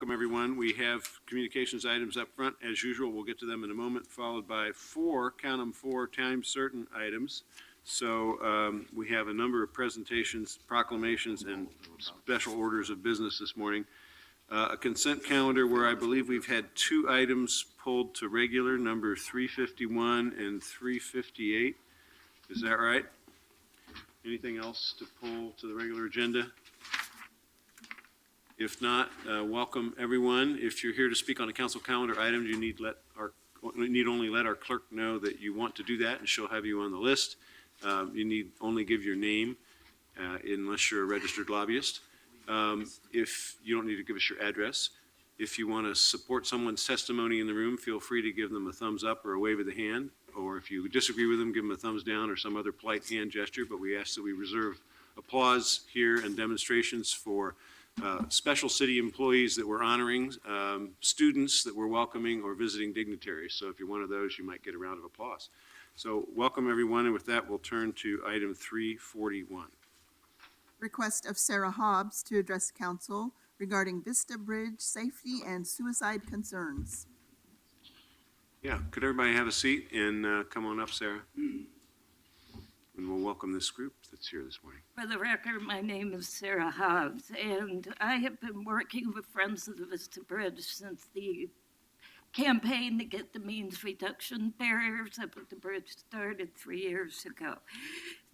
welcome everyone. We have communications items up front. As usual, we'll get to them in a moment, followed by count them four, time certain items. So we have a number of presentations, proclamations, and special orders of business this morning. A consent calendar where I believe we've had two items pulled to regular, number 351 and 358. Is that right? Anything else to pull to the regular agenda? If not, welcome everyone. If you're here to speak on a council calendar item, you need only let our clerk know that you want to do that, and she'll have you on the list. You need only give your name unless you're a registered lobbyist. If you don't need to give us your address. If you want to support someone's testimony in the room, feel free to give them a thumbs up or a wave of the hand. Or if you disagree with them, give them a thumbs down or some other polite hand gesture. But we ask that we reserve applause here and demonstrations for special city employees that we're honoring, students that we're welcoming, or visiting dignitaries. So if you're one of those, you might get a round of applause. So welcome everyone, and with that, we'll turn to item 341. Request of Sarah Hobbs to address council regarding Vista Bridge safety and suicide concerns. Yeah, could everybody have a seat and come on up, Sarah? And we'll welcome this group that's here this morning. For the record, my name is Sarah Hobbs, and I have been working with Friends of the Vista Bridge since the campaign to get the means reduction barriers up at the bridge started 3 years ago.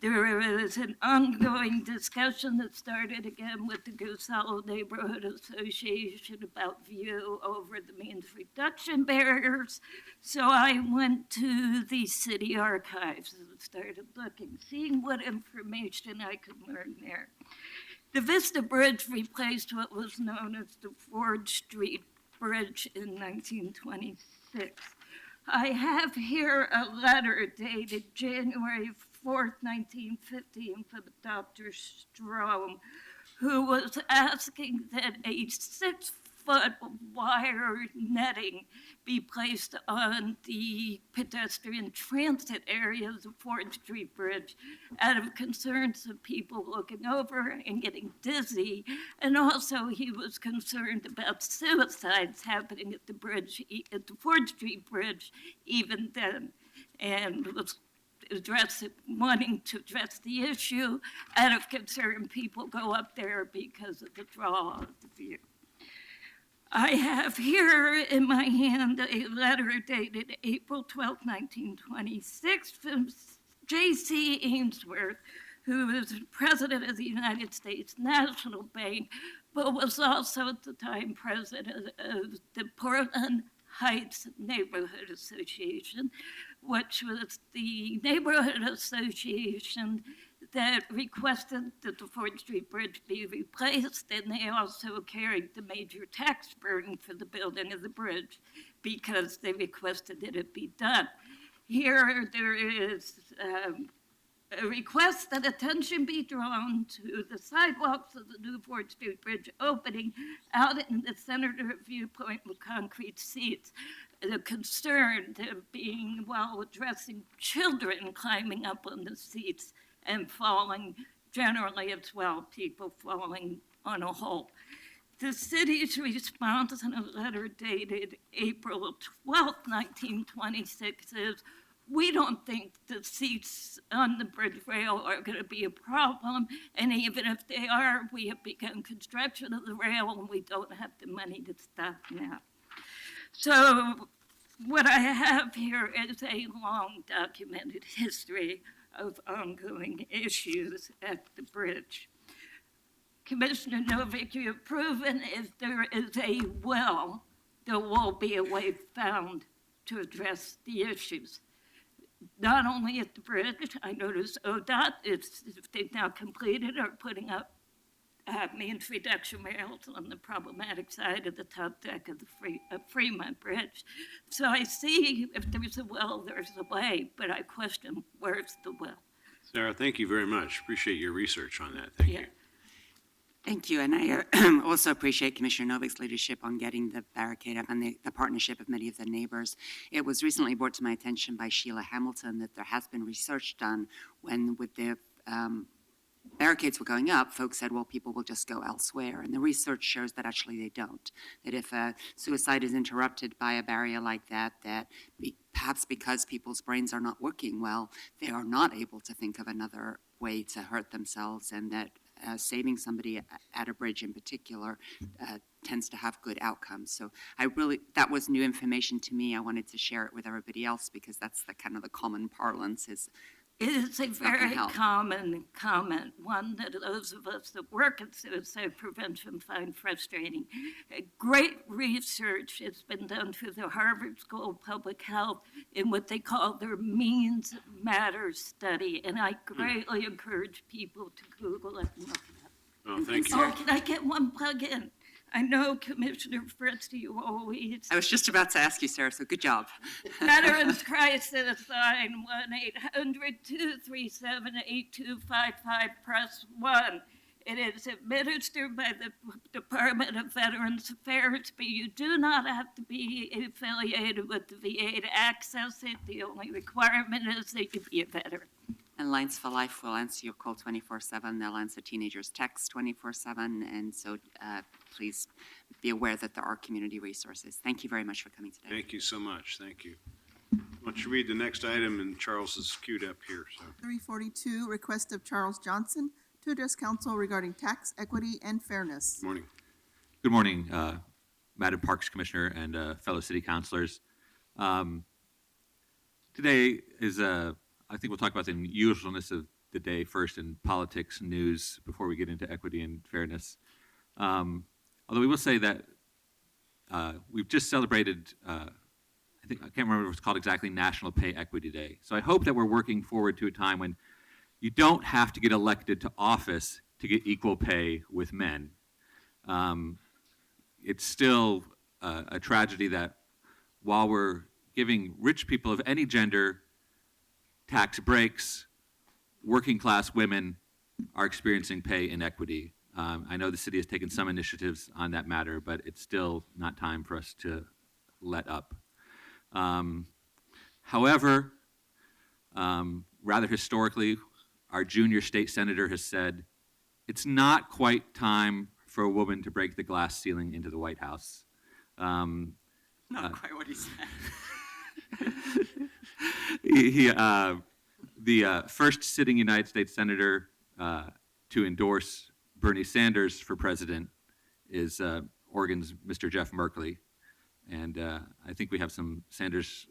There is an ongoing discussion that started again with the Goose Hollow Neighborhood Association about view over the means reduction barriers. So I went to the city archives and started looking, seeing what information I could learn there. The Vista Bridge replaced what was known as the Ford Street Bridge in 1926. I have here a letter dated January 4th, 1915 from Dr. Strom, who was asking that a 6-foot wire netting be placed on the pedestrian transit area of the Ford Street Bridge out of concerns of people looking over and getting dizzy. And also he was concerned about suicides happening at the bridge, at the Ford Street Bridge even then, and was wanting to address the issue out of concern people go up there because of the draw of the view. I have here in my hand a letter dated April 12, 1926 from J.C. Ainsworth, who is president of the United States National Bank, but was also at the time president of the Portland Heights Neighborhood Association, which was the neighborhood association that requested that the Ford Street Bridge be replaced, and they also carried the major tax burden for the building of the bridge because they requested that it be done. Here there is a request that attention be drawn to the sidewalks of the new Ford Street Bridge opening out in the center viewpoint with concrete seats. The concern being while addressing children climbing up on the seats and falling, generally as well, people falling on a hole. The city's response in a letter dated April 12, 1926 is, we don't think the seats on the bridge rail are going to be a problem, and even if they are, we have begun construction of the rail and we don't have the money to stop now. So what I have here is a long documented history of ongoing issues at the bridge. Commissioner Novick, you have proven if there is a will, there will be a way found to address the issues. Not only at the bridge, I noticed ODOT, if they've now completed, are putting up means reduction rails on the problematic side of the top deck of the Fremont Bridge. So I see if there's a will, there's a way, but I question where's the will. Sarah, thank you very much. Appreciate your research on that. Thank you. Thank you, and I also appreciate Commissioner Novick's leadership on getting the barricade up and the partnership of many of the neighbors. It was recently brought to my attention by Sheila Hamilton that there has been research done when with the barricades were going up, folks said, well, people will just go elsewhere. And the research shows that actually they don't. That if a suicide is interrupted by a barrier like that, perhaps because people's brains are not working well, they are not able to think of another way to hurt themselves, and that saving somebody at a bridge in particular tends to have good outcomes. So that was new information to me. I wanted to share it with everybody else because that's the kind of the common parlance is. It is a not gonna very help. common comment, one that those of us that work in suicide prevention find frustrating. Great research has been done through the Harvard School of Public Health in what they call their means matters study, and I greatly encourage people to Google it and look it up. Oh, thank you. Oh, can I get one plug in? I know Commissioner Fritz, you always I was just about to ask you, Sarah, so good job. Veterans Crisis Line 1-800-237-8255, press 1. It is administered by the Department of Veterans Affairs, but you do not have to be affiliated with the VA to access it. The only requirement is that you be a veteran. And Lines for Life will answer your call 24/7. They'll answer teenagers' text 24/7. And so please be aware that there are community resources. Thank you very much for coming today. Thank you so much. Thank you. Why don't you read the next item, and Charles is queued up here, so. 342, request of Charles Johnson to address council regarding tax equity and fairness. Good morning. Good morning, Madam Parks Commissioner and fellow city councilors. Today is, I think we'll talk about the unusualness of the day first in politics and news before we get into equity and fairness. Although we will say that we've just celebrated, I can't remember what it's called exactly, National Pay Equity Day. So I hope that we're working forward to a time when you don't have to get elected to office to get equal pay with men. It's still a tragedy that while we're giving rich people of any gender tax breaks, working class women are experiencing pay inequity. I know the city has taken some initiatives on that matter, but it's still not time for us to let up. However, rather historically, our junior state senator has said, it's not quite time for a woman to break the glass ceiling into the White House. Not quite what he said. The first sitting United States senator to endorse Bernie Sanders for president is Oregon's Mr. Jeff Merkley. And I think we have some Sanders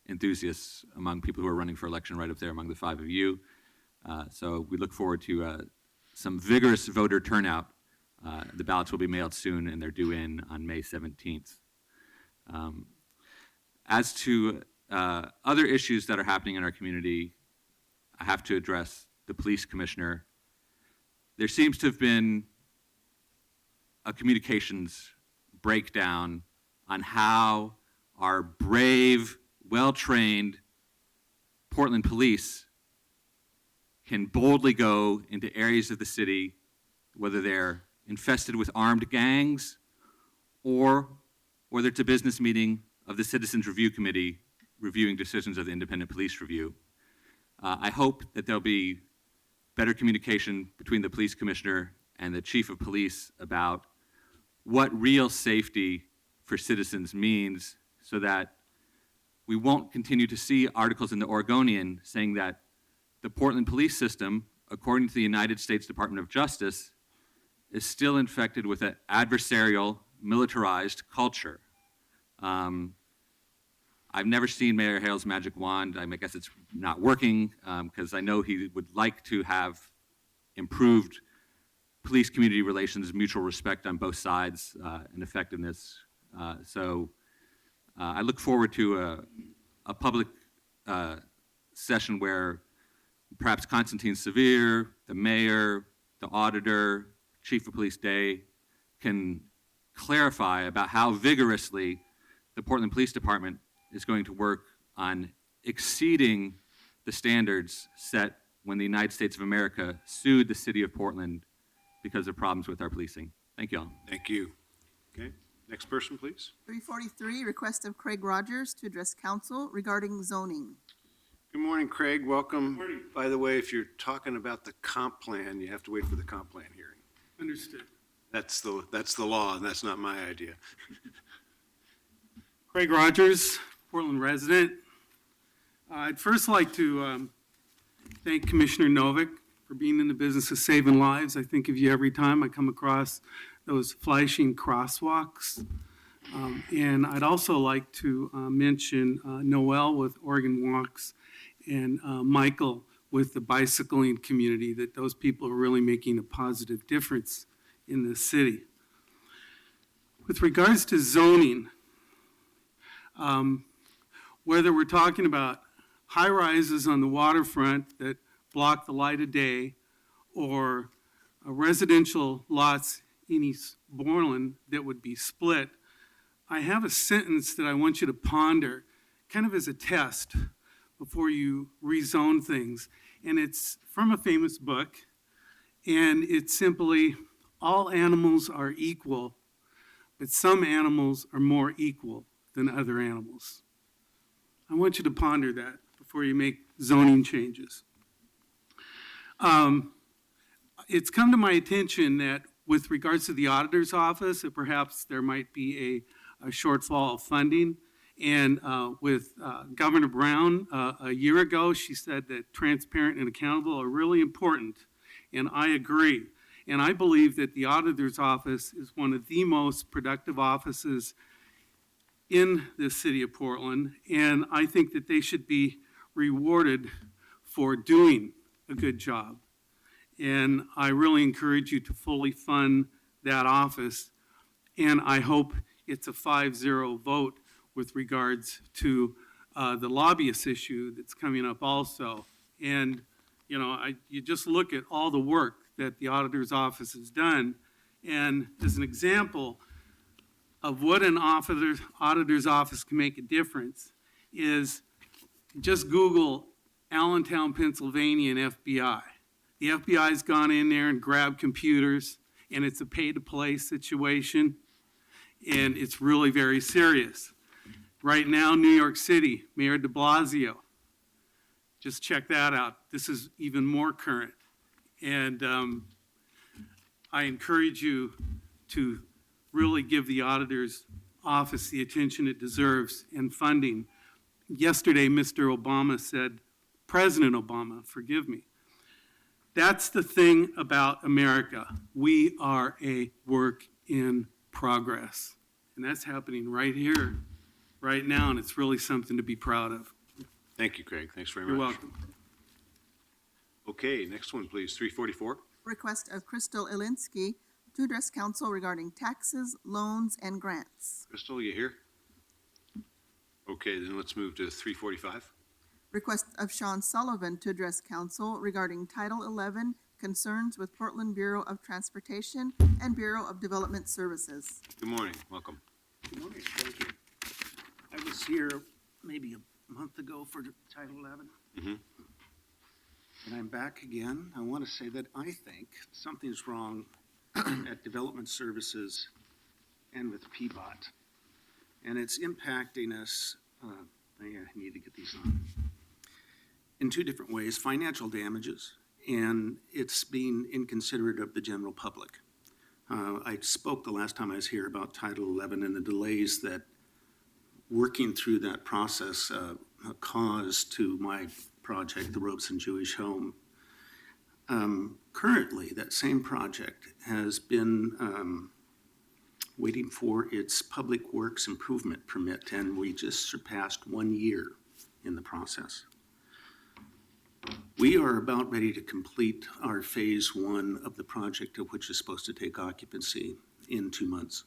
enthusiasts among people who are running for election right up there among the five of you. So we look forward to some vigorous voter turnout. The ballots will be mailed soon, and they're due in on May 17th. As to other issues that are happening in our community, I have to address the police commissioner. There seems to have been a communications breakdown on how our brave, well-trained Portland police can boldly go into areas of the city, whether they're infested with armed gangs or whether it's a business meeting of the Citizens Review Committee reviewing decisions of the Independent Police Review. I hope that there'll be better communication between the police commissioner and the chief of police about what real safety for citizens means, so that we won't continue to see articles in the Oregonian saying that the Portland police system, according to the United States Department of Justice, is still infected with an adversarial, militarized culture. I've never seen Mayor Hale's magic wand. I guess it's not working because I know he would like to have improved police-community relations, mutual respect on both sides, and effectiveness. So I look forward to a public session where perhaps Constantine Severe, the mayor, the auditor, chief of police Day can clarify about how vigorously the Portland Police Department is going to work on exceeding the standards set when the United States of America sued the city of Portland because of problems with our policing. Thank you all. Thank you. Okay, next person, please. 343, request of Craig Rogers to address council regarding zoning. Good morning, Craig. Welcome. By the way, if you're talking about the comp plan, you have to wait for the comp plan hearing. Understood. That's the law, and that's not my idea. Craig Rogers, Portland resident. I'd first like to thank Commissioner Novick for being in the business of saving lives. I think of you every time I come across those flashing crosswalks. And I'd also like to mention Noel with Oregon Walks and Michael with the bicycling community, that those people are really making a positive difference in the city. With regards to zoning, whether we're talking about high-rises on the waterfront that block the light of day, or residential lots in East Borland that would be split, I have a sentence that I want you to ponder, kind of as a test before you rezone things. And it's from a famous book, and it's simply, all animals are equal, but some animals are more equal than other animals. I want you to ponder that before you make zoning changes. It's come to my attention that with regards to the auditor's office, that perhaps there might be a shortfall of funding. And with Governor Brown a year ago, she said that transparent and accountable are really important. And I agree. And I believe that the auditor's office is one of the most productive offices in the city of Portland. And I think that they should be rewarded for doing a good job. And I really encourage you to fully fund that office. And I hope it's a 5-0 vote with regards to the lobbyist issue that's coming up also. And, you know, you just look at all the work that the auditor's office has done. And as an example of what an auditor's office can make a difference is just Google Allentown, Pennsylvania and FBI. The FBI's gone in there and grabbed computers, and it's a pay-to-play situation, and it's really very serious. Right now, New York City, Mayor de Blasio, just check that out. This is even more current. And I encourage you to really give the auditor's office the attention it deserves and funding. Yesterday, Mr. Obama said, President Obama, forgive me, that's the thing about America. We are a work in progress. And that's happening right here, right now, and it's really something to be proud of. Thank you, Craig. Thanks very much. You're welcome. Okay, next one, please. 344. Request of Crystal Ilinsky to address council regarding taxes, loans, and grants. Crystal, you here? Okay, then let's move to 345. Request of Sean Sullivan to address council regarding Title 11 concerns with Portland Bureau of Transportation and Bureau of Development Services. Good morning. Welcome. Good morning, thank you. I was here maybe a month ago for Title 11. Mhm. And I'm back again. I want to say that I think something's wrong at Development Services and with PBOT. And it's impacting us, I need to get these on, in two different ways: financial damages, and it's being inconsiderate of the general public. I spoke the last time I was here about Title 11 and the delays that working through that process caused to my project, the Robeson Jewish Home. Currently, that same project has been waiting for its Public Works Improvement Permit, and we just surpassed 1 year in the process. We are about ready to complete our phase 1 of the project, of which is supposed to take occupancy in 2 months.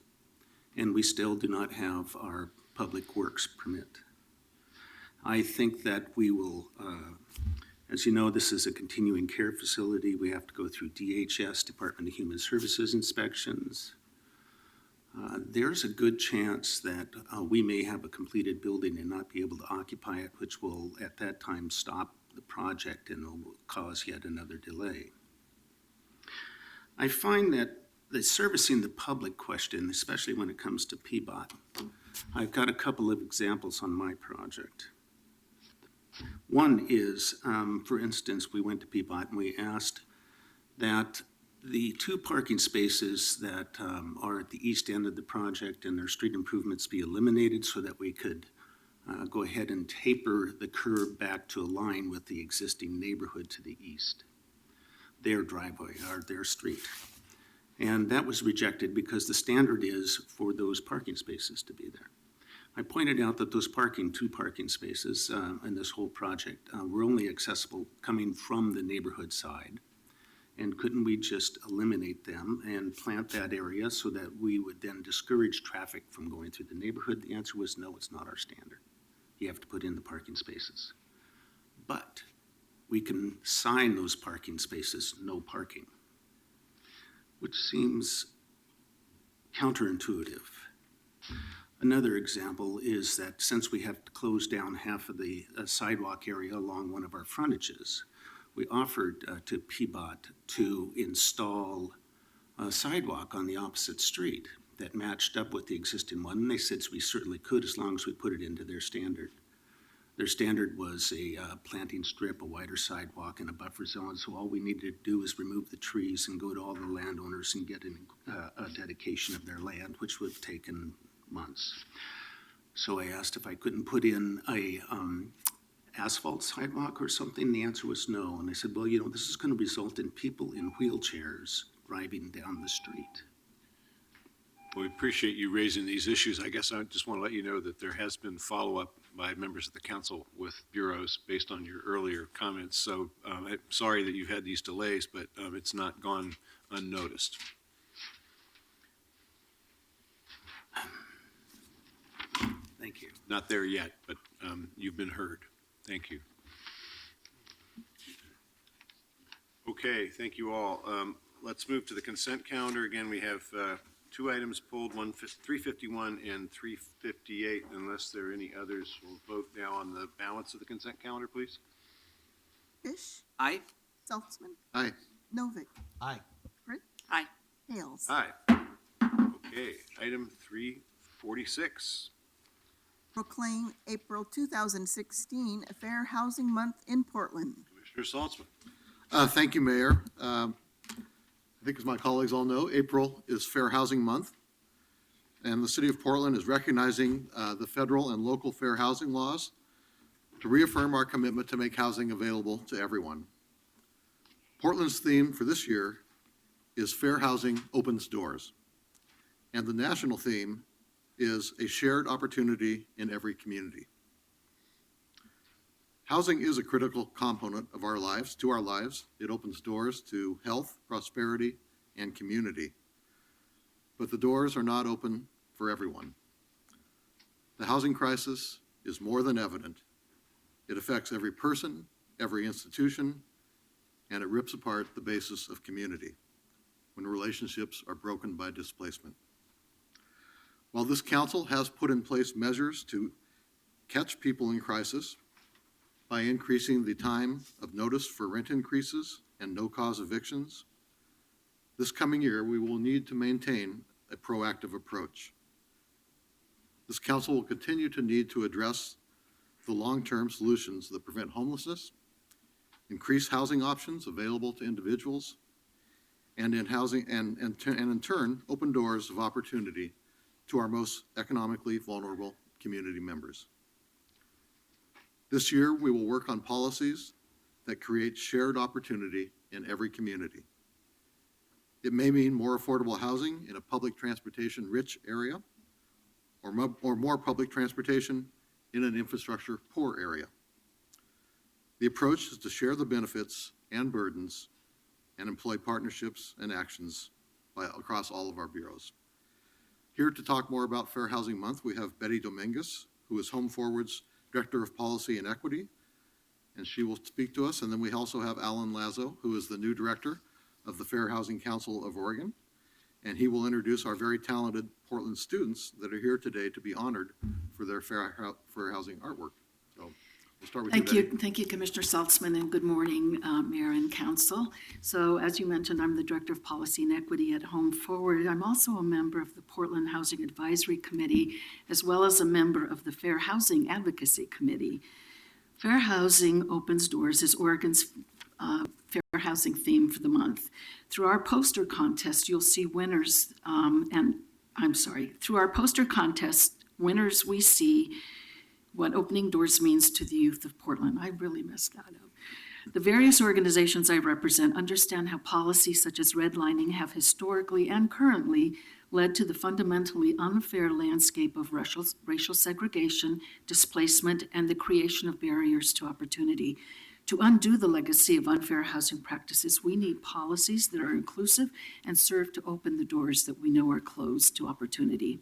And we still do not have our Public Works permit. I think that we will, as you know, this is a continuing care facility. We have to go through DHS, Department of Human Services inspections. There's a good chance that we may have a completed building and not be able to occupy it, which will at that time stop the project and will cause yet another delay. I find that the servicing the public question, especially when it comes to PBOT, I've got a couple of examples on my project. One is, for instance, we went to Peabody and we asked that the 2 parking spaces that are at the east end of the project and their street improvements be eliminated so that we could go ahead and taper the curb back to align with the existing neighborhood to the east, their driveway or their street. And that was rejected because the standard is for those parking spaces to be there. I pointed out that those 2 parking spaces in this whole project were only accessible coming from the neighborhood side. And couldn't we just eliminate them and plant that area so that we would then discourage traffic from going through the neighborhood? The answer was no, it's not our standard. You have to put in the parking spaces. But we can sign those parking spaces, no parking, which seems counterintuitive. Another example is that since we have to close down half of the sidewalk area along one of our frontages, we offered to PBOT to install a sidewalk on the opposite street that matched up with the existing one. And they said we certainly could as long as we put it into their standard. Their standard was a planting strip, a wider sidewalk, and a buffer zone. So all we needed to do is remove the trees and go to all the landowners and get a dedication of their land, which would have taken months. So I asked if I couldn't put in a asphalt sidewalk or something. The answer was no. And I said, well, this is going to result in people in wheelchairs driving down the street. We appreciate you raising these issues. I guess I just want to let you know that there has been follow-up by members of the council with bureaus based on your earlier comments. So I'm sorry that you've had these delays, but it's not gone unnoticed. Thank you. Not there yet, but you've been heard. Thank you. Okay, thank you all. Let's move to the consent calendar. Again, we have 2 items pulled, 351 and 358. Unless there are any others, we'll vote now on the balance of the consent calendar, please. Fish, Aye. Saltzman, Aye. Novick, Aye. Fritz, Aye. Hales. Aye. Okay, item 346. Proclaim April 2016 a Fair Housing Month in Portland. Commissioner Saltzman. Thank you, Mayor. I think as my colleagues all know, April is Fair Housing Month, and the City of Portland is recognizing the federal and local fair housing laws to reaffirm our commitment to make housing available to everyone. Portland's theme for this year is Fair Housing Opens Doors, and the national theme is a shared opportunity in every community. Housing is a critical component of our lives, to our lives. It opens doors to health, prosperity, and community. But the doors are not open for everyone. The housing crisis is more than evident. It affects every person, every institution, and it rips apart the basis of community when relationships are broken by displacement. While this council has put in place measures to catch people in crisis by increasing the time of notice for rent increases and no-cause evictions, this coming year we will need to maintain a proactive approach. This council will continue to need to address the long-term solutions that prevent homelessness, increase housing options available to individuals, and in turn open doors of opportunity to our most economically vulnerable community members. This year, we will work on policies that create shared opportunity in every community. It may mean more affordable housing in a public transportation-rich area, or more public transportation in an infrastructure-poor area. The approach is to share the benefits and burdens and employ partnerships and actions across all of our bureaus. Here to talk more about Fair Housing Month, we have Betty Dominguez, who is Home Forward's Director of Policy and Equity, and she will speak to us. And then we also have Alan Lazo, who is the new Director of the Fair Housing Council of Oregon, and he will introduce our very talented Portland students that are here today to be honored for their fair housing artwork. So we'll start with Thank you, you. Betty. Thank you, Commissioner Saltzman, and good morning, Mayor and Council. So as you mentioned, I'm the Director of Policy and Equity at Home Forward. I'm also a member of the Portland Housing Advisory Committee, as well as a member of the Fair Housing Advocacy Committee. Fair Housing Opens Doors is Oregon's fair housing theme for the month. Through our poster contest, you'll see winners, through our poster contest, winners we see what opening doors means to the youth of Portland. I really messed that up. The various organizations I represent understand how policies such as redlining have historically and currently led to the fundamentally unfair landscape of racial segregation, displacement, and the creation of barriers to opportunity. To undo the legacy of unfair housing practices, we need policies that are inclusive and serve to open the doors that we know are closed to opportunity.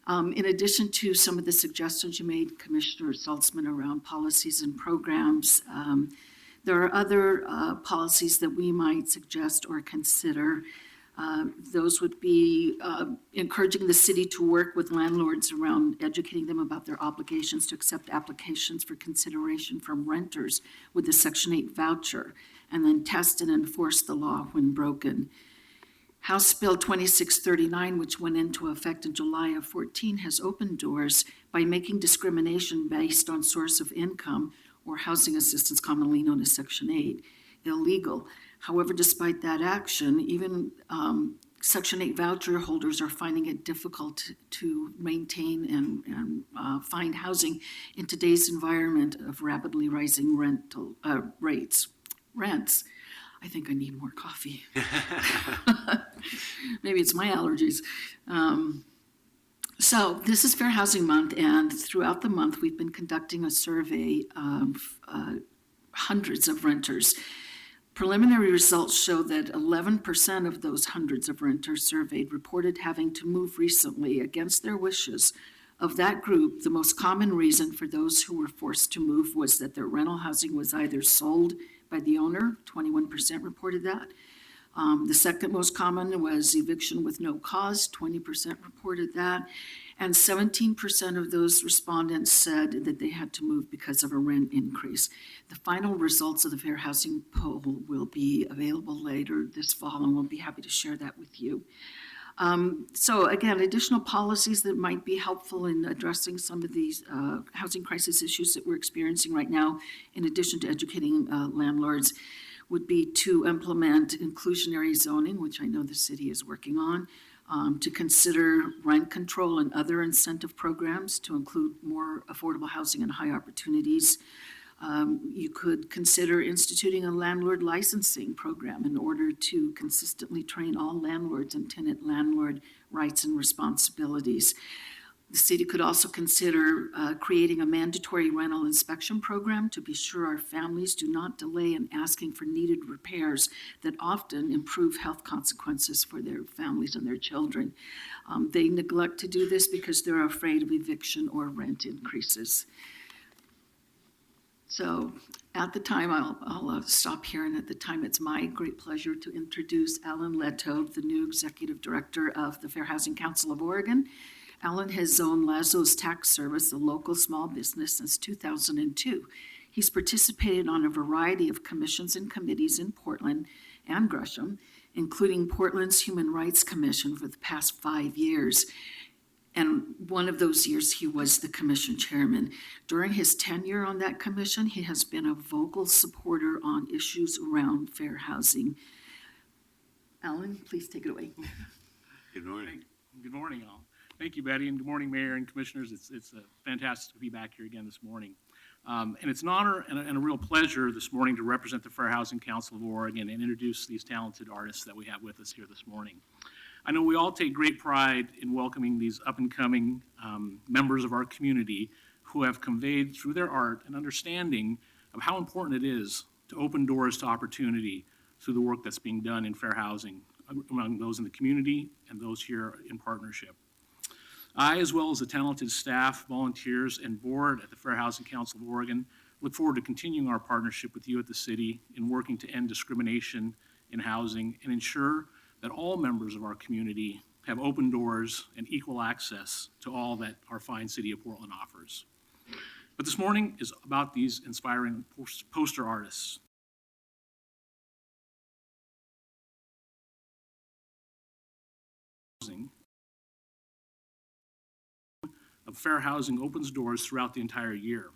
In addition to some of the suggestions you made, Commissioner Saltzman, around policies and programs, there are other policies that we might suggest or consider. Those would be encouraging the city to work with landlords around educating them about their obligations to accept applications for consideration from renters with the Section 8 voucher, and then test and enforce the law when broken. House Bill 2639, which went into effect in July of 14, has opened doors by making discrimination based on source of income or housing assistance, commonly known as Section 8, illegal. However, despite that action, even Section 8 voucher holders are finding it difficult to maintain and find housing in today's environment of rapidly rising rental rents. I think I need more coffee. Maybe it's my allergies. So this is Fair Housing Month, and throughout the month, we've been conducting a survey of hundreds of renters. Preliminary results show that 11% of those hundreds of renters surveyed reported having to move recently against their wishes. Of that group, the most common reason for those who were forced to move was that their rental housing was either sold by the owner, 21% reported that. The second most common was eviction with no cause, 20% reported that. And 17% of those respondents said that they had to move because of a rent increase. The final results of the Fair Housing poll will be available later this fall, and we'll be happy to share that with you. So again, additional policies that might be helpful in addressing some of these housing crisis issues that we're experiencing right now, in addition to educating landlords, would be to implement inclusionary zoning, which I know the city is working on, to consider rent control and other incentive programs to include more affordable housing and high opportunities. You could consider instituting a landlord licensing program in order to consistently train all landlords and tenant landlord rights and responsibilities. The city could also consider creating a mandatory rental inspection program to be sure our families do not delay in asking for needed repairs that often improve health consequences for their families and their children. They neglect to do this because they're afraid of eviction or rent increases. So at the time, I'll stop here, and at the time, it's my great pleasure to introduce Alan Leto, the new Executive Director of the Fair Housing Council of Oregon. Alan has owned Lazo's Tax Service, a local small business, since 2002. He's participated on a variety of commissions and committees in Portland and Gresham, including Portland's Human Rights Commission for the past 5 years. And one of those years, he was the commission chairman. During his tenure on that commission, he has been a vocal supporter on issues around fair housing. Alan, please take it away. Good morning. Good morning, all. Thank you, Betty, and good morning, Mayor and Commissioners. It's fantastic to be back here again this morning. And it's an honor and a real pleasure this morning to represent the Fair Housing Council of Oregon and introduce these talented artists that we have with us here this morning. I know we all take great pride in welcoming these up-and-coming members of our community who have conveyed through their art an understanding of how important it is to open doors to opportunity through the work that's being done in fair housing among those in the community and those here in partnership. I, as well as the talented staff, volunteers, and board at the Fair Housing Council of Oregon, look forward to continuing our partnership with you at the city in working to end discrimination in housing and ensure that all members of our community have open doors and equal access to all that our fine city of Portland offers. But this morning is about these inspiring poster artists. Of fair housing opens doors throughout the entire year.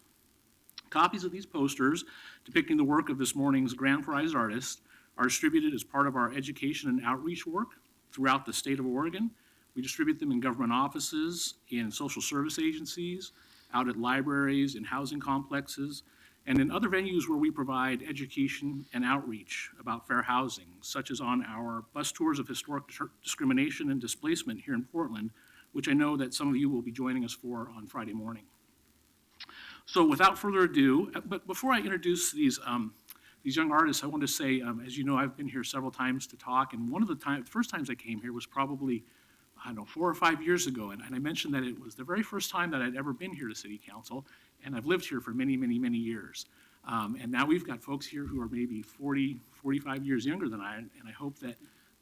Copies of these posters depicting the work of this morning's grand prize artists are distributed as part of our education and outreach work throughout the state of Oregon. We distribute them in government offices, in social service agencies, out at libraries, in housing complexes, and in other venues where we provide education and outreach about fair housing, such as on our bus tours of historic discrimination and displacement here in Portland, which I know that some of you will be joining us for on Friday morning. So without further ado, but before I introduce these young artists, I want to say, as you know, I've been here several times to talk, and one of the first times I came here was probably, I don't know, 4 or 5 years ago, and I mentioned that it was the very first time that I'd ever been here to City Council, and I've lived here for many, many, many years. And now we've got folks here who are maybe 40, 45 years younger than I, and I hope that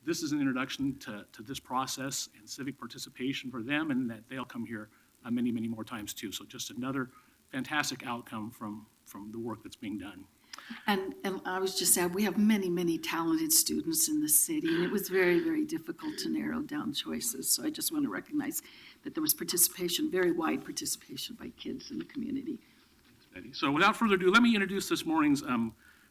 this is an introduction to this process and civic participation for them, and that they'll come here many, many more times too. So just another fantastic outcome from the work that's being done. And I was just saying, we have many, many talented students in the city, and it was very, very difficult to narrow down choices. So I just want to recognize that there was participation, very wide participation by kids in the community. So without further ado, let me introduce this morning's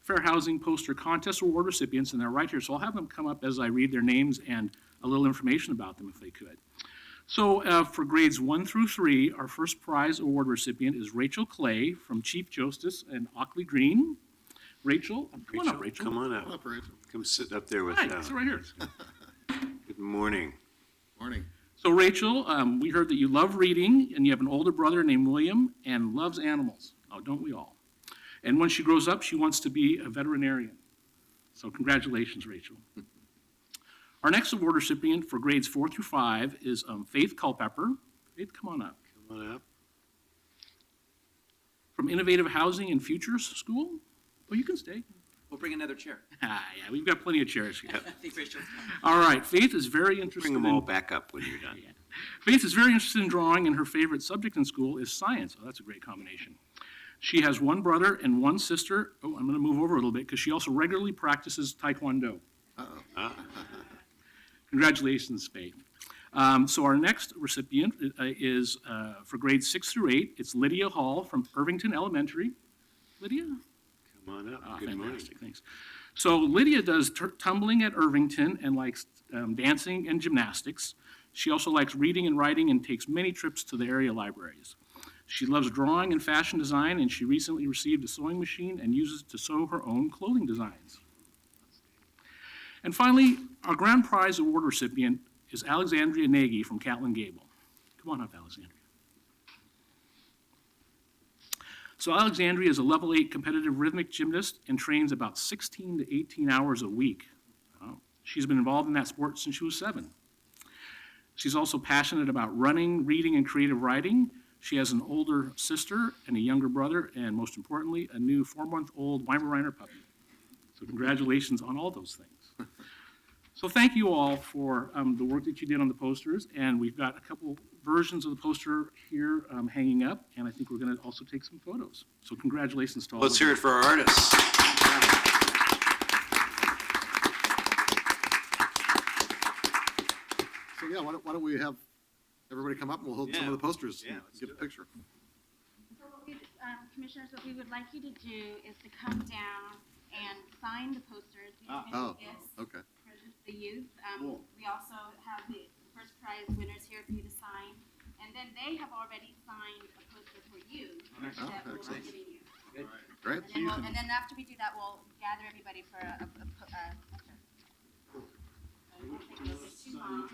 Fair Housing Poster Contest Award recipients, and they're right here. So I'll have them come up as I read their names and a little information about them if they could. So for grades 1 through 3, our first prize award recipient is Rachel Clay from Chief Justice and Ockley Green. Rachel, come on up, Rachel. Come on up. Up, Rachel. Come sit up there with Hi, sit right here. Good morning. Morning. So Rachel, we heard that you love reading, and you have an older brother named William, and loves animals. Oh, don't we all? And when she grows up, she wants to be a veterinarian. So congratulations, Rachel. Our next award recipient for grades 4 through 5 is Faith Culpepper. Faith, come on up. Come on up. From Innovative Housing and Futures School. Oh, you can stay. We'll bring another chair. Yeah, we've got plenty of chairs here. Thanks, Rachel. All right, Faith is very interested Bring them in... all back up when you're done. Yeah. Faith is very interested in drawing, and her favorite subject in school is science. Oh, that's a great combination. She has one brother and one sister. Oh, I'm going to move over a little bit because she also regularly practices Taekwondo. Congratulations, Faith. So our next recipient is for grades 6 through 8. It's Lydia Hall from Irvington Elementary. Lydia? Come on up. Ah, Good morning. fantastic, thanks. So Lydia does tumbling at Irvington and likes dancing and gymnastics. She also likes reading and writing and takes many trips to the area libraries. She loves drawing and fashion design, and she recently received a sewing machine and uses it to sew her own clothing designs. And finally, our grand prize award recipient is Alexandria Nagy from Catlin Gable. Come on up, Alexandria. So Alexandria is a level 8 competitive rhythmic gymnast and trains about 16 to 18 hours a week. She's been involved in that sport since she was 7. She's also passionate about running, reading, and creative writing. She has an older sister and a younger brother, and most importantly, a new 4-month-old Weimaraner puppy. So congratulations on all those things. So thank you all for the work that you did on the posters, and we've got a couple versions of the poster here hanging up, and I think we're going to also take some photos. So congratulations to all. Let's of hear you. it for our artists. So yeah, why don't we have everybody come up and we'll hold some Yeah. of the posters Yeah, and let's get do a it. picture. So what we, Commissioners, what we would like you to do is to come down and sign the posters. These are Oh, gifts okay. for the youth. We also have the first prize winners here for you to sign. And then they have already signed a poster for you that we'll be giving you. Great. And then after we do that, we'll gather everybody for a picture. I won't take a little bit too long.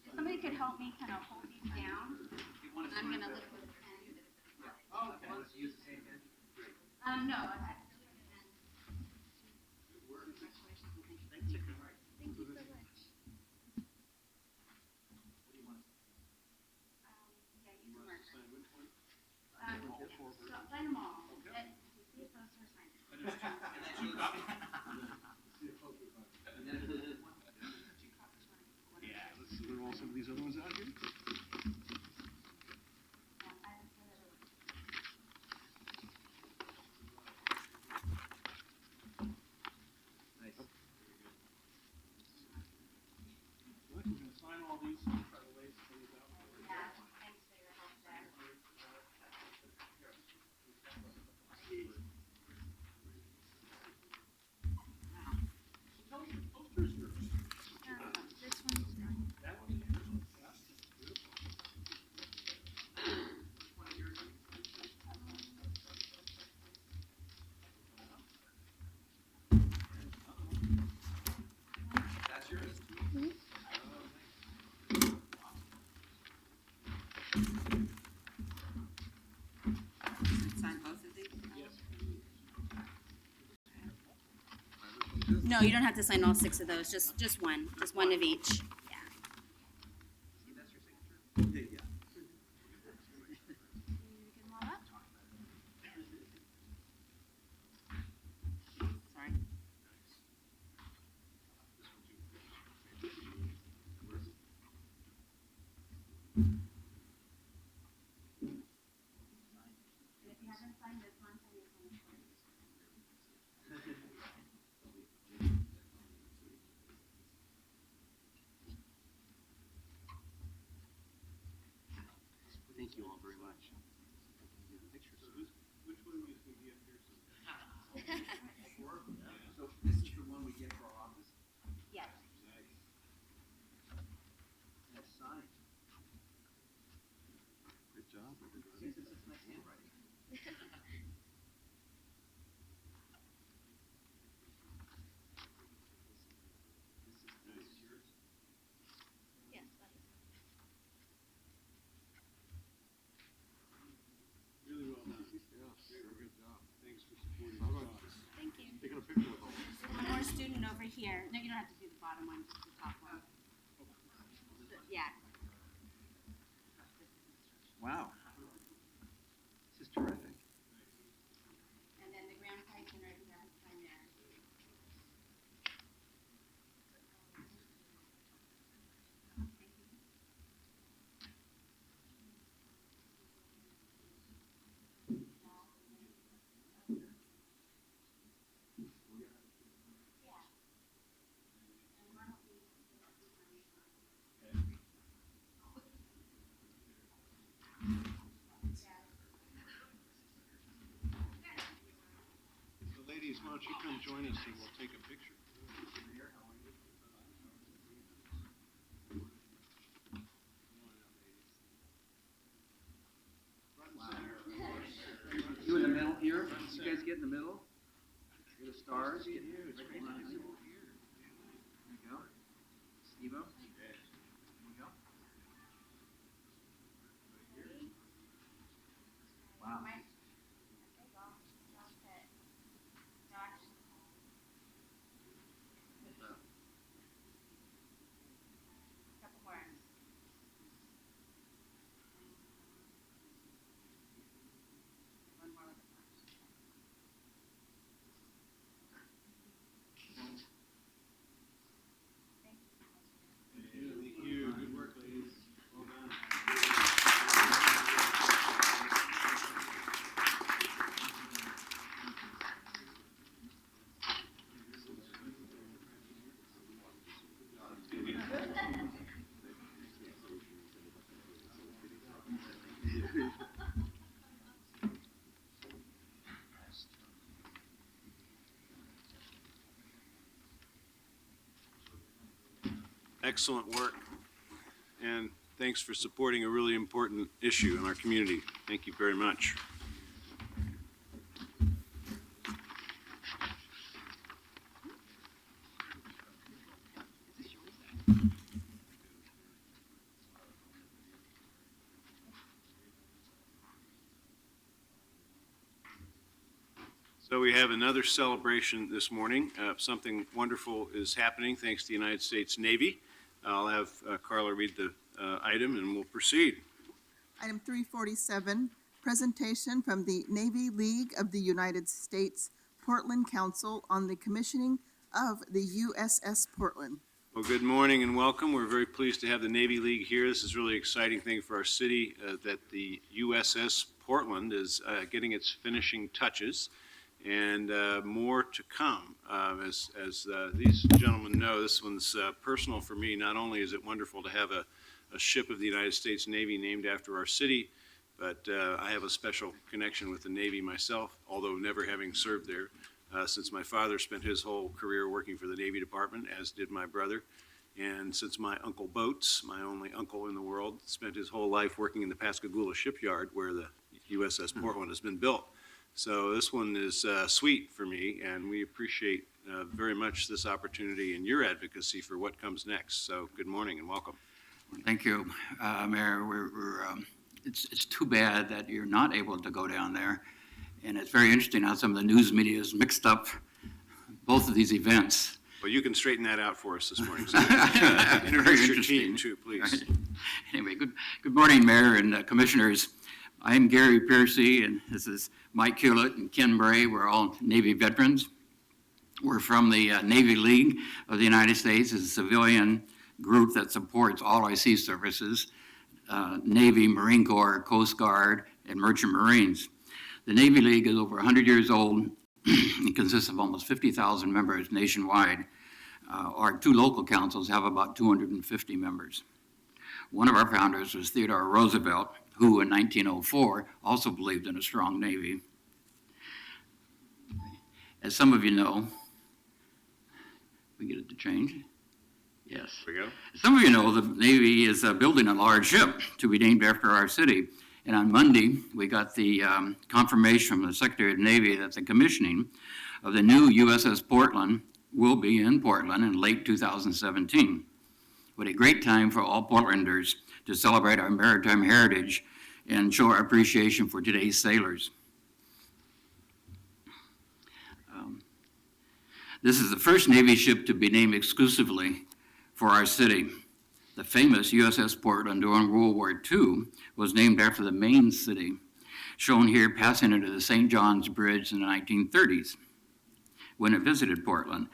If somebody could help me kind of hold these down, and I'm gonna look for the pen. No, I have to look at the pen. Thank you so much. Yeah, use a marker. So sign them all. See if those are signed. Yeah, let's see where all some of these other ones out here. We're going to sign all these and try to lay some of these out. Thanks for your help there. No, you don't have to sign all 6 of those, just one of each. Yeah. You get them all up? Sorry. And if you haven't signed this one, sign this one first. Thank you all very much. Which one is going to be up here? So this is the one we get for our office? Yes. That's signed. Good job, everybody. This is nice handwriting. This is yours? Yes, that is. Really well done. Good job. Thanks for supporting How the about cause. Thank you. taking a picture with all of us? One more student over here. No, you don't have to do the bottom one, just the top one. Yeah. Wow. This is terrific. And then the grand prize winner, if you have to sign there. So ladies, why don't you come join us and we'll take a picture. You in the middle here? You guys get in the middle? You're the stars? Get here. There you go. Steve-O? There you go. Wow. Couple more. One more with the flash. Thank you. Good work, ladies. Well done. Excellent work. And thanks for supporting a really important issue in our community. Thank you very much. So we have another celebration this morning. Something wonderful is happening thanks to the United States Navy. I'll have Carla read the item and we'll proceed. Item 347, presentation from the Navy League of the United States Portland Council on the commissioning of the USS Portland. Well, good morning and welcome. We're very pleased to have the Navy League here. This is a really exciting thing for our city that the USS Portland is getting its finishing touches. And more to come. As these gentlemen know, this one's personal for me. Not only is it wonderful to have a ship of the United States Navy named after our city, but I have a special connection with the Navy myself, although never having served there, since my father spent his whole career working for the Navy Department, as did my brother. And since my Uncle Boats, my only uncle in the world, spent his whole life working in the Pascagoula shipyard where the USS Portland has been built. So this one is sweet for me, and we appreciate very much this opportunity and your advocacy for what comes next. So good morning and welcome. Thank you, Mayor. It's too bad that you're not able to go down there. And it's very interesting how some of the news media has mixed up both of these events. Well, you can straighten that out for us this morning. So Very introduce your team interesting. too, please. Anyway, good morning, Mayor and Commissioners. I'm Gary Piercy, and this is Mike Hewlett and Ken Bray. We're all Navy veterans. We're from the Navy League of the United States. It's a civilian group that supports all IC services, Navy, Marine Corps, Coast Guard, and Merchant Marines. The Navy League is over 100 years old. It consists of almost 50,000 members nationwide. Our two local councils have about 250 members. One of our founders was Theodore Roosevelt, who in 1904 also believed in a strong Navy. As some of you know, we get it to change? Yes. Here we go. Some of you know the Navy is building a large ship to be named after our city. And on Monday, we got the confirmation from the Secretary of the Navy that the commissioning of the new USS Portland will be in Portland in late 2017. What a great time for all Portlanders to celebrate our maritime heritage and show our appreciation for today's sailors. This is the first Navy ship to be named exclusively for our city. The famous USS Portland during World War II was named after the Maine city, shown here passing into the St. John's Bridge in the 1930s when it visited Portland.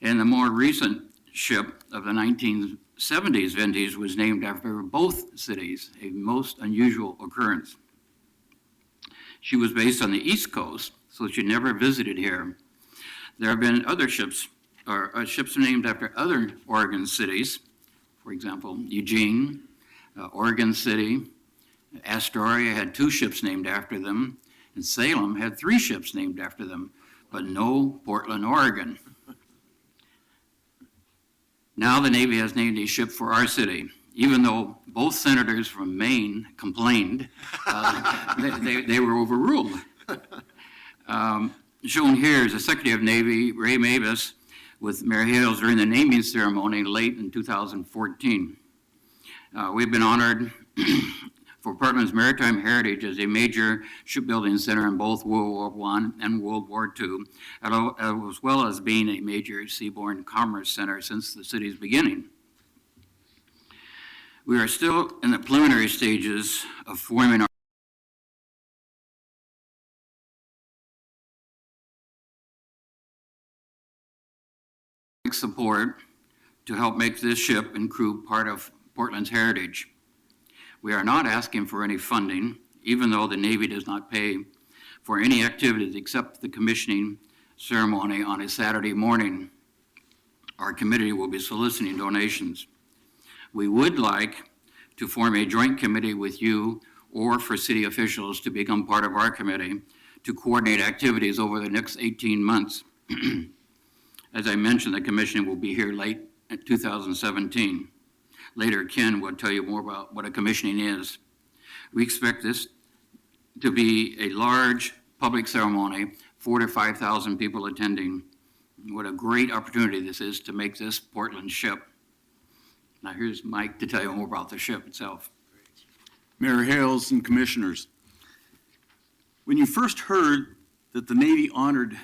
And the more recent ship of the 1970s vintage was named after both cities, a most unusual occurrence. She was based on the East Coast, so she never visited here. There have been other ships, or ships named after other Oregon cities. For example, Eugene, Oregon City, Astoria had 2 ships named after them, and Salem had 3 ships named after them, but no Portland, Oregon. Now the Navy has named a ship for our city, even though both senators from Maine complained, they were overruled. Shown here is the Secretary of Navy, Ray Mavis, with Mayor Hales during the naming ceremony late in 2014. We've been honored for Portland's maritime heritage as a major shipbuilding center in both World War I and World War II, as well as being a major seaborne commerce center since the city's beginning. We are still in the preliminary stages of forming our support to help make this ship and crew part of Portland's heritage. We are not asking for any funding, even though the Navy does not pay for any activities except the commissioning ceremony on a Saturday morning. Our committee will be soliciting donations. We would like to form a joint committee with you or for city officials to become part of our committee to coordinate activities over the next 18 months. As I mentioned, the commission will be here late in 2017. Later, Ken will tell you more about what a commissioning is. We expect this to be a large public ceremony, 4,000 to 5,000 people attending. What a great opportunity this is to make this Portland ship. Now here's Mike to tell you more about the ship itself. Mayor Hales and Commissioners, when you first heard that the Navy honored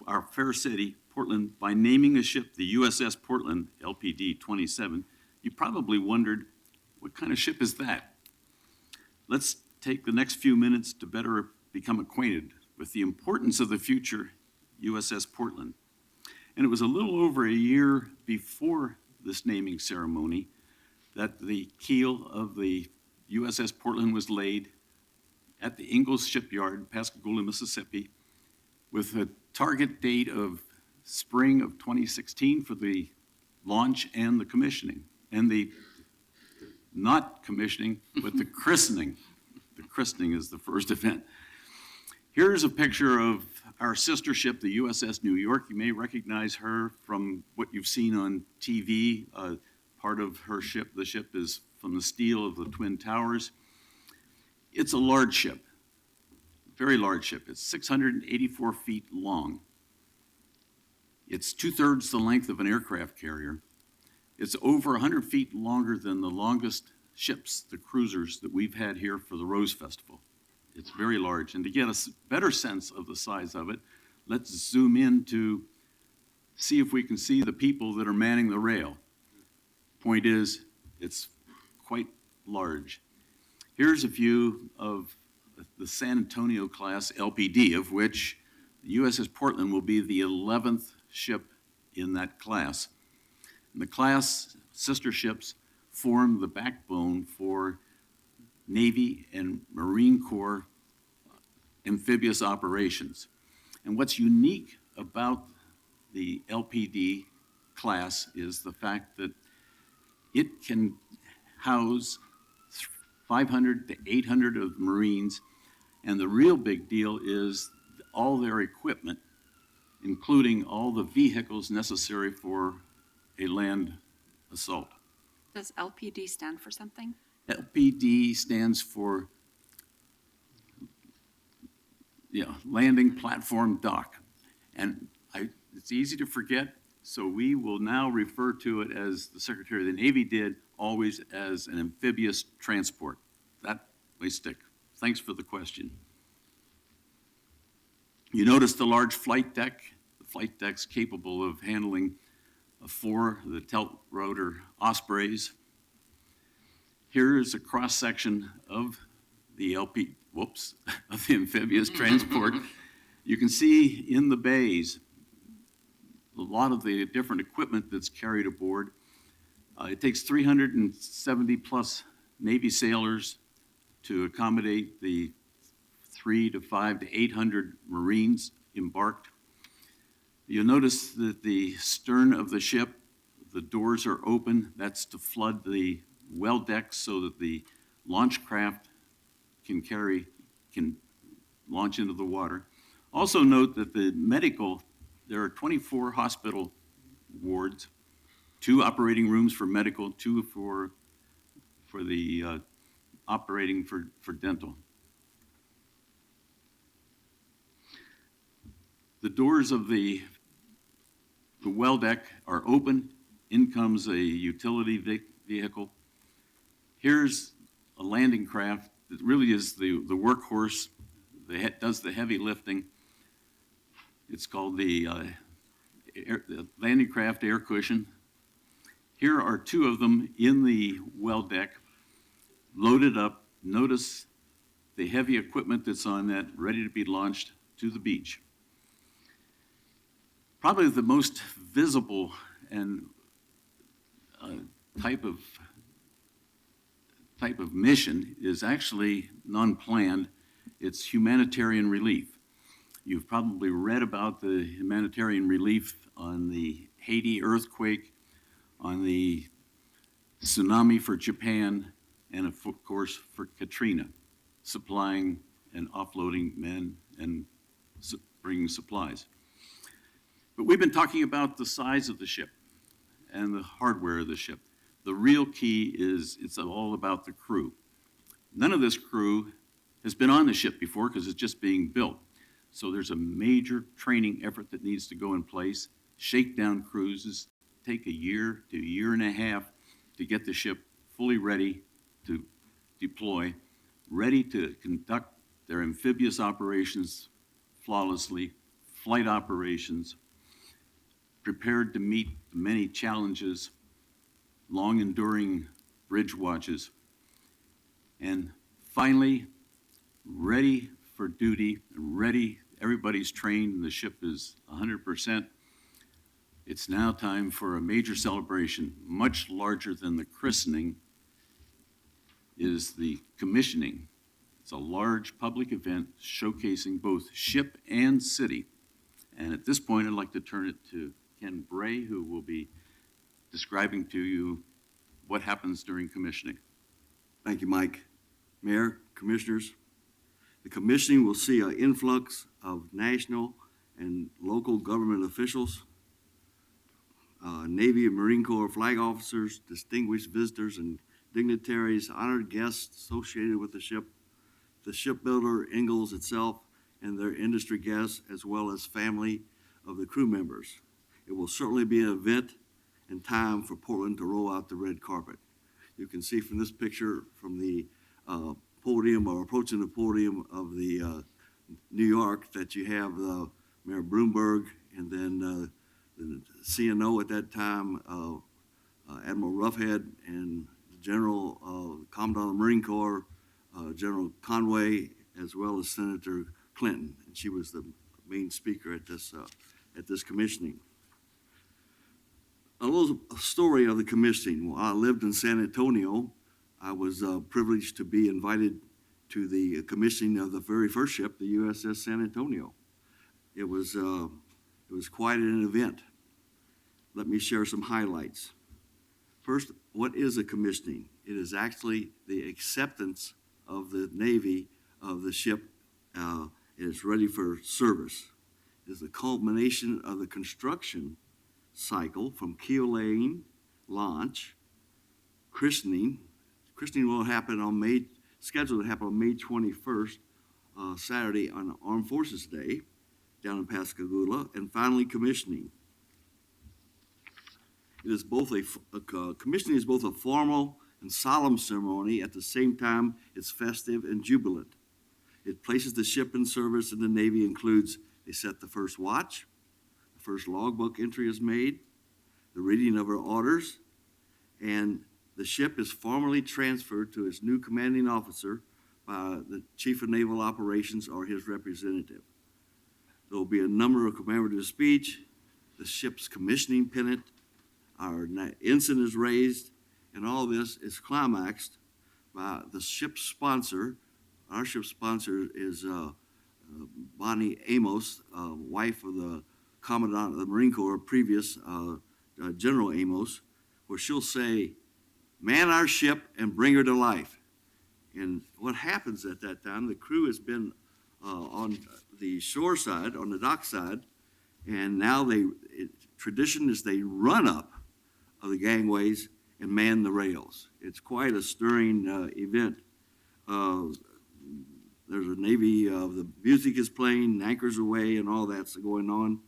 our fair city, Portland, by naming a ship the USS Portland LPD 27, you probably wondered, what kind of ship is that? Let's take the next few minutes to better become acquainted with the importance of the future USS Portland. And it was a little over a year before this naming ceremony that the keel of the USS Portland was laid at the Ingalls Shipyard, Pascagoula, Mississippi, with a target date of spring of 2016 for the launch and the commissioning, and the not commissioning, but the christening. The christening is the first event. Here's a picture of our sister ship, the USS New York. You may recognize her from what you've seen on TV. Part of her ship, the ship is from the steel of the Twin Towers. It's a large ship, very large ship. It's 684 feet long. It's 2/3 the length of an aircraft carrier. It's over 100 feet longer than the longest ships, the cruisers that we've had here for the Rose Festival. It's very large. And to get a better sense of the size of it, let's zoom into see if we can see the people that are manning the rail. Point is, it's quite large. Here's a view of the San Antonio class LPD, of which the USS Portland will be the 11th ship in that class. And the class sister ships form the backbone for Navy and Marine Corps amphibious operations. And what's unique about the LPD class is the fact that it can house 500 to 800 of the Marines, and the real big deal is all their equipment, including all the vehicles necessary for a land assault. Does LPD stand for something? LPD stands for, Landing Platform Dock. And it's easy to forget, so we will now refer to it, as the Secretary of the Navy did, always as an amphibious transport. That may stick. Thanks for the question. You notice the large flight deck. The flight deck's capable of handling 4 of the tilt-rotor Ospreys. Here is a cross-section of the of the amphibious transport. You can see in the bays a lot of the different equipment that's carried aboard. It takes 370 plus Navy sailors to accommodate the 300 to 500 to 800 Marines embarked. You'll notice that the stern of the ship, the doors are open. That's to flood the well deck so that the launch craft can launch into the water. Also note that there are 24 hospital wards, 2 operating rooms for medical, 2 for the operating for dental. The doors of the well deck are open. In comes a utility vehicle. Here's a landing craft that really is the workhorse that does the heavy lifting. It's called the landing craft air cushion. Here are 2 of them in the well deck, loaded up. Notice the heavy equipment that's on that, ready to be launched to the beach. Probably the most visible and type of mission is actually non-planned. It's humanitarian relief. You've probably read about the humanitarian relief on the Haiti earthquake, on the tsunami for Japan, and of course for Katrina, supplying and offloading men and bringing supplies. But we've been talking about the size of the ship and the hardware of the ship. The real key is it's all about the crew. None of this crew has been on the ship before because it's just being built. So there's a major training effort that needs to go in place. Shakedown cruises take a year to a year and a half to get the ship fully ready to deploy, ready to conduct their amphibious operations flawlessly, flight operations, prepared to meet the many challenges, long enduring bridge watches, and finally, ready for duty, ready, everybody's trained and the ship is 100%. It's now time for a major celebration, much larger than the christening, is the commissioning. It's a large public event showcasing both ship and city. And at this point, I'd like to turn it to Ken Bray, who will be describing to you what happens during commissioning. Thank you, Mike. Mayor, Commissioners, the commissioning will see an influx of national and local government officials, Navy and Marine Corps flag officers, distinguished visitors and dignitaries, honored guests associated with the ship, the shipbuilder Ingalls itself, and their industry guests, as well as family of the crew members. It will certainly be an event and time for Portland to roll out the red carpet. You can see from this picture from the podium or approaching the podium of the New York that you have Mayor Bloomberg and then the CNO at that time, Admiral Roughhead, and General Commandant of the Marine Corps, General Conway, as well as Senator Clinton, and she was the main speaker at this commissioning. A little story of the commissioning. While I lived in San Antonio, I was privileged to be invited to the commissioning of the very first ship, the USS San Antonio. It was quite an event. Let me share some highlights. First, what is a commissioning? It is actually the acceptance of the Navy of the ship is ready for service. It is the culmination of the construction cycle from keel laying, launch, christening. Christening will happen scheduled to happen on May 21st, Saturday on Armed Forces Day down in Pascagoula, and finally commissioning. It is both commissioning is both a formal and solemn ceremony. At the same time, it's festive and jubilant. It places the ship in service, and the Navy includes, they set the first watch, the first logbook entry is made, the reading of our orders, and the ship is formally transferred to its new commanding officer by the Chief of Naval Operations or his representative. There will be a number of commemorative speech, the ship's commissioning pennant, our ensign is raised, and all this is climaxed by the ship's sponsor. Our ship's sponsor is Bonnie Amos, wife of the Commandant of the Marine Corps, previous General Amos, where she'll say, "Man our ship and bring her to life." And what happens at that time, the crew has been on the shore side, on the dock side, and now tradition is they run up of the gangways and man the rails. It's quite a stirring event. There's a Navy, the music is playing, anchors away, and all that's going on.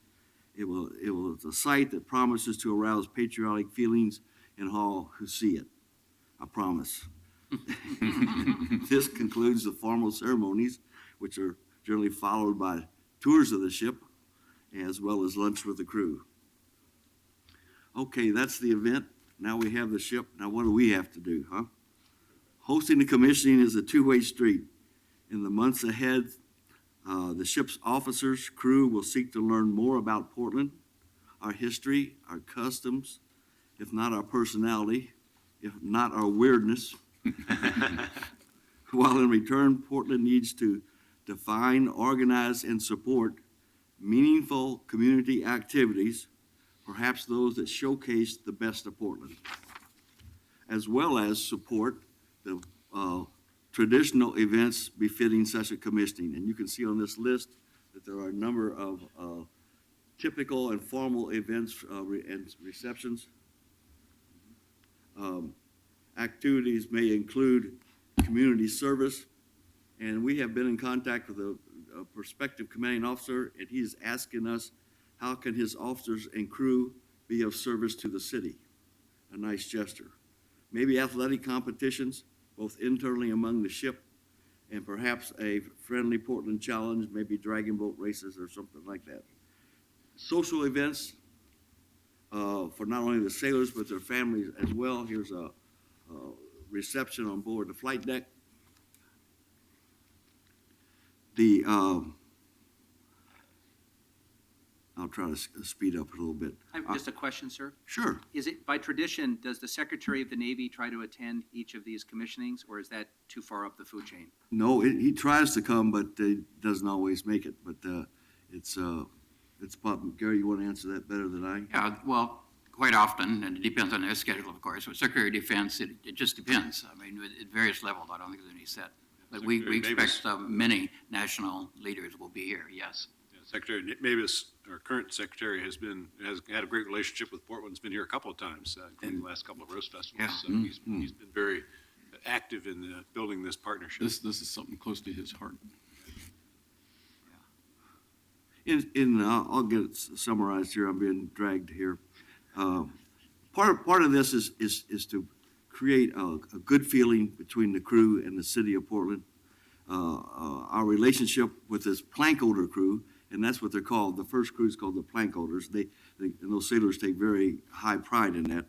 It's a sight that promises to arouse patriotic feelings in all who see it. I promise. This concludes the formal ceremonies, which are generally followed by tours of the ship, as well as lunch with the crew. Okay, that's the event. Now we have the ship. Now what do we have to do, huh? Hosting the commissioning is a two-way street. In the months ahead, the ship's officers, crew will seek to learn more about Portland, our history, our customs, if not our personality, if not our weirdness. While in return, Portland needs to define, organize, and support meaningful community activities, perhaps those that showcase the best of Portland, as well as support the traditional events befitting such a commissioning. And you can see on this list that there are a number of typical and formal events and receptions. Activities may include community service, and we have been in contact with a prospective commanding officer, and he's asking us how can his officers and crew be of service to the city. A nice gesture. Maybe athletic competitions, both internally among the ship, and perhaps a friendly Portland challenge, maybe dragon boat races or something like that. Social events for not only the sailors but their families as well. Here's a reception on board the flight deck. I'll try to speed up a little bit. I have just a question, sir. Sure. Is it, by tradition, does the Secretary of the Navy try to attend each of these commissionings, or is that too far up the food chain? No, he tries to come, but doesn't always make it. But it's Gary, you want to answer that better than I? Yeah, well, quite often, and it depends on their schedule, of course. With Secretary of Defense, it just depends. I mean, at various levels, I don't think there's any set. But we expect many national leaders will be here, yes. Secretary Mavis, our current secretary, has had a great relationship with Portland. He's been here a couple of times, including the last couple of roast festivals. Yeah. So he's been very active in building this partnership. This is something close to his heart. I'll get it summarized here. I'm being dragged here. Part of this is to create a good feeling between the crew and the city of Portland. Our relationship with this plank holder crew and that's what they're called. The first crew is called the plank holders. And those sailors take very high pride in that.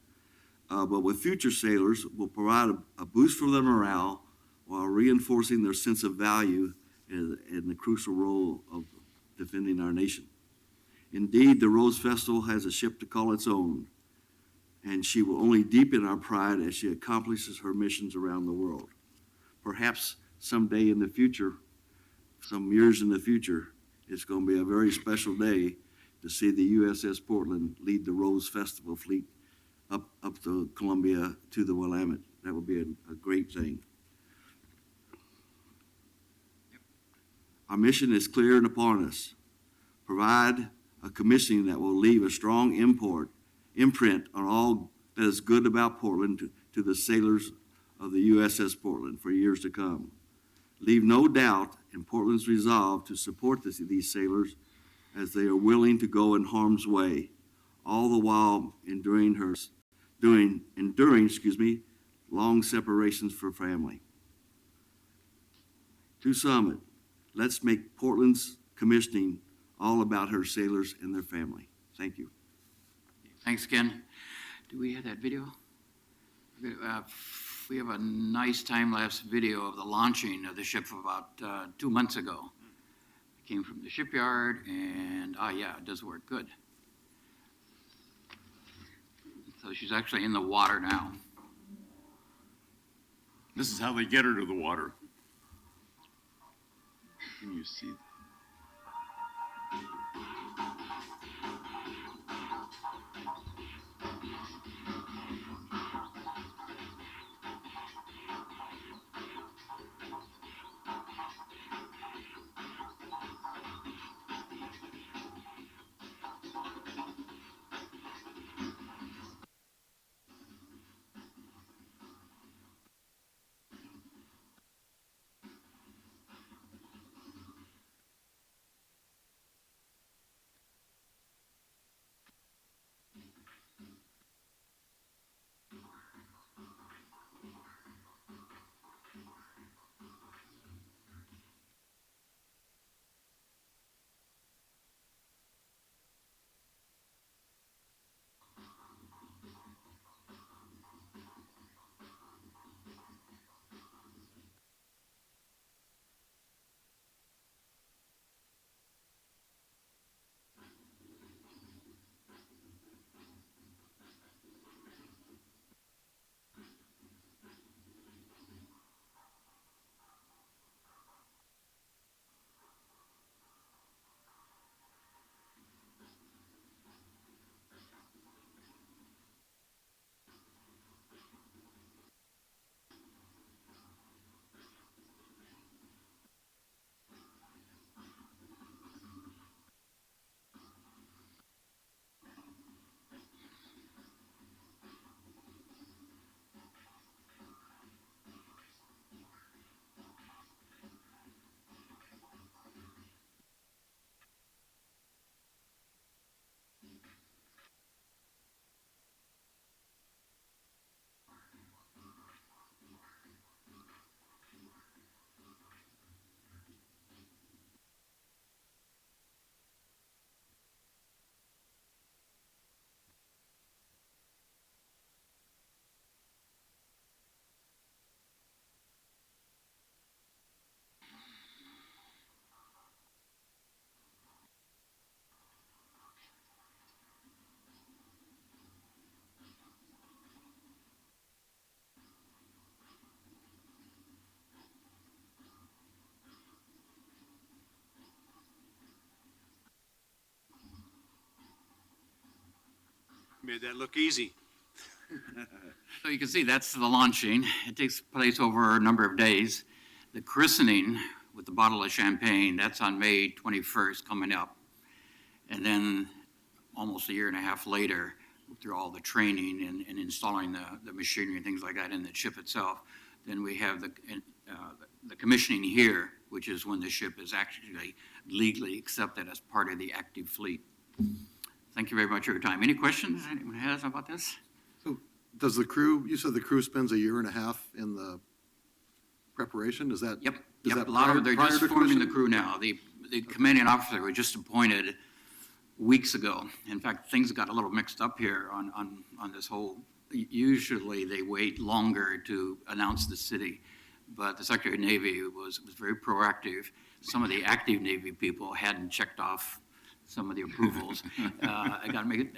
But with future sailors, we'll provide a boost for their morale while reinforcing their sense of value in the crucial role of defending our nation. Indeed, the Rose Festival has a ship to call its own, and she will only deepen our pride as she accomplishes her missions around the world. Perhaps someday in the future, some years in the future, it's going to be a very special day to see the USS Portland lead the Rose Festival fleet up to Columbia to the Willamette. That would be a great thing. Our mission is clear and upon us. Provide a commissioning that will leave a strong imprint on all that is good about Portland to the sailors of the USS Portland for years to come. Leave no doubt in Portland's resolve to support these sailors as they are willing to go in harm's way, all the while enduring long separations for family. To sum it, let's make Portland's commissioning all about her sailors and their family. Thank you. Thanks, Ken. Do we have that video? We have a nice time-lapse video of the launching of the ship about 2 months ago. It came from the shipyard, and yeah, it does work good. So she's actually in the water now. This is how they get her to the water. Can you see? Made that look easy. So you can see that's the launching. It takes place over a number of days. The christening with the bottle of champagne, that's on May 21st coming up. And then almost a year and a half later, through all the training and installing the machinery and things like that in the ship itself, then we have the commissioning here, which is when the ship is actually legally accepted as part of the active fleet. Thank you very much for your time. Any questions anyone has about this? So does the crew, you said the crew spends a year and a half in the preparation? Is that? Yep. Is Yep. that A lot of prior they're to just forming the commissioning? crew now. the commanding officer was just appointed weeks ago. In fact, things got a little mixed up here on this whole, usually they wait longer to announce the city, but the Secretary of Navy was very proactive. Some of the active Navy people hadn't checked off some of the approvals. I got to make it,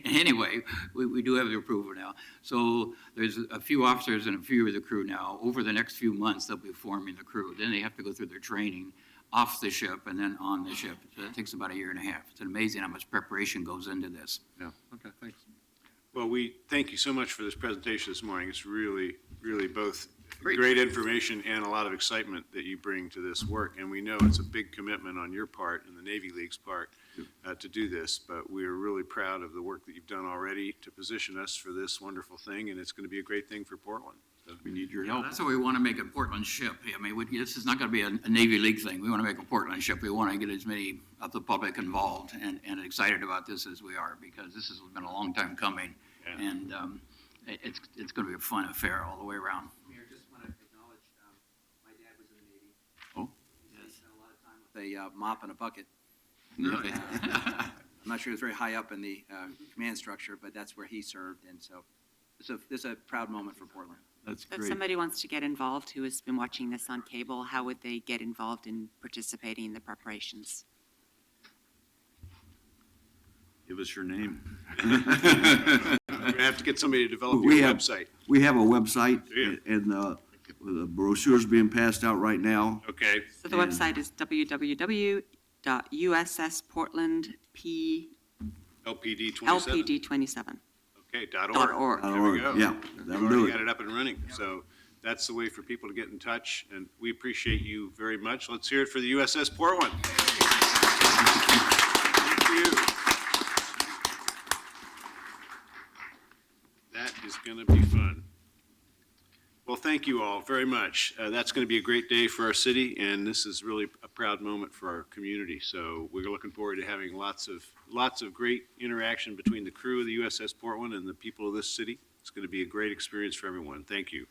anyway, we do have the approval now. So there's a few officers and a few of the crew now. Over the next few months, they'll be forming the crew. Then they have to go through their training off the ship and then on the ship. So that takes about a year and a half. It's amazing how much preparation goes into this. Yeah, okay, thanks. Well, we thank you so much for this presentation this morning. It's really, really both great information and a lot of excitement that you bring to this work. And we know it's a big commitment on your part and the Navy League's part to do this, but we are really proud of the work that you've done already to position us for this wonderful thing, and it's going to be a great thing for Portland. So We need your Yeah, help. that's what we want to make a Portland ship. I mean, this is not going to be a Navy League thing. We want to make a Portland ship. We want to get as many of the public involved and excited about this as we are, because this has been a long time coming. Yeah. And it's going to be a fun affair all the way around. Mayor, just want to acknowledge, my dad was in the Navy. Oh. He spent a lot of time with a mop and a bucket. I'm not sure he was very high up in the command structure, but that's where he served, and so this is a proud moment for Portland. That's If great. somebody wants to get involved who has been watching this on cable, how would they get involved in participating in the preparations? Give us your name. We're going to have to get somebody to develop We your have- website. We have a website, Yeah. and the brochure's being passed out right now. Okay, So the website is www.ussportlandp LPD 27. LPD27. Okay, .org. .org. There we go. Yeah, We've that'll do already it. got it up and running. So that's the way for people to get in touch, and we appreciate you very much. Let's hear it for the USS Portland. Thank you. That is going to be fun. Well, thank you all very much. That's going to be a great day for our city, and this is really a proud moment for our community. So we're looking forward to having lots of great interaction between the crew of the USS Portland and the people of this city. It's going to be a great experience for everyone. Thank you.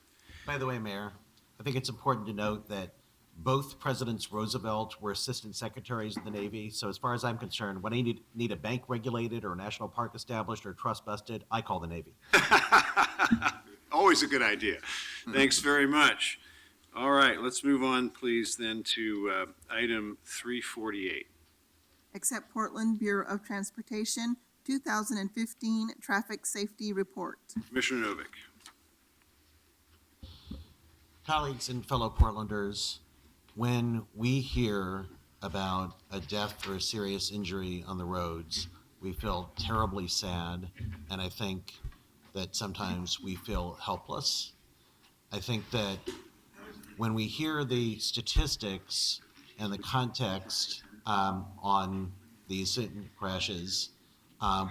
By the way, Mayor, I think it's important to note that both Presidents Roosevelt were assistant secretaries of the Navy. So as far as I'm concerned, when I need a bank regulated or a national park established or trust busted, I call the Navy. Always a good idea. Thanks very much. All right, let's move on, please, then to item 348. Accept Portland Bureau of Transportation 2015 Traffic Safety Report. Commissioner Novick. Colleagues and fellow Portlanders, when we hear about a death or a serious injury on the roads, we feel terribly sad, and I think that sometimes we feel helpless. I think that when we hear the statistics and the context on these crashes,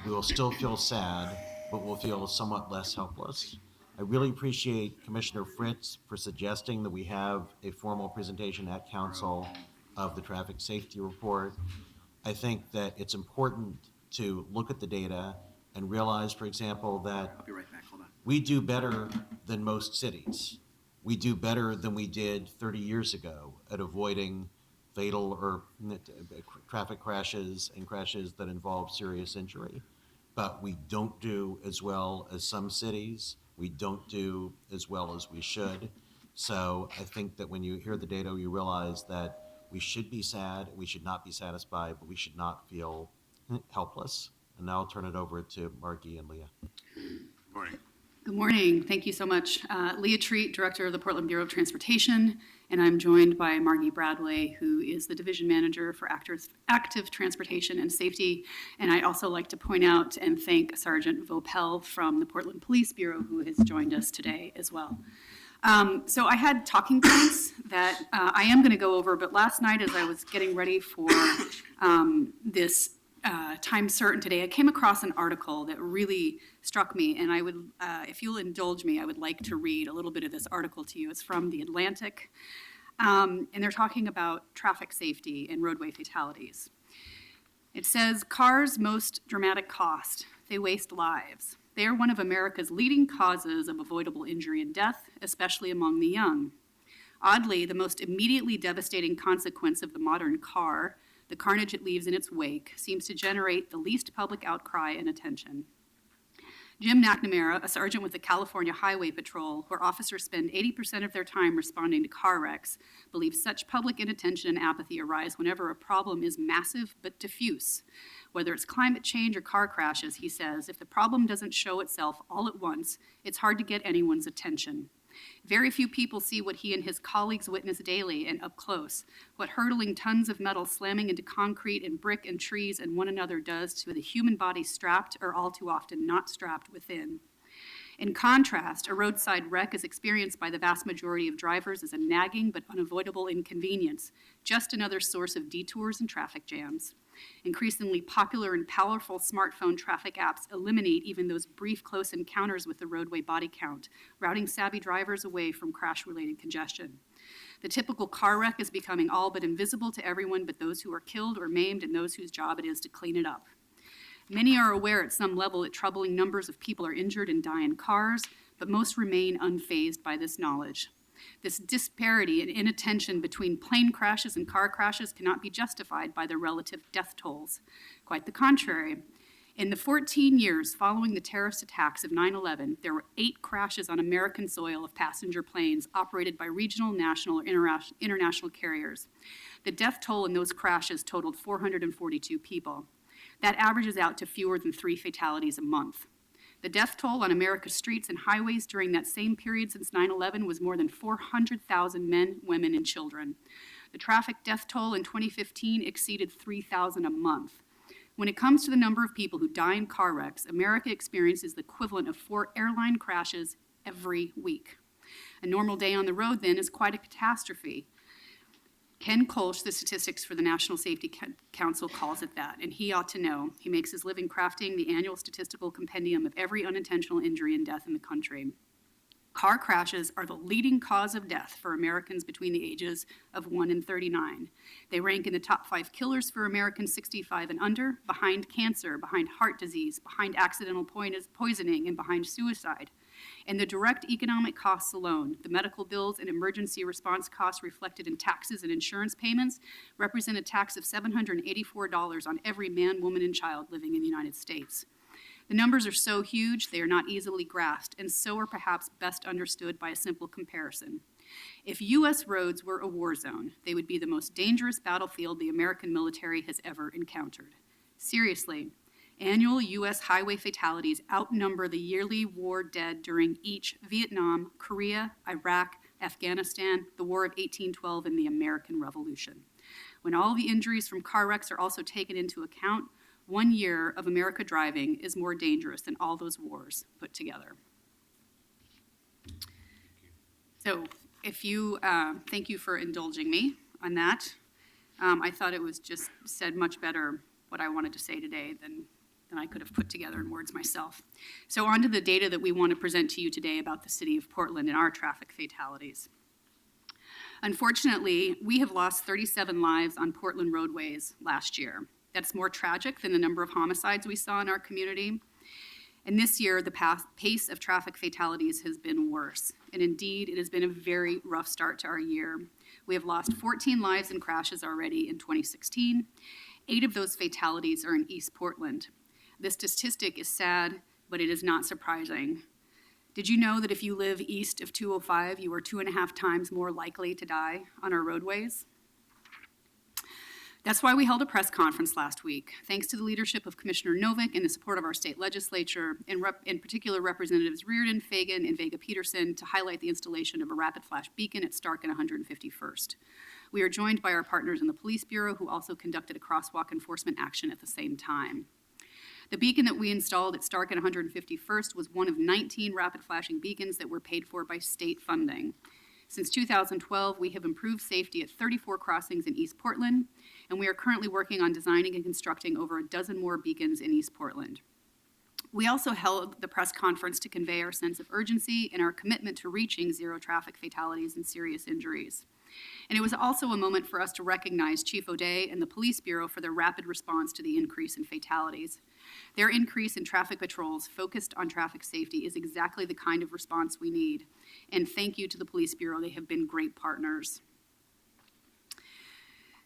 we will still feel sad, but we'll feel somewhat less helpless. I really appreciate Commissioner Fritz for suggesting that we have a formal presentation at council of the traffic safety report. I think that it's important to look at the data and realize, for example, that I'll be right back, hold on. we do better than most cities. We do better than we did 30 years ago at avoiding fatal or traffic crashes and crashes that involve serious injury. But we don't do as well as some cities. We don't do as well as we should. So I think that when you hear the data, you realize that we should be sad, we should not be satisfied, but we should not feel helpless. And now I'll turn it over to Margie and Leah. Good morning. Good morning. Thank you so much. Leah Treat, Director of the Portland Bureau of Transportation, and I'm joined by Margie Bradway, who is the Division Manager for Active Transportation and Safety. And I'd also like to point out and thank Sergeant Vopel from the Portland Police Bureau, who has joined us today as well. So I had talking points that I am going to go over, but last night as I was getting ready for this time certain today, I came across an article that really struck me, and I would, if you'll indulge me, I would like to read a little bit of this article to you. It's from The Atlantic, and they're talking about traffic safety and roadway fatalities. It says, cars' most dramatic cost, they waste lives. They are one of America's leading causes of avoidable injury and death, especially among the young. Oddly, the most immediately devastating consequence of the modern car, the carnage it leaves in its wake, seems to generate the least public outcry and attention. Jim McNamara, a sergeant with the California Highway Patrol, where officers spend 80% of their time responding to car wrecks, believes such public inattention and apathy arise whenever a problem is massive but diffuse. Whether it's climate change or car crashes, he says, if the problem doesn't show itself all at once, it's hard to get anyone's attention. Very few people see what he and his colleagues witness daily and up close, what hurtling tons of metal slamming into concrete and brick and trees and one another does to the human body strapped or all too often not strapped within. In contrast, a roadside wreck is experienced by the vast majority of drivers as a nagging but unavoidable inconvenience, just another source of detours and traffic jams. Increasingly popular and powerful smartphone traffic apps eliminate even those brief close encounters with the roadway body count, routing savvy drivers away from crash-related congestion. The typical car wreck is becoming all but invisible to everyone but those who are killed or maimed and those whose job it is to clean it up. Many are aware at some level that troubling numbers of people are injured and die in cars, but most remain unfazed by this knowledge. This disparity and inattention between plane crashes and car crashes cannot be justified by the relative death tolls. Quite the contrary. In the 14 years following the terrorist attacks of 9/11, there were 8 crashes on American soil of passenger planes operated by regional, national, or international carriers. The death toll in those crashes totaled 442 people. That averages out to fewer than 3 fatalities a month. The death toll on America's streets and highways during that same period since 9/11 was more than 400,000 men, women, and children. The traffic death toll in 2015 exceeded 3,000 a month. When it comes to the number of people who die in car wrecks, America experiences the equivalent of 4 airline crashes every week. A normal day on the road, then, is quite a catastrophe. Ken Kolsch, the statistics for the National Safety Council, calls it that, and he ought to know. He makes his living crafting the annual statistical compendium of every unintentional injury and death in the country. Car crashes are the leading cause of death for Americans between the ages of 1 and 39. They rank in the top 5 killers for Americans 65 and under, behind cancer, behind heart disease, behind accidental poisoning, and behind suicide. And the direct economic costs alone, the medical bills and emergency response costs reflected in taxes and insurance payments, represent a tax of $784 on every man, woman, and child living in the United States. The numbers are so huge, they are not easily grasped, and so are perhaps best understood by a simple comparison. If U.S. roads were a war zone, they would be the most dangerous battlefield the American military has ever encountered. Seriously, annual U.S. highway fatalities outnumber the yearly war dead during each Vietnam, Korea, Iraq, Afghanistan, the War of 1812, and the American Revolution. When all the injuries from car wrecks are also taken into account, 1 year of America driving is more dangerous than all those wars put together. So thank you for indulging me on that. I thought it was just said much better what I wanted to say today than I could have put together in words myself. So on to the data that we want to present to you today about the city of Portland and our traffic fatalities. Unfortunately, we have lost 37 lives on Portland roadways last year. That's more tragic than the number of homicides we saw in our community. And this year, the pace of traffic fatalities has been worse. And indeed, it has been a very rough start to our year. We have lost 14 lives in crashes already in 2016. 8 of those fatalities are in East Portland. This statistic is sad, but it is not surprising. Did you know that if you live east of 205, you are 2.5 times more likely to die on our roadways? That's why we held a press conference last week, thanks to the leadership of Commissioner Novick and the support of our state legislature, in particular Representatives Reardon, Fagan, and Vega-Peterson, to highlight the installation of a rapid flash beacon at Stark and 151st. We are joined by our partners in the Police Bureau, who also conducted a crosswalk enforcement action at the same time. The beacon that we installed at Stark and 151st was one of 19 rapid flashing beacons that were paid for by state funding. Since 2012, we have improved safety at 34 crossings in East Portland, and we are currently working on designing and constructing over a dozen more beacons in East Portland. We also held the press conference to convey our sense of urgency and our commitment to reaching 0 traffic fatalities and serious injuries. And it was also a moment for us to recognize Chief O'Day and the Police Bureau for their rapid response to the increase in fatalities. Their increase in traffic patrols focused on traffic safety is exactly the kind of response we need. And thank you to the Police Bureau. They have been great partners.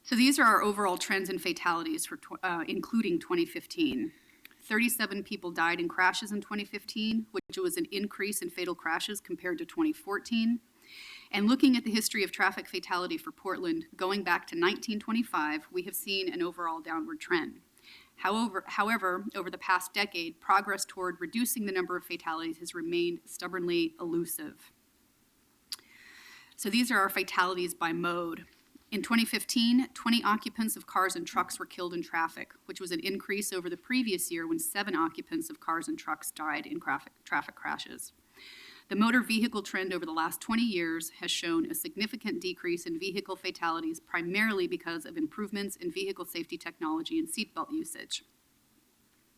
So these are our overall trends in fatalities for including 2015. 37 people died in crashes in 2015, which was an increase in fatal crashes compared to 2014. And looking at the history of traffic fatality for Portland, going back to 1925, we have seen an overall downward trend. However, over the past decade, progress toward reducing the number of fatalities has remained stubbornly elusive. So these are our fatalities by mode. In 2015, 20 occupants of cars and trucks were killed in traffic, which was an increase over the previous year when 7 occupants of cars and trucks died in traffic crashes. The motor vehicle trend over the last 20 years has shown a significant decrease in vehicle fatalities, primarily because of improvements in vehicle safety technology and seatbelt usage.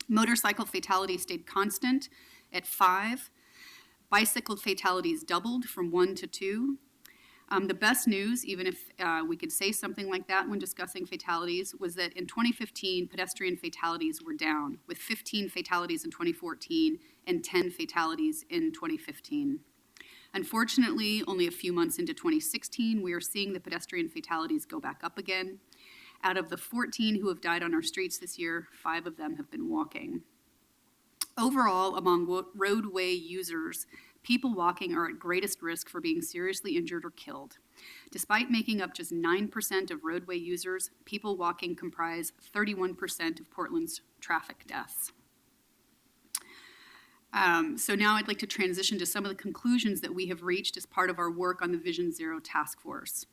Motorcycle fatalities stayed constant at 5. Bicycle fatalities doubled from 1 to 2. The best news, even if we could say something like that when discussing fatalities, was that in 2015, pedestrian fatalities were down, with 15 fatalities in 2014 and 10 fatalities in 2015. Unfortunately, only a few months into 2016, we are seeing the pedestrian fatalities go back up again. Out of the 14 who have died on our streets this year, 5 of them have been walking. Overall, among roadway users, people walking are at greatest risk for being seriously injured or killed. Despite making up just 9% of roadway users, people walking comprise 31% of Portland's traffic deaths. So now I'd like to transition to some of the conclusions that we have reached as part of our work on the Vision Zero task force.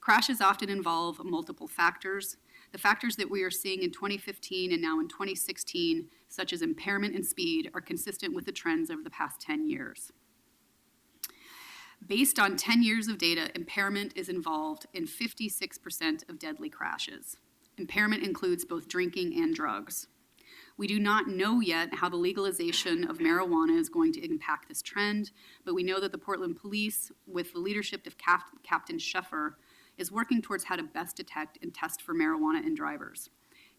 Crashes often involve multiple factors. The factors that we are seeing in 2015 and now in 2016, such as impairment and speed, are consistent with the trends over the past 10 years. Based on 10 years of data, impairment is involved in 56% of deadly crashes. Impairment includes both drinking and drugs. We do not know yet how the legalization of marijuana is going to impact this trend, but we know that the Portland Police, with the leadership of Captain Sheffer, is working towards how to best detect and test for marijuana in drivers.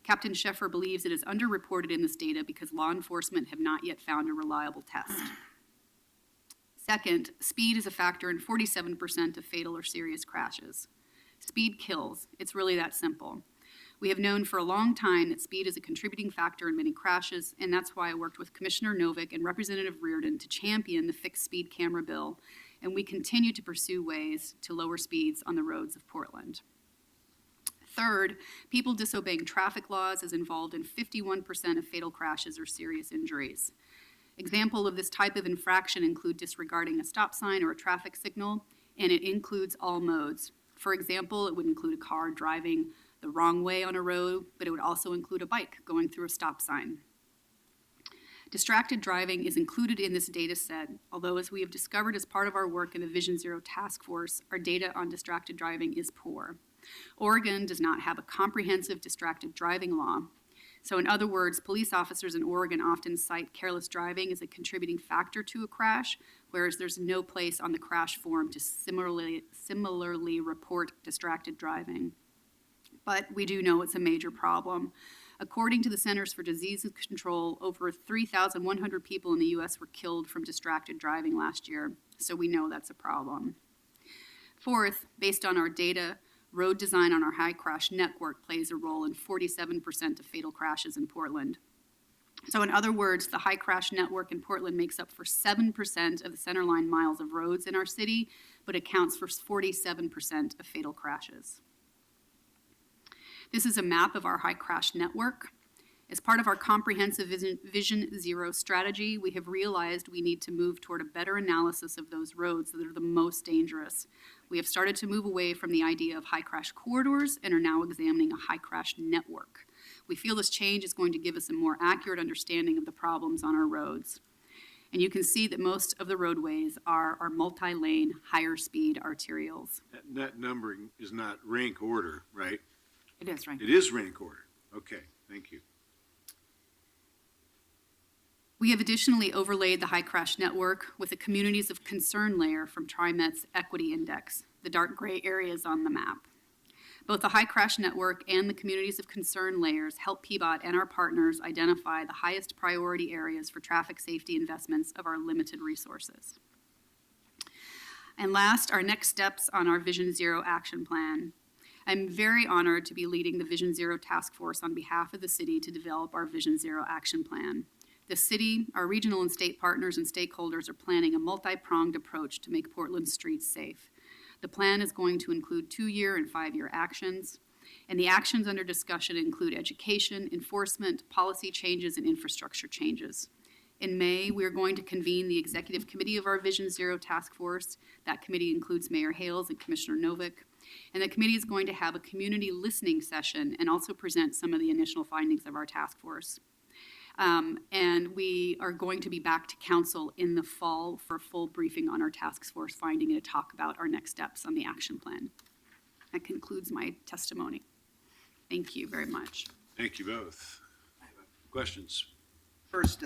Captain Sheffer believes it is underreported in this data because law enforcement have not yet found a reliable test. Second, speed is a factor in 47% of fatal or serious crashes. Speed kills. It's really that simple. We have known for a long time that speed is a contributing factor in many crashes, and that's why I worked with Commissioner Novick and Representative Reardon to champion the fixed speed camera bill, and we continue to pursue ways to lower speeds on the roads of Portland. Third, people disobeying traffic laws is involved in 51% of fatal crashes or serious injuries. Examples of this type of infraction include disregarding a stop sign or a traffic signal, and it includes all modes. For example, it would include a car driving the wrong way on a road, but it would also include a bike going through a stop sign. Distracted driving is included in this data set, although as we have discovered as part of our work in the Vision Zero task force, our data on distracted driving is poor. Oregon does not have a comprehensive distracted driving law. So in other words, police officers in Oregon often cite careless driving as a contributing factor to a crash, whereas there's no place on the crash form to similarly report distracted driving. But we do know it's a major problem. According to the Centers for Disease Control, over 3,100 people in the U.S. were killed from distracted driving last year, so we know that's a problem. Fourth, based on our data, road design on our high crash network plays a role in 47% of fatal crashes in Portland. So in other words, the high crash network in Portland makes up for 7% of the centerline miles of roads in our city, but accounts for 47% of fatal crashes. This is a map of our high crash network. As part of our comprehensive Vision Zero strategy, we have realized we need to move toward a better analysis of those roads that are the most dangerous. We have started to move away from the idea of high crash corridors and are now examining a high crash network. We feel this change is going to give us a more accurate understanding of the problems on our roads. And you can see that most of the roadways are our multi-lane, higher speed arterials. That numbering is not rank order, right? It is, right? It is rank order. Okay, thank you. We have additionally overlaid the high crash network with a communities of concern layer from TriMet's Equity Index. the dark gray areas on the map. Both the High Crash Network and the Communities of Concern layers help PBOT and our partners identify the highest priority areas for traffic safety investments of our limited resources. And last, our next steps on our Vision Zero action plan. I'm very honored to be leading the Vision Zero task force on behalf of the city to develop our Vision Zero action plan. The city, our regional and state partners and stakeholders are planning a multi-pronged approach to make Portland's streets safe. The plan is going to include 2-year and 5-year actions, and the actions under discussion include education, enforcement, policy changes, and infrastructure changes. In May, we are going to convene the executive committee of our Vision Zero task force. That committee includes Mayor Hales and Commissioner Novick. And the committee is going to have a community listening session and also present some of the initial findings of our task force. And we are going to be back to council in the fall for a full briefing on our task force finding and to talk about our next steps on the action plan. That concludes my testimony. Thank you very much. Thank you both. Questions? First,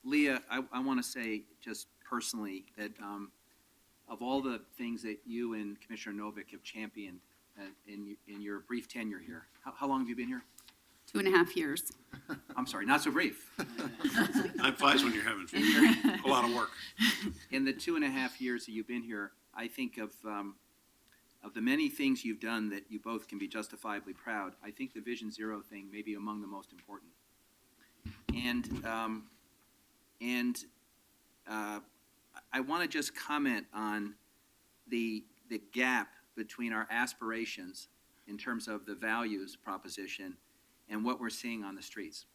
Leah, I want to say just personally that of all the things that you and Commissioner Novick have championed in your brief tenure here, how long have you been here? 2.5 years. I'm sorry, not so brief. Time flies when you're having a lot of work. In the 2.5 years that you've been here, I think of the many things you've done that you both can be justifiably proud. I think the Vision Zero thing may be among the most important. And I want to just comment on the gap between our aspirations in terms of the values proposition and what we're seeing on the streets.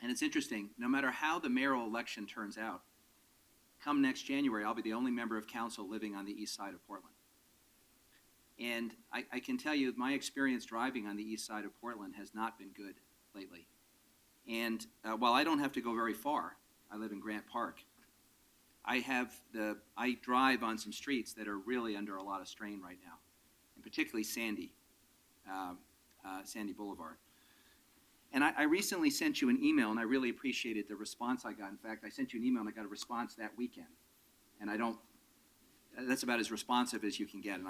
And it's interesting, no matter how the mayoral election turns out, come next January, I'll be the only member of council living on the east side of Portland. And I can tell you, my experience driving on the east side of Portland has not been good lately. And while I don't have to go very far, I live in Grant Park, I drive on some streets that are really under a lot of strain right now, and particularly Sandy Boulevard. And I recently sent you an email, and I really appreciated the response I got. In fact, I sent you an email, and I got a response that weekend. And that's about as responsive as you can get, and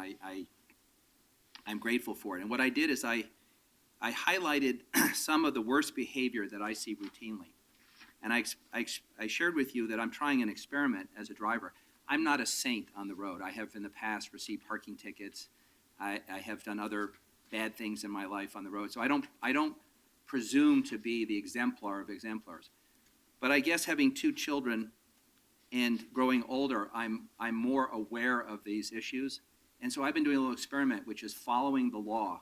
I'm grateful for it. And what I did is I highlighted some of the worst behavior that I see routinely. And I shared with you that I'm trying an experiment as a driver. I'm not a saint on the road. I have in the past received parking tickets. I have done other bad things in my life on the road. So I don't presume to be the exemplar of exemplars. But I guess having 2 children and growing older, I'm more aware of these issues. And so I've been doing a little experiment, which is following the law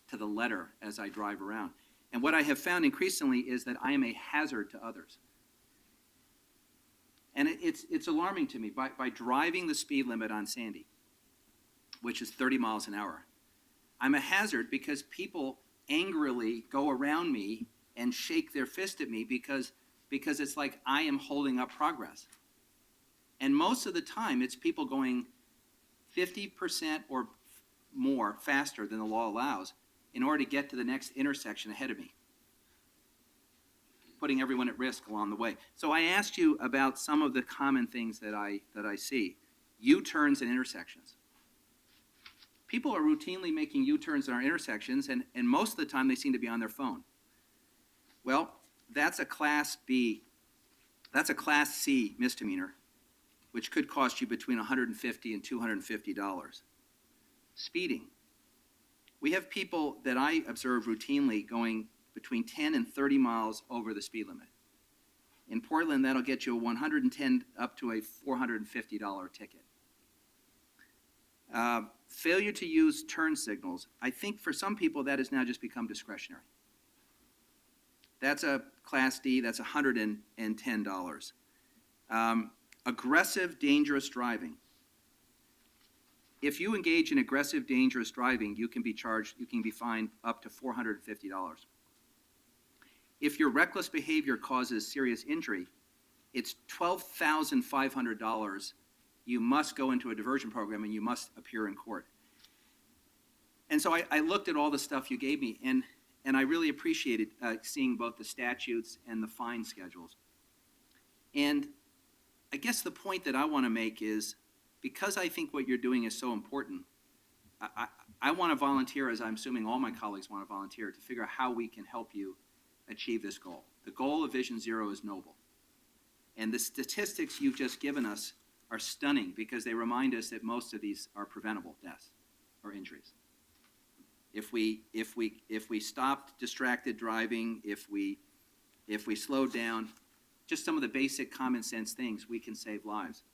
to the letter as I drive around. And what I have found increasingly is that I am a hazard to others. And it's alarming to me. By driving the speed limit on Sandy, which is 30 miles an hour, I'm a hazard because people angrily go around me and shake their fist at me because it's like I am holding up progress. And most of the time, it's people going 50% or more faster than the law allows in order to get to the next intersection ahead of me, putting everyone at risk along the way. So I asked you about some of the common things that I see. U-turns and intersections. People are routinely making U-turns in our intersections, and most of the time they seem to be on their phone. Well, that's a Class C misdemeanor, which could cost you between $150 and $250. Speeding. We have people that I observe routinely going between 10 and 30 miles over the speed limit. In Portland, that'll get you a $110 up to a $450 ticket. Failure to use turn signals. I think for some people that has now just become discretionary. That's a Class D, that's $110. Aggressive, dangerous driving. If you engage in aggressive, dangerous driving, you can be fined up to $450. If your reckless behavior causes serious injury, it's $12,500. You must go into a diversion program and you must appear in court. And so I looked at all the stuff you gave me, and I really appreciated seeing both the statutes and the fine schedules. And I guess the point that I want to make is because I think what you're doing is so important, I want to volunteer, as I'm assuming all my colleagues want to volunteer, to figure out how we can help you achieve this goal. The goal of Vision Zero is noble. And the statistics you've just given us are stunning because they remind us that most of these are preventable deaths or injuries. If we stopped distracted driving, if we slowed down, just some of the basic common sense things, we can save lives.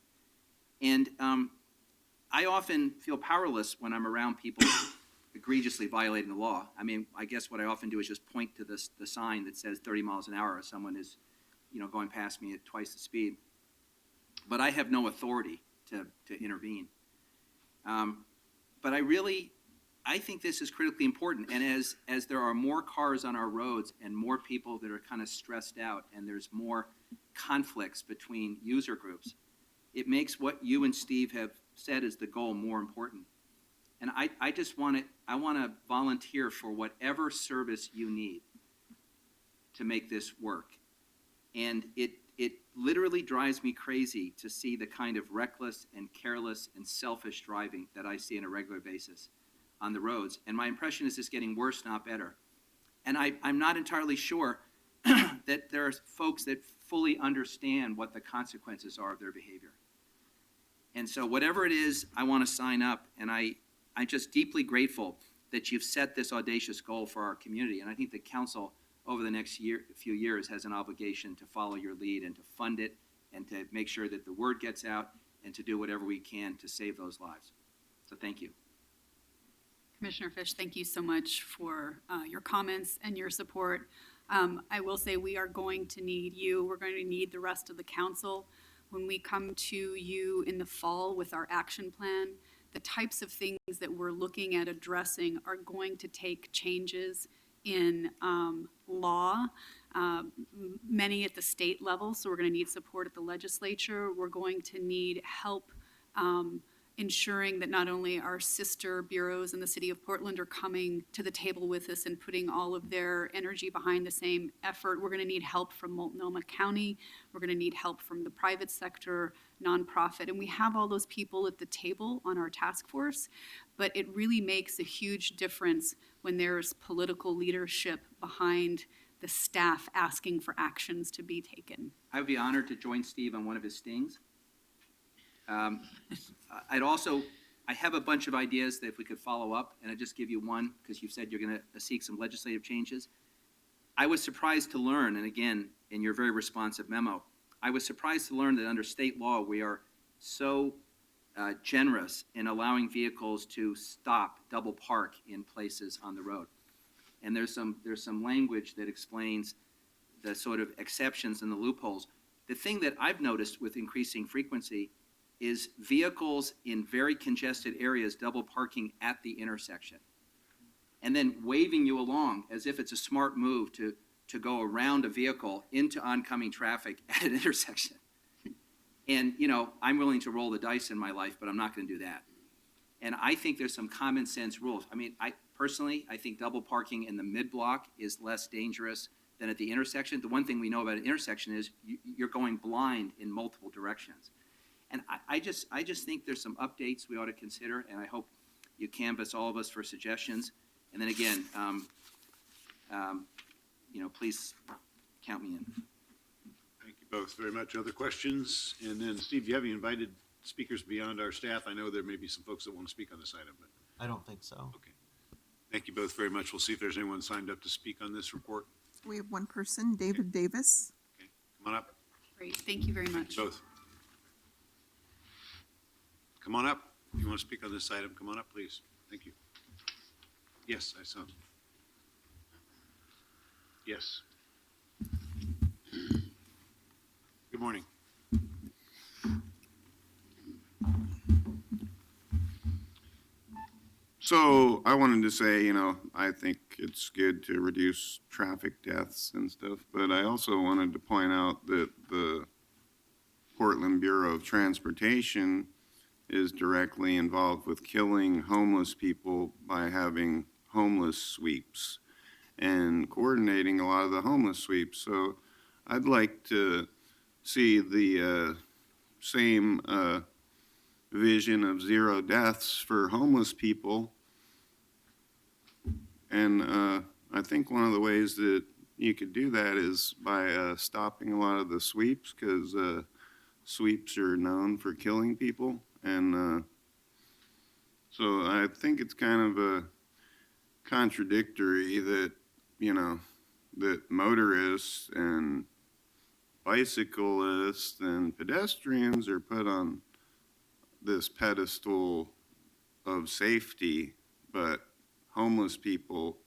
And I often feel powerless when I'm around people egregiously violating the law. I mean, I guess what I often do is just point to the sign that says 30 miles an hour if someone is, going past me at twice the speed. But I have no authority to intervene. But I think this is critically important. And as there are more cars on our roads and more people that are kind of stressed out and there's more conflicts between user groups, it makes what you and Steve have said is the goal more important. And I just want to volunteer for whatever service you need to make this work. And it literally drives me crazy to see the kind of reckless and careless and selfish driving that I see on a regular basis on the roads. And my impression is it's getting worse, not better. And I'm not entirely sure that there are folks that fully understand what the consequences are of their behavior. And so whatever it is, I want to sign up. And I'm just deeply grateful that you've set this audacious goal for our community. And I think the council over the next few years has an obligation to follow your lead and to fund it and to make sure that the word gets out and to do whatever we can to save those lives. So thank you. Commissioner Fish, thank you so much for your comments and your support. I will say we are going to need you. We're going to need the rest of the council. When we come to you in the fall with our action plan, the types of things that we're looking at addressing are going to take changes in law, many at the state level, so we're going to need support at the legislature. We're going to need help ensuring that not only our sister bureaus in the city of Portland are coming to the table with us and putting all of their energy behind the same effort. We're going to need help from Multnomah County. We're going to need help from the private sector, nonprofit, and we have all those people at the table on our task force, but it really makes a huge difference when there's political leadership behind the staff asking for actions to be taken. I would be honored to join Steve on one of his stings. I have a bunch of ideas that if we could follow up, and I'd just give you one, because you said you're going to seek some legislative changes. I was surprised to learn, and again, in your very responsive memo, I was surprised to learn that under state law, we are so generous in allowing vehicles to stop, double park in places on the road. And there's some language that explains the sort of exceptions and the loopholes. The thing that I've noticed with increasing frequency is vehicles in very congested areas double parking at the intersection and then waving you along as if it's a smart move to go around a vehicle into oncoming traffic at an intersection. And, I'm willing to roll the dice in my life, but I'm not going to do that. And I think there's some common sense rules. I mean, I think double parking in the mid-block is less dangerous than at the intersection. The one thing we know about an intersection is you're going blind in multiple directions. And I just think there's some updates we ought to consider, and I hope you canvass all of us for suggestions. And then again, please count me in. Thank you both very much. Other questions? And then, Steve, have you invited speakers beyond our staff? I know there may be some folks that want to speak on this item, but. I don't think so. Okay. Thank you both very much. We'll see if there's anyone signed up to speak on this report. We have one person, David Davis. Okay, come on up. Great, thank you very much. Both. Come on up. If you want to speak on this item, come on up, please. Thank you. Yes, I saw. Yes. Good morning. So I wanted to say, I think it's good to reduce traffic deaths and stuff, but I also wanted to point out that the Portland Bureau of Transportation is directly involved with killing homeless people by having homeless sweeps and coordinating a lot of the homeless sweeps. So I'd like to see the same vision of 0 deaths for homeless people. And I think one of the ways that you could do that is by stopping a lot of the sweeps, because sweeps are known for killing people. And so I think it's kind of a contradictory that, that motorists and bicyclists and pedestrians are put on this pedestal of safety, but homeless people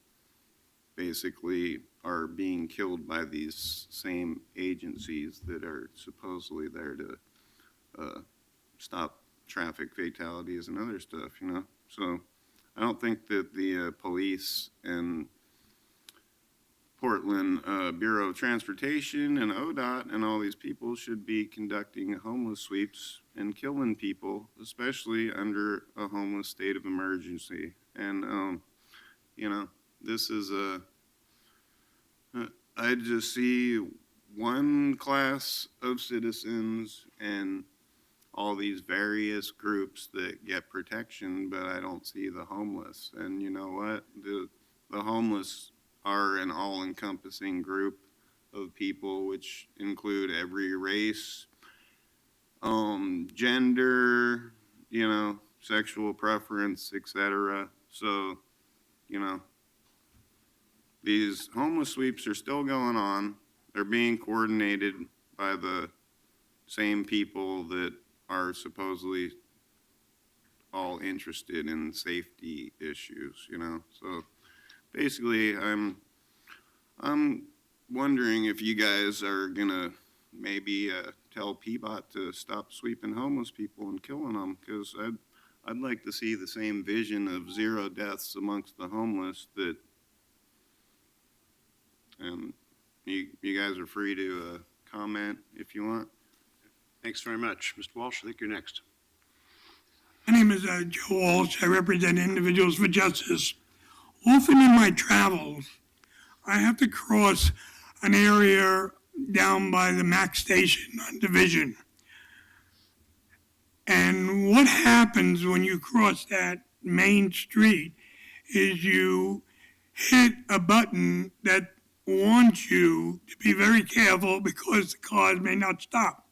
basically are being killed by these same agencies that are supposedly there to stop traffic fatalities and other stuff, So I don't think that the police and Portland Bureau of Transportation and ODOT and all these people should be conducting homeless sweeps and killing people, especially under a homeless state of emergency. And, this is I just see one class of citizens and all these various groups that get protection, but I don't see the homeless. And you know what? The homeless are an all-encompassing group of people, which include every race, gender, sexual preference, etc. So, these homeless sweeps are still going on. They're being coordinated by the same people that are supposedly all interested in safety issues, So basically, I'm wondering if you guys are gonna maybe tell PBOT to stop sweeping homeless people and killing them, because I'd like to see the same vision of 0 deaths amongst the homeless that. You guys are free to comment if you want. Thanks very much. Mr. Walsh, I think you're next. My name is Joe Walsh. I represent Individuals for Justice. Often in my travels, I have to cross an area down by the Mac station on Division. And what happens when you cross that main street is you hit a button that warns you to be very careful because the cars may not stop.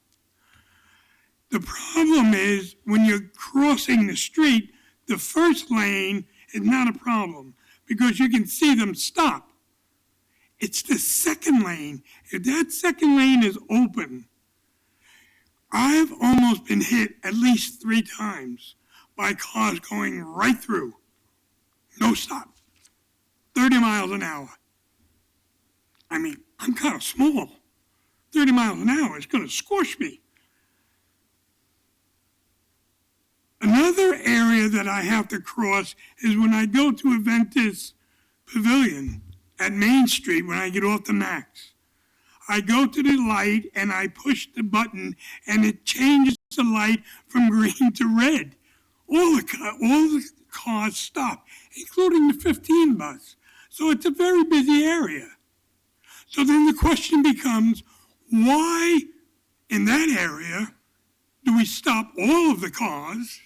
The problem is when you're crossing the street, the first lane is not a problem because you can see them stop. It's the second lane. If that second lane is open, I've almost been hit at least 3 times by cars going right through. No stop. 30 miles an hour. I mean, I'm kind of small. 30 miles an hour is going to squish me. Another area that I have to cross is when I go to Aventus Pavilion at Main Street when I get off the Max. I go to the light and I push the button and it changes the light from green to red. All the cars stop, including the 15 bus. So it's a very busy area. So then the question becomes, why in that area do we stop all of the cars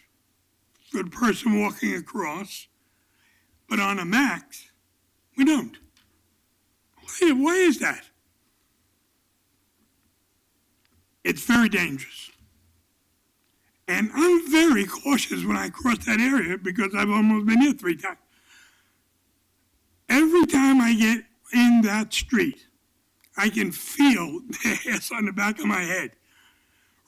for the person walking across, but on a Max, we don't? Why is that? It's very dangerous. And I'm very cautious when I cross that area because I've almost been here 3 times. Every time I get in that street, I can feel the hairs on the back of my head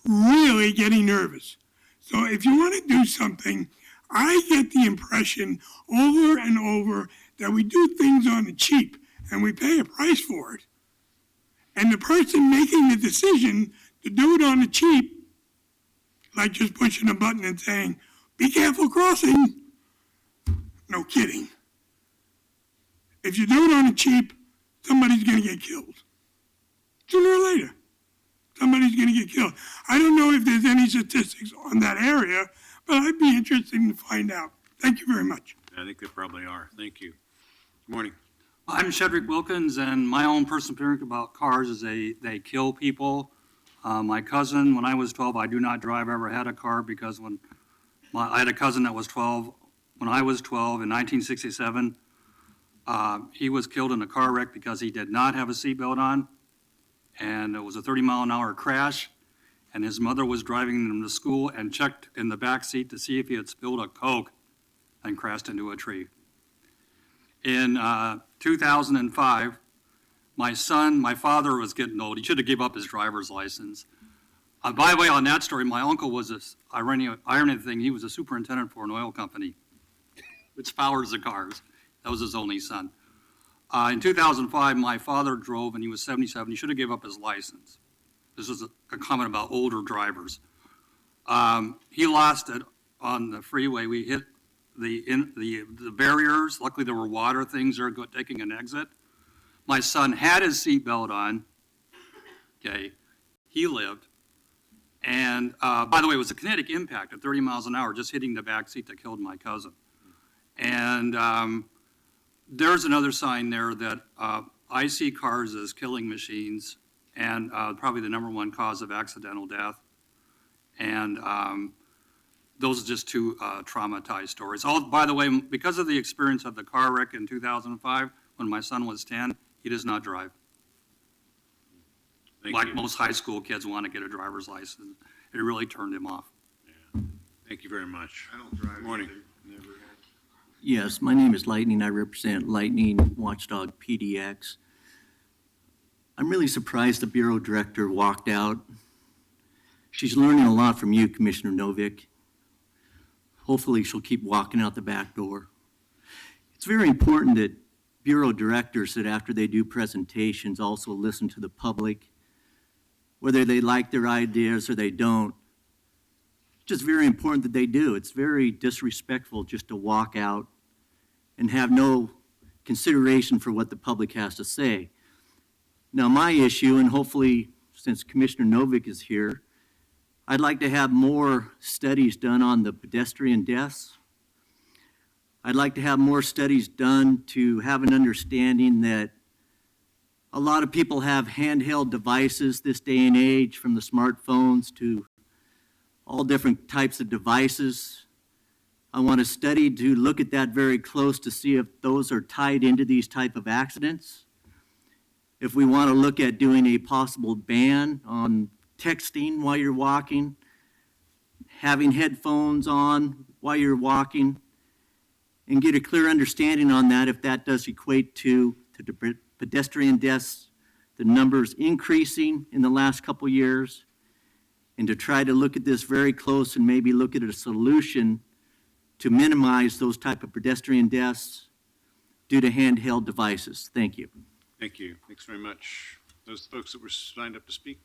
really getting nervous. So if you want to do something, I get the impression over and over that we do things on the cheap and we pay a price for it. And the person making the decision to do it on the cheap, like just pushing a button and saying, be careful crossing. No kidding. If you do it on the cheap, somebody's going to get killed. Sooner or later, somebody's going to get killed. I don't know if there's any statistics on that area, but I'd be interested to find out. Thank you very much. I think there probably are. Thank you. Good morning. I'm Shedrick Wilkins, and my own personal opinion about cars is they kill people. My cousin, when I was 12, I do not drive, ever had a car because when I had a cousin that was 12. When I was 12 in 1967, he was killed in a car wreck because he did not have a seatbelt on. And it was a 30-mile-an-hour crash. And his mother was driving him to school and checked in the back seat to see if he had spilled a Coke and crashed into a tree. In 2005, my father was getting old. He should have gave up his driver's license. By the way, on that story, my uncle was this irony thing. He was a superintendent for an oil company, which powers the cars. That was his only son. In 2005, my father drove, and he was 77. He should have gave up his license. This is a comment about older drivers. He lost it on the freeway. We hit the barriers. Luckily, there were water things there taking an exit. My son had his seatbelt on. Okay, he lived. And by the way, it was a kinetic impact at 30 miles an hour, just hitting the back seat that killed my cousin. And there's another sign there that I see cars as killing machines and probably the #1 cause of accidental death. And those are just two traumatized stories. By the way, because of the experience of the car wreck in 2005, when my son was 10, he does not drive. Like most high school kids want to get a driver's license. It really turned him off. Thank you very much. I don't drive. Morning. Never had. Yes, my name is Lightning. I represent Lightning Watchdog PDX. I'm really surprised the Bureau Director walked out. She's learning a lot from you, Commissioner Novick. Hopefully she'll keep walking out the back door. It's very important that Bureau Directors, that after they do presentations, also listen to the public, whether they like their ideas or they don't. It's just very important that they do. It's very disrespectful just to walk out and have no consideration for what the public has to say. Now, my issue, and hopefully since Commissioner Novick is here, I'd like to have more studies done on the pedestrian deaths. I'd like to have more studies done to have an understanding that a lot of people have handheld devices this day and age, from the smartphones to all different types of devices. I want a study to look at that very close to see if those are tied into these type of accidents. If we want to look at doing a possible ban on texting while you're walking, having headphones on while you're walking, and get a clear understanding on that, if that does equate to the pedestrian deaths, the numbers increasing in the last couple years, and to try to look at this very close and maybe look at a solution to minimize those type of pedestrian deaths due to handheld devices. Thank you. Thank you. Thanks very much. Those folks that were signed up to speak?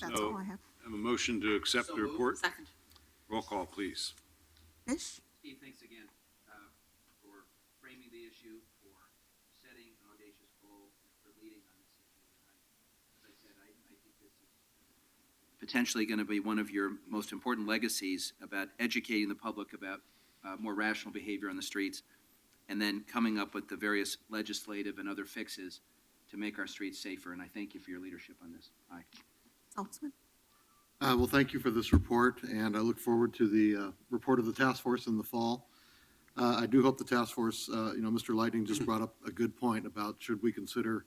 That's all I have. I have a motion to accept the report. Second. Roll call, please. Fish? Steve, thanks again for framing the issue, for setting an audacious goal, for leading on this issue. As I said, I think this is potentially going to be one of your most important legacies about educating the public about more rational behavior on the streets, and then coming up with the various legislative and other fixes to make our streets safer. And I thank you for your leadership on this. Aye. Saltzman? Well, thank you for this report, and I look forward to the report of the task force in the fall. I do hope the task force, Mr. Lightning just brought up a good point about should we consider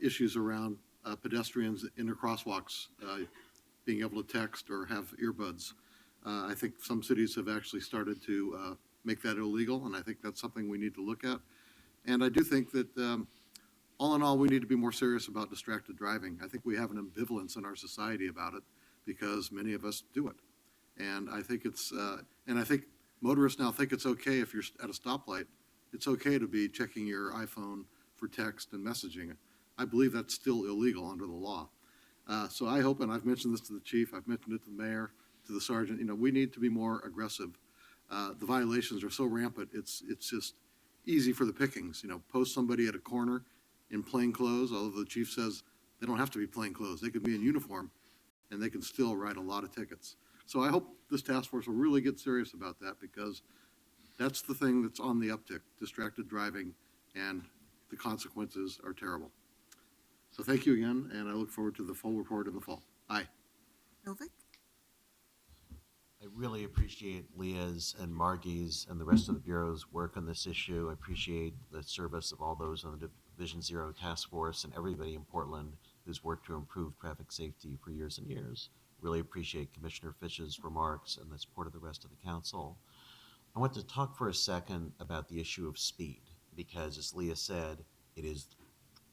issues around pedestrians in their crosswalks, being able to text or have earbuds. I think some cities have actually started to make that illegal, and I think that's something we need to look at. And I do think that all in all, we need to be more serious about distracted driving. I think we have an ambivalence in our society about it because many of us do it. And I think I think motorists now think it's okay if you're at a stoplight. It's okay to be checking your iPhone for text and messaging. I believe that's still illegal under the law. So I hope, and I've mentioned this to the chief, I've mentioned it to the mayor, to the sergeant, we need to be more aggressive. The violations are so rampant, it's just easy for the pickings. Post somebody at a corner in plain clothes, although the chief says they don't have to be plain clothes. They could be in uniform, and they can still write a lot of tickets. So I hope this task force will really get serious about that, because that's the thing that's on the uptick, distracted driving, and the consequences are terrible. So thank you again, and I look forward to the full report in the fall. Aye. Novick? I really appreciate Leah's and Margie's and the rest of the Bureau's work on this issue. I appreciate the service of all those on the Division Zero Task Force and everybody in Portland who's worked to improve traffic safety for years and years. Really appreciate Commissioner Fish's remarks and the support of the rest of the council. I want to talk for a second about the issue of speed, because as Leah said, it is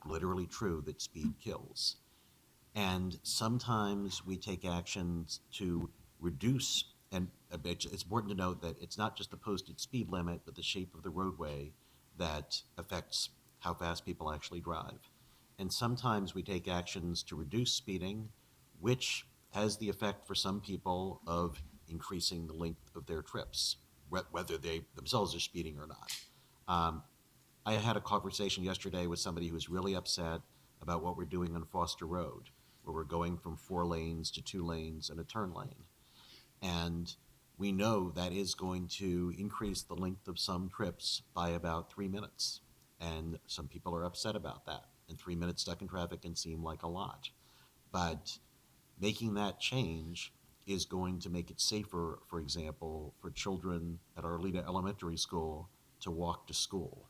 literally true that speed kills. And sometimes we take actions to reduce, and it's important to note that it's not just the posted speed limit, but the shape of the roadway that affects how fast people actually drive. And sometimes we take actions to reduce speeding, which has the effect for some people of increasing the length of their trips, whether they themselves are speeding or not. I had a conversation yesterday with somebody who was really upset about what we're doing on Foster Road, where we're going from 4 lanes to 2 lanes and a turn lane. And we know that is going to increase the length of some trips by about 3 minutes. And some people are upset about that. And 3 minutes stuck in traffic can seem like a lot. But making that change is going to make it safer, for example, for children at Arleta Elementary School to walk to school.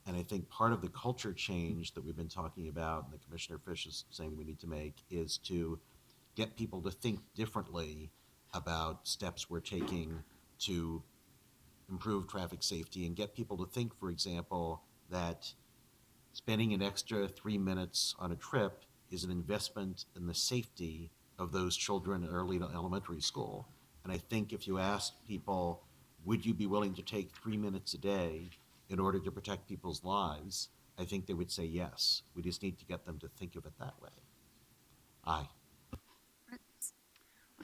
And I think part of the culture change that we've been talking about, and that Commissioner Fish is saying we need to make, is to get people to think differently about steps we're taking to improve traffic safety, and get people to think, for example, that spending an extra 3 minutes on a trip is an investment in the safety of those children at Arleta Elementary School. And I think if you asked people, would you be willing to take 3 minutes a day in order to protect people's lives, I think they would say yes. We just need to get them to think of it that way. Aye.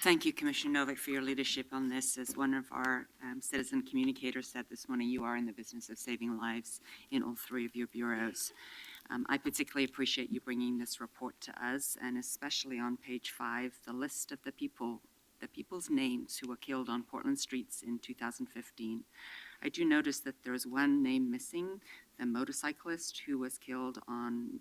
Thank you, Commissioner Novick, for your leadership on this. As one of our citizen communicators said this morning, you are in the business of saving lives in all 3 of your bureaus. I particularly appreciate you bringing this report to us, and especially on page 5, the list of the people's names who were killed on Portland streets in 2015. I do notice that there's one name missing, the motorcyclist who was killed on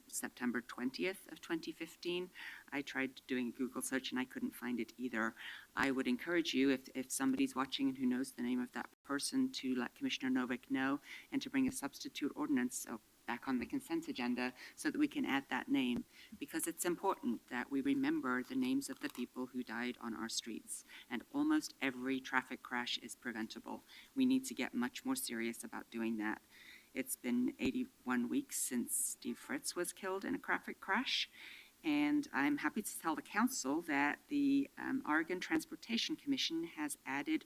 September 20th of 2015. I tried doing a Google search and I couldn't find it either. I would encourage you, if somebody's watching and who knows the name of that person, to let Commissioner Novick know and to bring a substitute ordinance back on the consent agenda so that we can add that name, because it's important that we remember the names of the people who died on our streets, and almost every traffic crash is preventable. We need to get much more serious about doing that. It's been 81 weeks since Steve Fritz was killed in a traffic crash, and I'm happy to tell the council that the Oregon Transportation Commission has added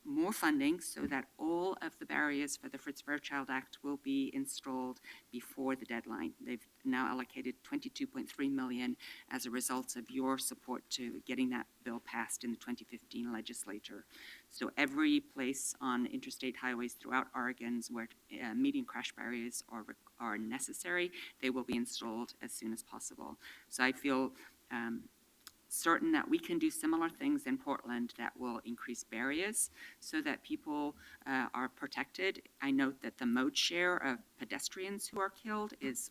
more funding so that all of the barriers for the Fritz Fairchild Act will be installed before the deadline. They've now allocated $22.3 million as a result of your support to getting that bill passed in the 2015 legislature. So every place on interstate highways throughout Oregon where median crash barriers are necessary, they will be installed as soon as possible. So I feel certain that we can do similar things in Portland that will increase barriers so that people are protected. I note that the mode share of pedestrians who are killed is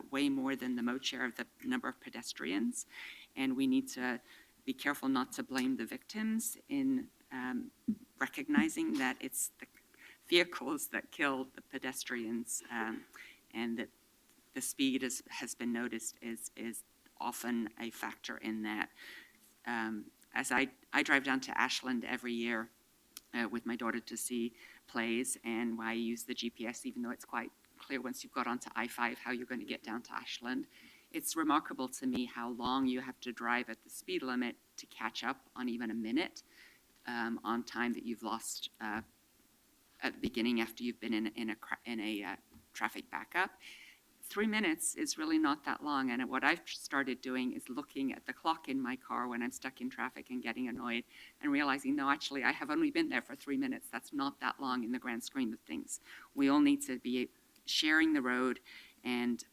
way more than the mode share of the number of pedestrians, and we need to be careful not to blame the victims in recognizing that it's the vehicles that killed the pedestrians, and that the speed has been noticed is often a factor in that. As I drive down to Ashland every year with my daughter to see plays, and I use the GPS, even though it's quite clear once you've got onto I-5 how you're going to get down to Ashland. It's remarkable to me how long you have to drive at the speed limit to catch up on even a minute on time that you've lost at the beginning after you've been in a traffic backup. 3 minutes is really not that long, and what I've started doing is looking at the clock in my car when I'm stuck in traffic and getting annoyed and realizing, no, actually, I have only been there for 3 minutes. That's not that long in the grand scheme of things. We all need to be sharing the road and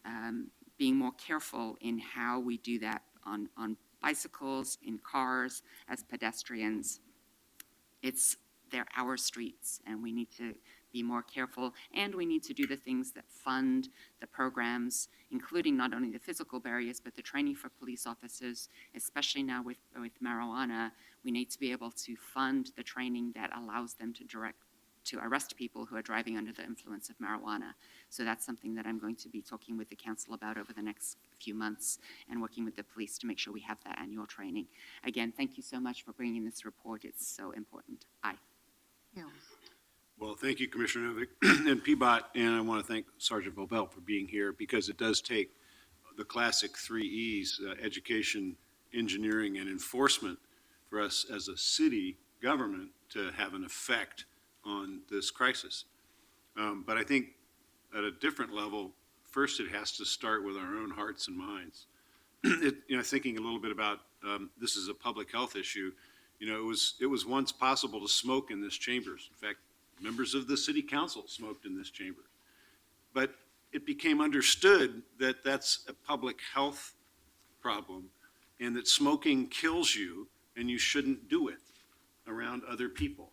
being more careful in how we do that on bicycles, in cars, as pedestrians. They're our streets, and we need to be more careful, and we need to do the things that fund the programs, including not only the physical barriers, but the training for police officers, especially now with marijuana. We need to be able to fund the training that allows them to arrest people who are driving under the influence of marijuana. So that's something that I'm going to be talking with the council about over the next few months and working with the police to make sure we have that annual training. Again, thank you so much for bringing this report. It's so important. Aye. Well, thank you, Commissioner Novick and PBOT, and I want to thank Sergeant Vobel for being here, because it does take the classic 3 E's, education, engineering, and enforcement, for us as a city government to have an effect on this crisis. But I think at a different level, first it has to start with our own hearts and minds. Thinking a little bit about this is a public health issue. It was once possible to smoke in this chambers. In fact, members of the city council smoked in this chamber. But it became understood that that's a public health problem and that smoking kills you and you shouldn't do it around other people.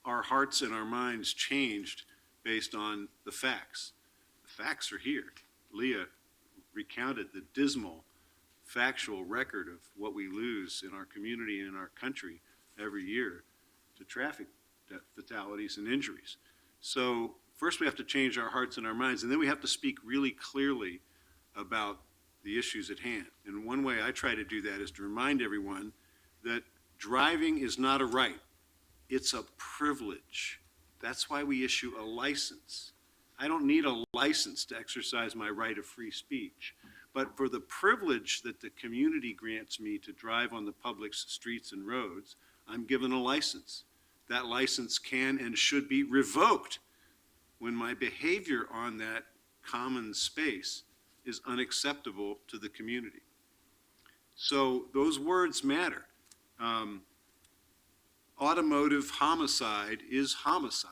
Our hearts and our minds changed based on the facts. The facts are here. Leah recounted the dismal factual record of what we lose in our community and in our country every year to traffic fatalities and injuries. So first we have to change our hearts and our minds, and then we have to speak really clearly about the issues at hand. And one way I try to do that is to remind everyone that driving is not a right. It's a privilege. That's why we issue a license. I don't need a license to exercise my right of free speech, but for the privilege that the community grants me to drive on the public streets and roads, I'm given a license. That license can and should be revoked when my behavior on that common space is unacceptable to the community. So those words matter. Automotive homicide is homicide.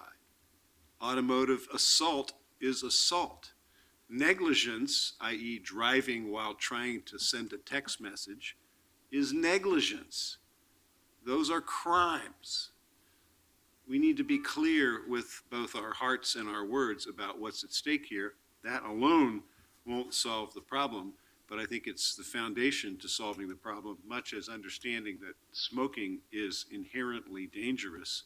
Automotive assault is assault. Negligence, i.e. driving while trying to send a text message, is negligence. Those are crimes. We need to be clear with both our hearts and our words about what's at stake here. That alone won't solve the problem, but I think it's the foundation to solving the problem, much as understanding that smoking is inherently dangerous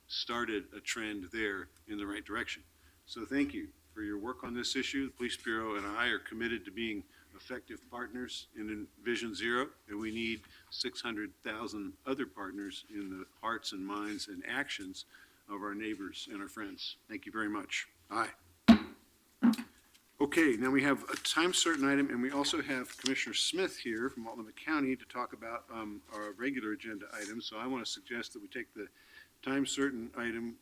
started a trend there in the right direction. So thank you for your work on this issue. The Police Bureau and I are committed to being effective partners in Vision Zero, and we need 600,000 other partners in the hearts and minds and actions of our neighbors and our friends. Thank you very much. Aye. Okay, now we have a time certain item, and we also have Commissioner Smith here from Multnomah County to talk about our regular agenda items. So I want to suggest that we take the time certain item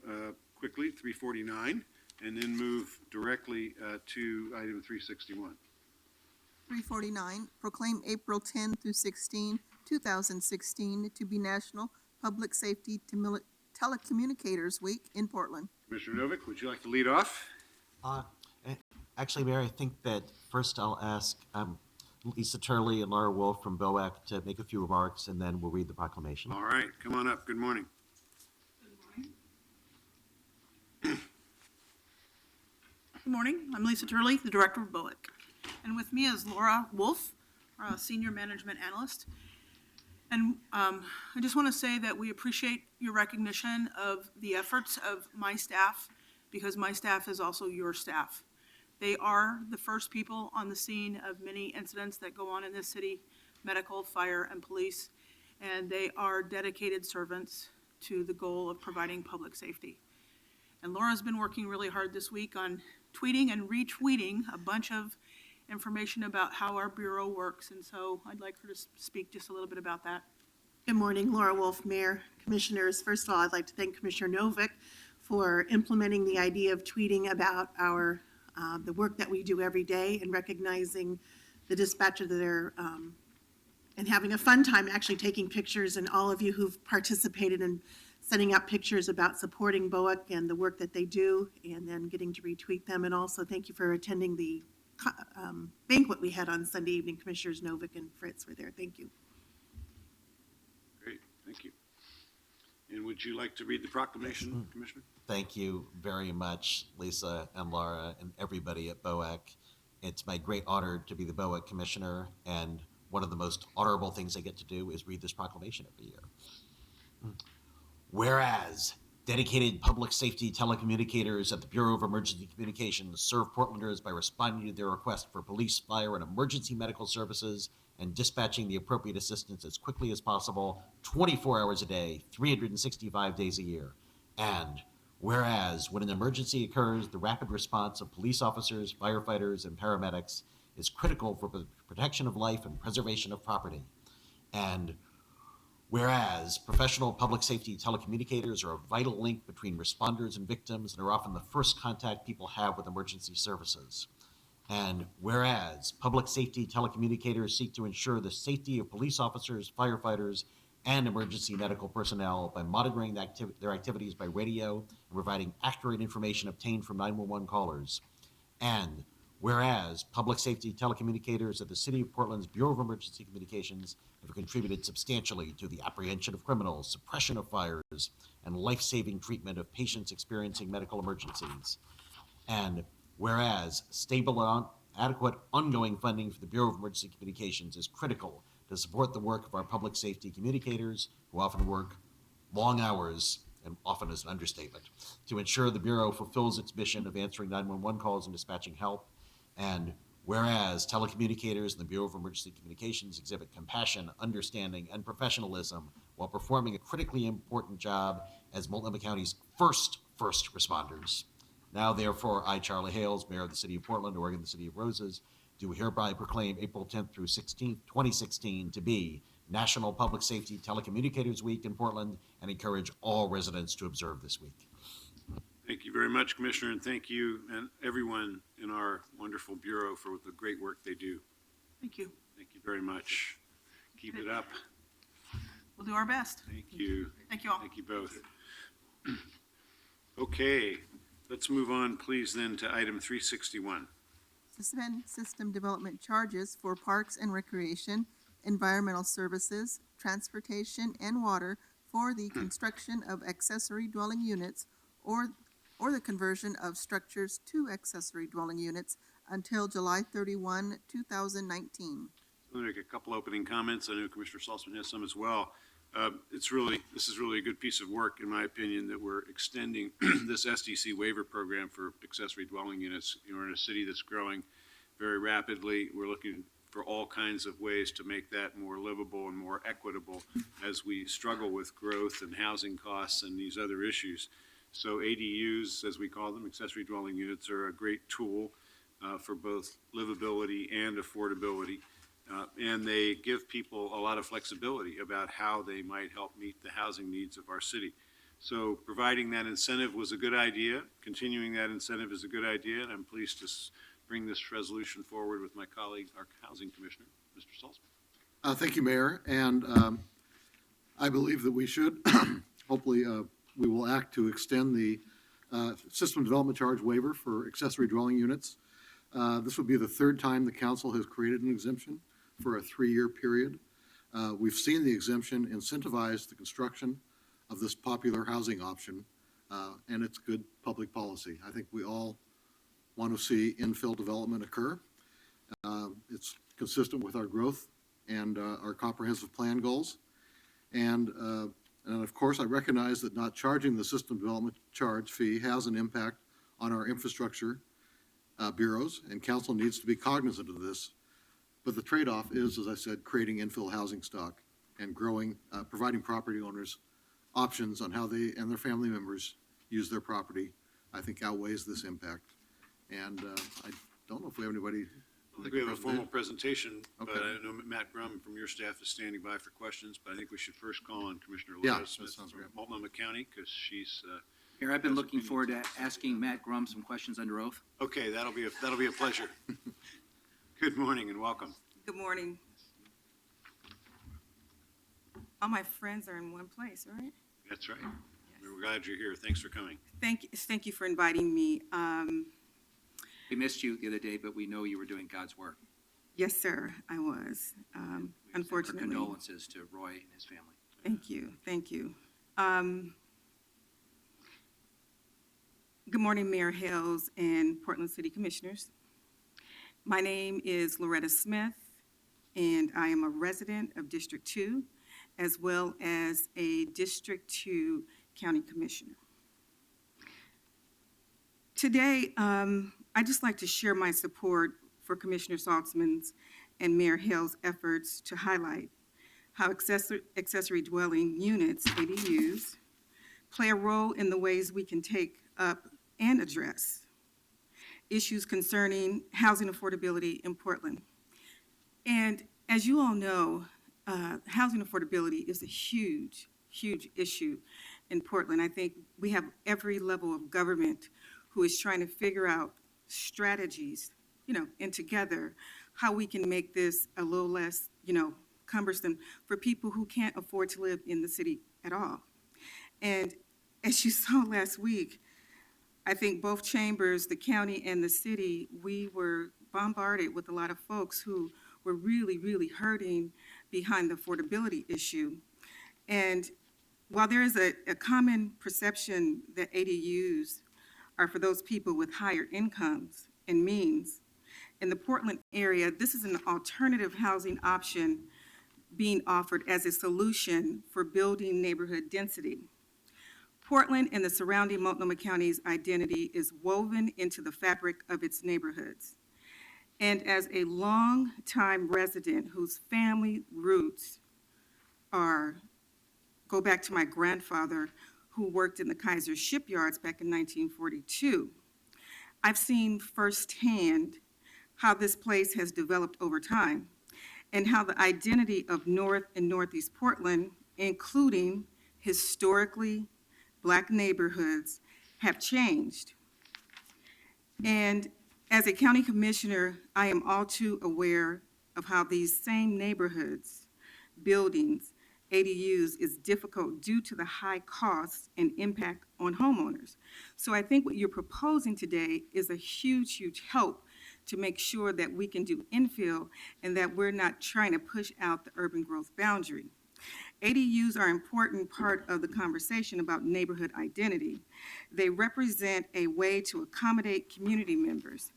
quickly, 349, and then move directly to item 361. 349, proclaim April 10 through 16, 2016 to be National Public Safety Telecommunicators Week in Portland. Commissioner Novick, would you like to lead off? Actually, Mayor, I think that first I'll ask Lisa Turley and Laura Wolf from BOAC to make a few remarks, and then we'll read the proclamation. All right, come on up. Good morning. Good morning. I'm Lisa Turley, the Director of BOAC. And with me is Laura Wolf, our Senior Management Analyst. And I just want to say that we appreciate your recognition of the efforts of my staff, because my staff is also your staff. They are the first people on the scene of many incidents that go on in this city, medical, fire, and police, and they are dedicated servants to the goal of providing public safety. And Laura's been working really hard this week on tweeting and retweeting a bunch of information about how our Bureau works, and so I'd like her to speak just a little bit about that. Good morning, Laura Wolf, Mayor, Commissioners. First of all, I'd like to thank Commissioner Novick for implementing the idea of tweeting about our the work that we do every day and recognizing the dispatcher that are and having a fun time actually taking pictures, and all of you who've participated in sending out pictures about supporting BOAC and the work that they do, and then getting to retweet them. And also thank you for attending the banquet we had on Sunday evening. Commissioners Novick and Fritz were there. Thank you. Great, thank you. And would you like to read the proclamation, Commissioner? Thank you very much, Lisa and Laura and everybody at BOAC. It's my great honor to be the BOAC Commissioner, and one of the most honorable things I get to do is read this proclamation every year. Whereas dedicated public safety telecommunicators at the Bureau of Emergency Communications serve Portlanders by responding to their request for police, fire, and emergency medical services and dispatching the appropriate assistance as quickly as possible, 24 hours a day, 365 days a year. And whereas when an emergency occurs, the rapid response of police officers, firefighters, and paramedics is critical for the protection of life and preservation of property. And whereas professional public safety telecommunicators are a vital link between responders and victims and are often the first contact people have with emergency services. And whereas public safety telecommunicators seek to ensure the safety of police officers, firefighters, and emergency medical personnel by monitoring their activities by radio and providing accurate information obtained from 911 callers. And whereas public safety telecommunicators at the City of Portland's Bureau of Emergency Communications have contributed substantially to the apprehension of criminals, suppression of fires, and life-saving treatment of patients experiencing medical emergencies. And whereas stable and adequate ongoing funding for the Bureau of Emergency Communications is critical to support the work of our public safety communicators, who often work long hours, and often is an understatement, to ensure the Bureau fulfills its mission of answering 911 calls and dispatching help. And whereas telecommunicators in the Bureau of Emergency Communications exhibit compassion, understanding, and professionalism while performing a critically important job as Multnomah County's first responders. Now, therefore, I, Charlie Hales, Mayor of the City of Portland, Oregon, the City of Roses, do hereby proclaim April 10th through 16th, 2016 to be National Public Safety Telecommunicators Week in Portland, and encourage all residents to observe this week. Thank you very much, Commissioner, and thank you and everyone in our wonderful Bureau for the great work they do. Thank you. Thank you very much. Keep it up. We'll do our best. Thank you. Thank you all. Thank you both. Okay, let's move on, please, then to item 361. Suspend system development charges for parks and recreation, environmental services, transportation, and water for the construction of accessory dwelling units or the conversion of structures to accessory dwelling units until July 31, 2019. Let me make a couple opening comments. I know Commissioner Salzman has some as well. This is really a good piece of work, in my opinion, that we're extending this SDC waiver program for accessory dwelling units. We're in a city that's growing very rapidly. We're looking for all kinds of ways to make that more livable and more equitable as we struggle with growth and housing costs and these other issues. So ADUs, as we call them, accessory dwelling units, are a great tool for both livability and affordability. And they give people a lot of flexibility about how they might help meet the housing needs of our city. So providing that incentive was a good idea. Continuing that incentive is a good idea, and I'm pleased to bring this resolution forward with my colleague, our Housing Commissioner, Mr. Salzman. Thank you, Mayor, and I believe that we should, hopefully, we will act to extend the system development charge waiver for accessory dwelling units. This would be the third time the council has created an exemption for a 3-year period. We've seen the exemption incentivize the construction of this popular housing option, and it's good public policy. I think we all want to see infill development occur. It's consistent with our growth and our comprehensive plan goals. And of course, I recognize that not charging the system development charge fee has an impact on our infrastructure bureaus, and council needs to be cognizant of this. But the trade-off is, as I said, creating infill housing stock and growing, providing property owners options on how they and their family members use their property, I think outweighs this impact. And I don't know if we have anybody. I think we have a formal presentation, but Okay. I know Matt Grum from your staff is standing by for questions, but I think we should first call on Commissioner Yeah, Laura that Smith sounds from great. Multnomah County, because she's, Mayor, I've been looking forward to asking Matt Grum some questions under oath. okay, that'll be a pleasure. Good morning and welcome. Good morning. All my friends are in one place, right? That's right. We're glad you're here. Thanks for coming. Thank you for inviting me. We missed you the other day, but we know you were doing God's work. Yes, sir, I was. Our Unfortunately. condolences to Roy and his family. Thank you, thank you. Good morning, Mayor Hales and Portland City Commissioners. My name is Loretta Smith, and I am a resident of District 2, as well as a District 2 County Commissioner. Today, I'd just like to share my support for Commissioner Saltzman's and Mayor Hale's efforts to highlight how accessory dwelling units, ADUs, play a role in the ways we can take up and address issues concerning housing affordability in Portland. And as you all know, housing affordability is a huge, huge issue in Portland. I think we have every level of government who is trying to figure out strategies, and together how we can make this a little less, cumbersome for people who can't afford to live in the city at all. And as you saw last week, I think both chambers, the county and the city, we were bombarded with a lot of folks who were really, really hurting behind the affordability issue. And while there is a common perception that ADUs are for those people with higher incomes and means, in the Portland area, this is an alternative housing option being offered as a solution for building neighborhood density. Portland and the surrounding Multnomah County's identity is woven into the fabric of its neighborhoods. And as a longtime resident whose family roots go back to my grandfather, who worked in the Kaiser shipyards back in 1942, I've seen firsthand how this place has developed over time and how the identity of North and Northeast Portland, including historically Black neighborhoods, have changed. And as a county commissioner, I am all too aware of how these same neighborhoods, buildings, ADUs is difficult due to the high costs and impact on homeowners. So I think what you're proposing today is a huge, huge help to make sure that we can do infill and that we're not trying to push out the urban growth boundary. ADUs are an important part of the conversation about neighborhood identity. They represent a way to accommodate community members,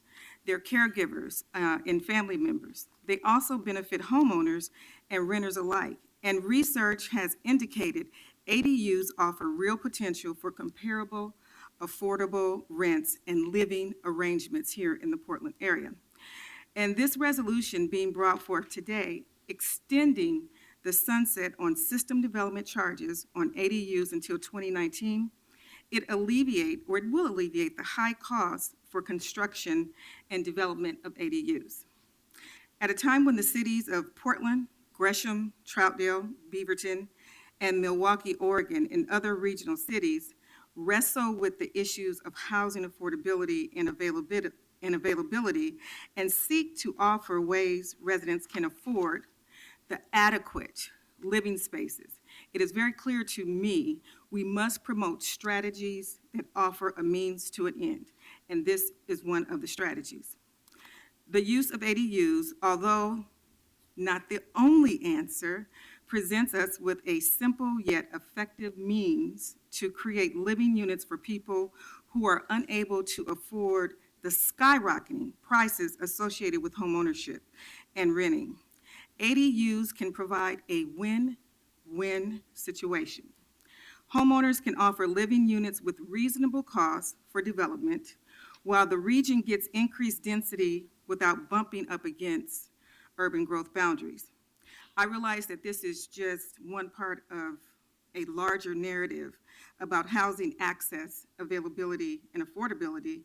their caregivers, and family members. They also benefit homeowners and renters alike. And research has indicated ADUs offer real potential for comparable, affordable rents and living arrangements here in the Portland area. And this resolution being brought forth today, extending the sunset on system development charges on ADUs until 2019, it will alleviate the high costs for construction and development of ADUs. At a time when the cities of Portland, Gresham, Troutdale, Beaverton, and Milwaukee, Oregon, and other regional cities wrestle with the issues of housing affordability and availability and seek to offer ways residents can afford the adequate living spaces, it is very clear to me we must promote strategies that offer a means to an end, and this is one of the strategies. The use of ADUs, although not the only answer, presents us with a simple yet effective means to create living units for people who are unable to afford the skyrocketing prices associated with homeownership and renting. ADUs can provide a win-win situation. Homeowners can offer living units with reasonable costs for development, while the region gets increased density without bumping up against urban growth boundaries. I realize that this is just one part of a larger narrative about housing access, availability, and affordability,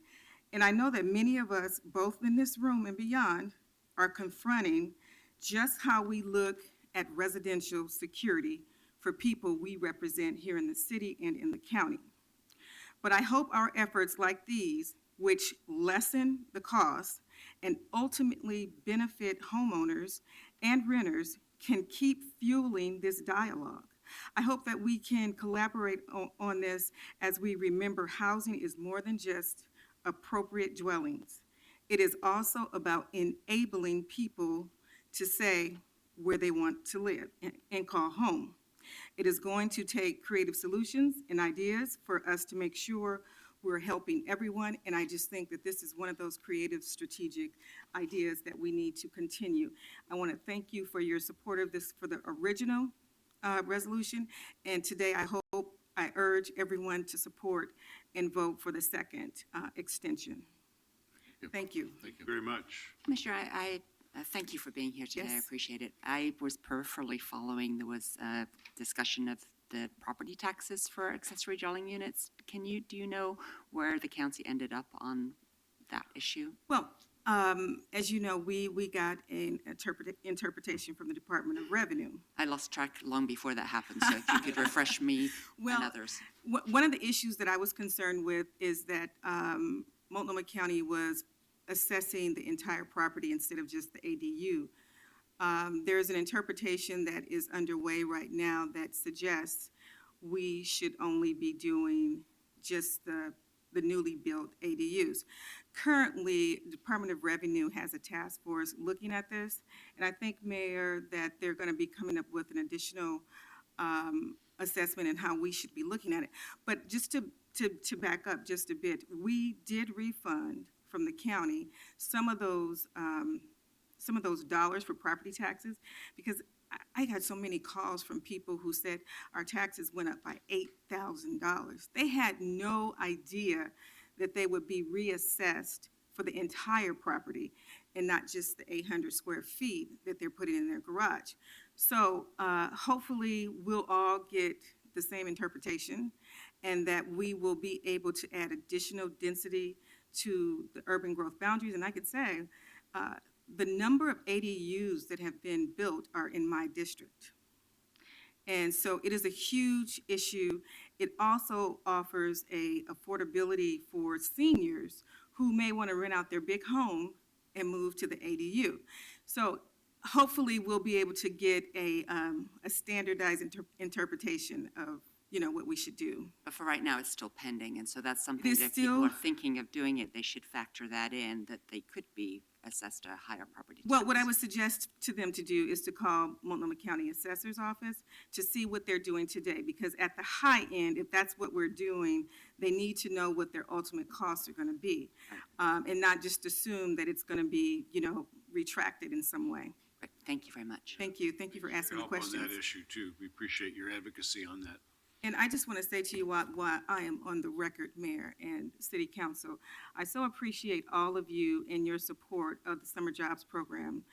and I know that many of us, both in this room and beyond, are confronting just how we look at residential security for people we represent here in the city and in the county. But I hope our efforts like these, which lessen the cost and ultimately benefit homeowners and renters, can keep fueling this dialogue. I hope that we can collaborate on this as we remember housing is more than just appropriate dwellings. It is also about enabling people to say where they want to live and call home. It is going to take creative solutions and ideas for us to make sure we're helping everyone, and I just think that this is one of those creative, strategic ideas that we need to continue. I want to thank you for your support of this, for the original resolution, and today I urge everyone to support and vote for the second extension. Thank you. Thank you very much. Commissioner, I thank you for being here today. I Yes. appreciate it. I was peripherally following, there was a discussion of the property taxes for accessory dwelling units. Do you know where the county ended up on that issue? Well, as you know, we got an interpretation from the Department of Revenue. I lost track long before that happened, so if you could refresh me Well, and others. One of the issues that I was concerned with is that Multnomah County was assessing the entire property instead of just the ADU. There's an interpretation that is underway right now that suggests we should only be doing just the newly built ADUs. Currently, Department of Revenue has a task force looking at this, and I think, Mayor, that they're going to be coming up with an additional assessment in how we should be looking at it. But just to back up just a bit, we did refund from the county some of those dollars for property taxes, because I got so many calls from people who said our taxes went up by $8,000. They had no idea that they would be reassessed for the entire property and not just the 800 square feet that they're putting in their garage. So hopefully we'll all get the same interpretation, and that we will be able to add additional density to the urban growth boundaries. And I could say, the number of ADUs that have been built are in my district. And so it is a huge issue. It also offers a affordability for seniors who may want to rent out their big home and move to the ADU. So hopefully we'll be able to get a standardized interpretation of, what we should do. But for right now, it's still pending, and so that's something is that if people still- are thinking of doing it, they should factor that in, that they could be assessed a higher property tax. Well, what I would suggest to them to do is to call Multnomah County Assessor's Office to see what they're doing today, because at the high end, if that's what we're doing, they need to know what their ultimate costs are going to be, and not just assume that it's going to be, retracted in some way. Great. Thank you very much. Thank you. Thank you for asking the Help on questions. that issue too. We appreciate your advocacy on that. And I just want to say to you while I am on the record, Mayor and City Council, I so appreciate all of you and your support of the Summer Jobs Program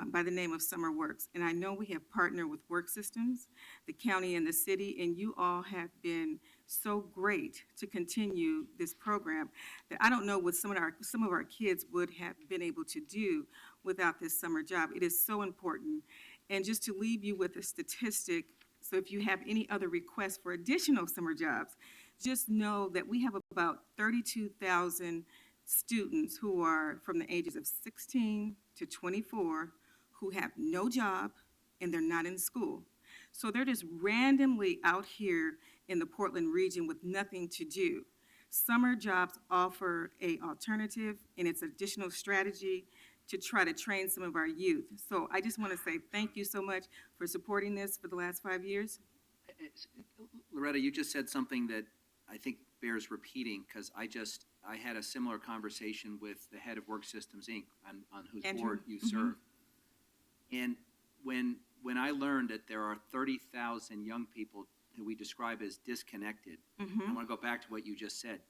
by the name of Summer Works. And I know we have partnered with Work Systems, the county and the city, and you all have been so great to continue this program that I don't know what some of our kids would have been able to do without this summer job. It is so important. And just to leave you with a statistic, so if you have any other requests for additional summer jobs, just know that we have about 32,000 students who are from the ages of 16 to 24 who have no job and they're not in school. So they're just randomly out here in the Portland region with nothing to do. Summer jobs offer an alternative, and it's additional strategy to try to train some of our youth. So I just want to say thank you so much for supporting this for the last 5 years. Loretta, you just said something that I think bears repeating, because I had a similar conversation with the head of Work Systems, Inc., on whose Andrew. board you serve. And when I learned that there are 30,000 young people who we describe as disconnected, I want to go back to what you just said.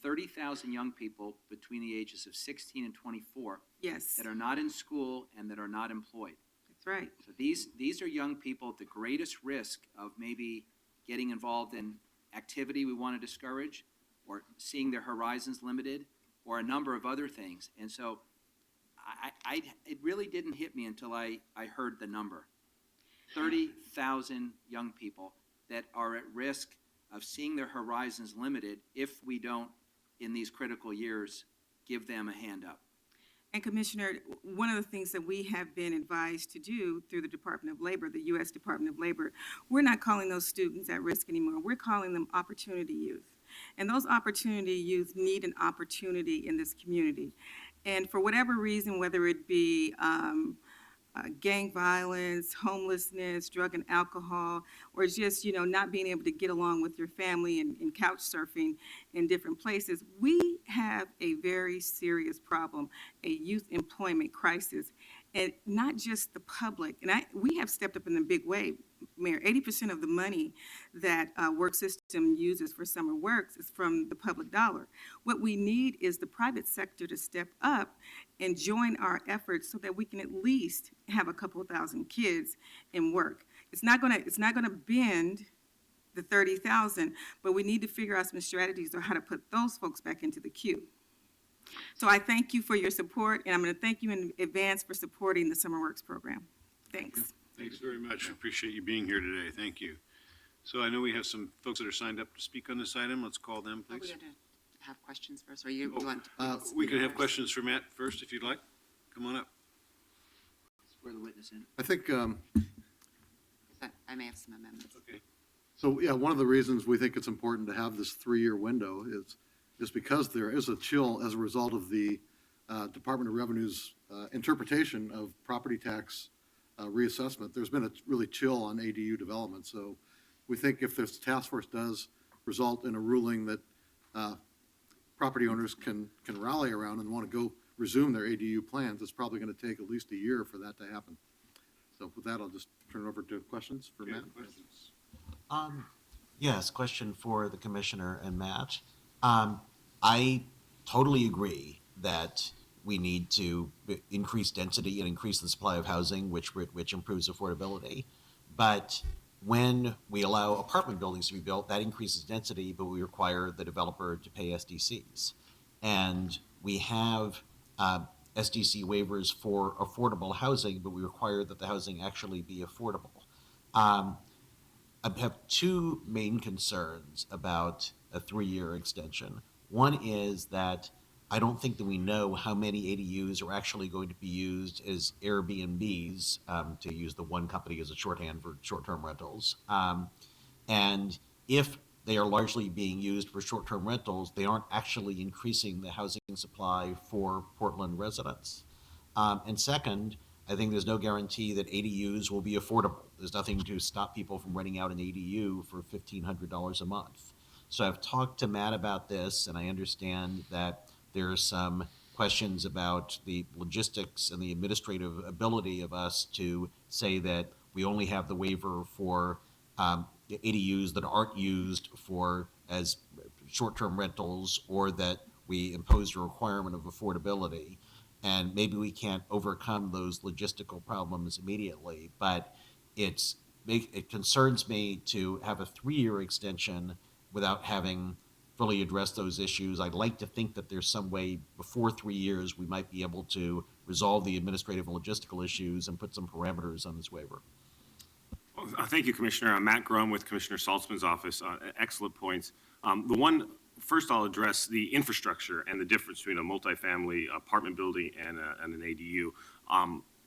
30,000 young people between the ages of 16 and 24 Yes, that are not in school and that are not employed. that's right. So these are young people at the greatest risk of maybe getting involved in activity we want to discourage, or seeing their horizons limited, or a number of other things. And so it really didn't hit me until I heard the number. 30,000 young people that are at risk of seeing their horizons limited if we don't, in these critical years, give them a hand up. And Commissioner, one of the things that we have been advised to do through the Department of Labor, the U.S. Department of Labor, we're not calling those students at risk anymore. We're calling them opportunity youth. And those opportunity youth need an opportunity in this community. And for whatever reason, whether it be gang violence, homelessness, drug and alcohol, or just, not being able to get along with your family and couch surfing in different places. We have a very serious problem, a youth employment crisis, and not just the public. And we have stepped up in a big way. Mayor, 80% of the money that work system uses for summer works is from the public dollar. What we need is the private sector to step up and join our efforts so that we can at least have a couple thousand kids in work. It's not gonna bend the 30,000, but we need to figure out some strategies on how to put those folks back into the queue. So I thank you for your support, and I'm going to thank you in advance for supporting the Summer Works program. Thanks. Thanks very much. Appreciate you being here today. Thank you. So I know we have some folks that are signed up to speak on this item. Let's call them, Are we please. going to have questions first, or you want? We can have questions for Matt first, if you'd like. Come on up. Swear the witness in. I think, I may have some amendments. Okay. so, yeah, one of the reasons we think it's important to have this 3-year window is because there is a chill as a result of the Department of Revenue's interpretation of property tax reassessment. There's been a really chill on ADU development, so we think if this task force does result in a ruling that property owners can rally around and want to go resume their ADU plans, it's probably going to take at least a year for that to happen. So with that, I'll just turn it over to questions for Matt. Questions? Yes, question for the commissioner and Matt. I totally agree that we need to increase density and increase the supply of housing, which improves affordability. But when we allow apartment buildings to be built, that increases density, but we require the developer to pay SDCs. And we have SDC waivers for affordable housing, but we require that the housing actually be affordable. I have two main concerns about a 3-year extension. One is that I don't think that we know how many ADUs are actually going to be used as Airbnbs, to use the one company as a shorthand for short-term rentals. And if they are largely being used for short-term rentals, they aren't actually increasing the housing supply for Portland residents. And second, I think there's no guarantee that ADUs will be affordable. There's nothing to stop people from renting out an ADU for $1,500 a month. So I've talked to Matt about this, and I understand that there are some questions about the logistics and the administrative ability of us to say that we only have the waiver for ADUs that aren't used for as short-term rentals, or that we impose a requirement of affordability. And maybe we can't overcome those logistical problems immediately, but it concerns me to have a 3-year extension without having fully addressed those issues. I'd like to think that there's some way before 3 years we might be able to resolve the administrative and logistical issues and put some parameters on this waiver. Well, thank you, Commissioner. I'm Matt Grum with Commissioner Saltzman's office. Excellent points. First I'll address the infrastructure and the difference between a multifamily apartment building and an ADU.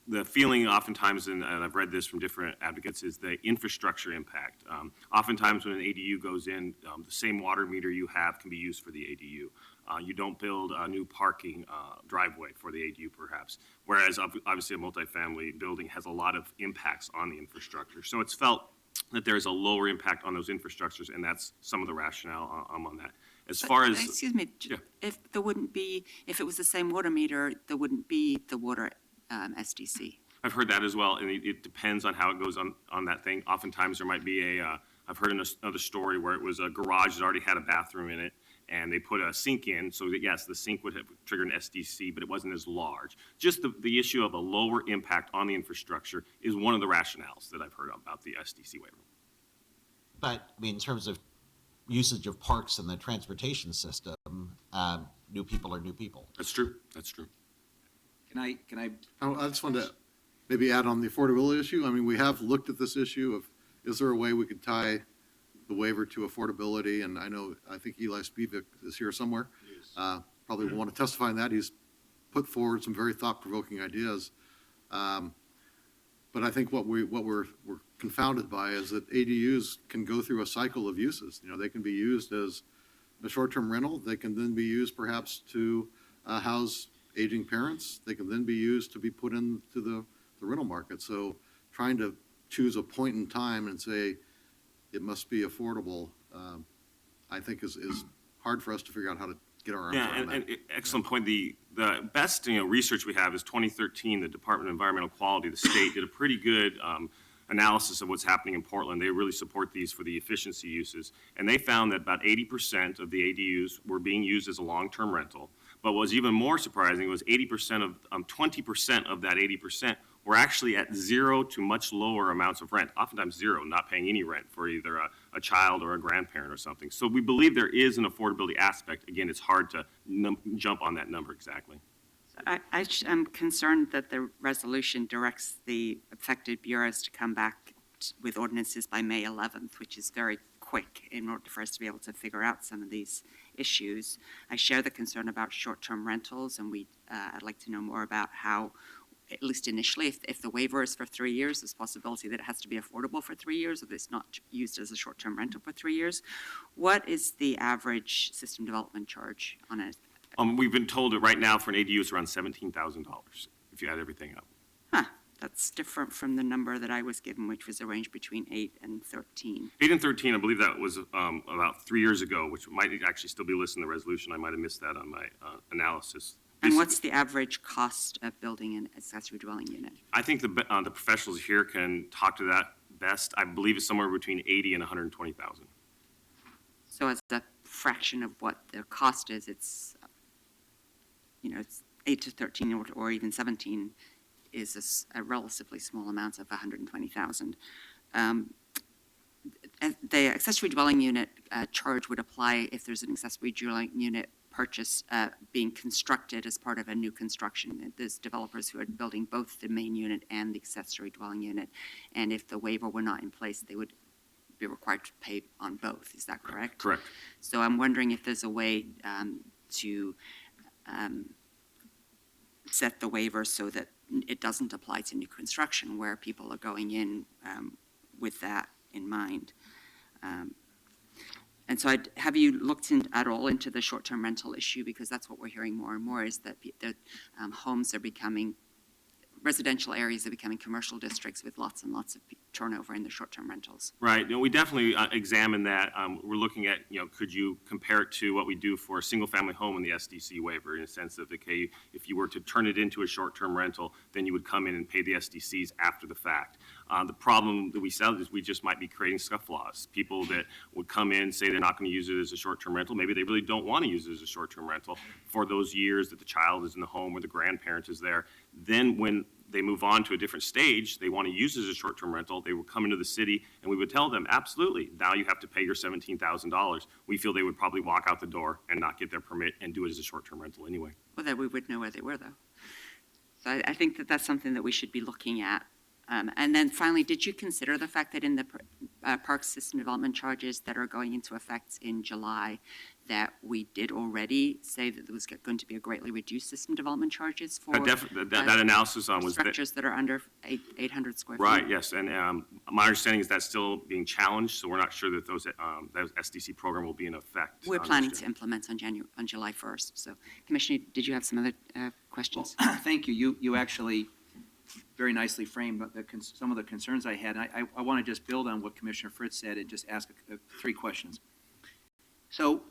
The feeling oftentimes, and I've read this from different advocates, is the infrastructure impact. Oftentimes when an ADU goes in, the same water meter you have can be used for the ADU. You don't build a new parking driveway for the ADU perhaps, whereas obviously a multifamily building has a lot of impacts on the infrastructure. So it's felt that there's a lower impact on those infrastructures, and that's some of the rationale on that. As far as... Excuse me, Yeah. if it was the same water meter, there wouldn't be the water SDC. I've heard that as well, and it depends on how it goes on that thing. Oftentimes there might be I've heard another story where it was a garage that already had a bathroom in it, and they put a sink in, so that yes, the sink would have triggered an SDC, but it wasn't as large. Just the issue of a lower impact on the infrastructure is one of the rationales that I've heard about the SDC waiver. But, I mean, in terms of usage of parks in the transportation system, new people are new people. That's true. That's true. Can I? I just wanted to maybe add on the affordability issue. I mean, we have looked at this issue of, is there a way we could tie the waiver to affordability? And I think Eli Spivak is here somewhere. Probably will want to testify on that. He's put forward some very thought-provoking ideas. But I think what we're confounded by is that ADUs can go through a cycle of uses. They can be used as a short-term rental. They can then be used perhaps to house aging parents. They can then be used to be put into the the rental market. So trying to choose a point in time and say it must be affordable, I think is hard for us to figure out how to get our arms Yeah, around that. and excellent point. The best, research we have is 2013, the Department of Environmental Quality, the state, did a pretty good analysis of what's happening in Portland. They really support these for the efficiency uses. And they found that about 80% of the ADUs were being used as a long-term rental. But what was even more surprising was 20% of that 80% were actually at zero to much lower amounts of rent, oftentimes zero, not paying any rent for either a child or a grandparent or something. So we believe there is an affordability aspect. Again, it's hard to jump on that number exactly. I'm concerned that the resolution directs the affected bureaus to come back with ordinances by May 11th, which is very quick in order for us to be able to figure out some of these issues. I share the concern about short-term rentals, and I'd like to know more about how, at least initially, if the waiver is for 3 years, there's a possibility that it has to be affordable for 3 years, or that it's not used as a short-term rental for 3 years. What is the average system development charge on it? We've been told that right now for an ADU it's around $17,000 if you add everything up. That's different from the number that I was given, which was a range between 8 and 13. 8 and 13, I believe that was about 3 years ago, which might actually still be listed in the resolution. I might have missed that on my analysis. And what's the average cost of building an accessory dwelling unit? I think the professionals here can talk to that best. I believe it's somewhere between 80 and 120,000. So as a fraction of what the cost is, it's 8 to 13 or even 17 is a relatively small amount of 120,000. The accessory dwelling unit charge would apply if there's an accessory dwelling unit purchase being constructed as part of a new construction. There's developers who are building both the main unit and the accessory dwelling unit, and if the waiver were not in place, they would be required to pay on both. Is that correct? Correct. So I'm wondering if there's a way to set the waiver so that it doesn't apply to new construction where people are going in with that in mind. And so have you looked at all into the short-term rental issue? Because that's what we're hearing more and more, is that homes are becoming, residential areas are becoming commercial districts with lots and lots of turnover in the short-term rentals. Right. We definitely examine that. We're looking at, could you compare it to what we do for a single-family home in the SDC waiver, in a sense of, okay, if you were to turn it into a short-term rental, then you would come in and pay the SDCs after the fact. The problem that we sell is we just might be creating scufflaws. People that would come in, say they're not going to use it as a short-term rental, maybe they really don't want to use it as a short-term rental for those years that the child is in the home or the grandparent is there. Then when they move on to a different stage, they want to use it as a short-term rental, they would come into the city and we would tell them, absolutely, now you have to pay your $17,000. We feel they would probably walk out the door and not get their permit and do it as a short-term rental anyway. Well, then we would know where they were, though. So I think that that's something that we should be looking at. And then finally, did you consider the fact that in the park system development charges that are going into effect in July, that we did already say that there was going to be a greatly reduced system development charges for That analysis was structures that are under 800 square feet? Right, yes, and my understanding is that's still being challenged, so we're not sure that that SDC program will be in effect. We're planning to implement on July 1st. So, Commissioner, did you have some other questions? Well, thank you. You actually very nicely framed some of the concerns I had. I want to just build on what Commissioner Fritz said and just ask 3 questions. So,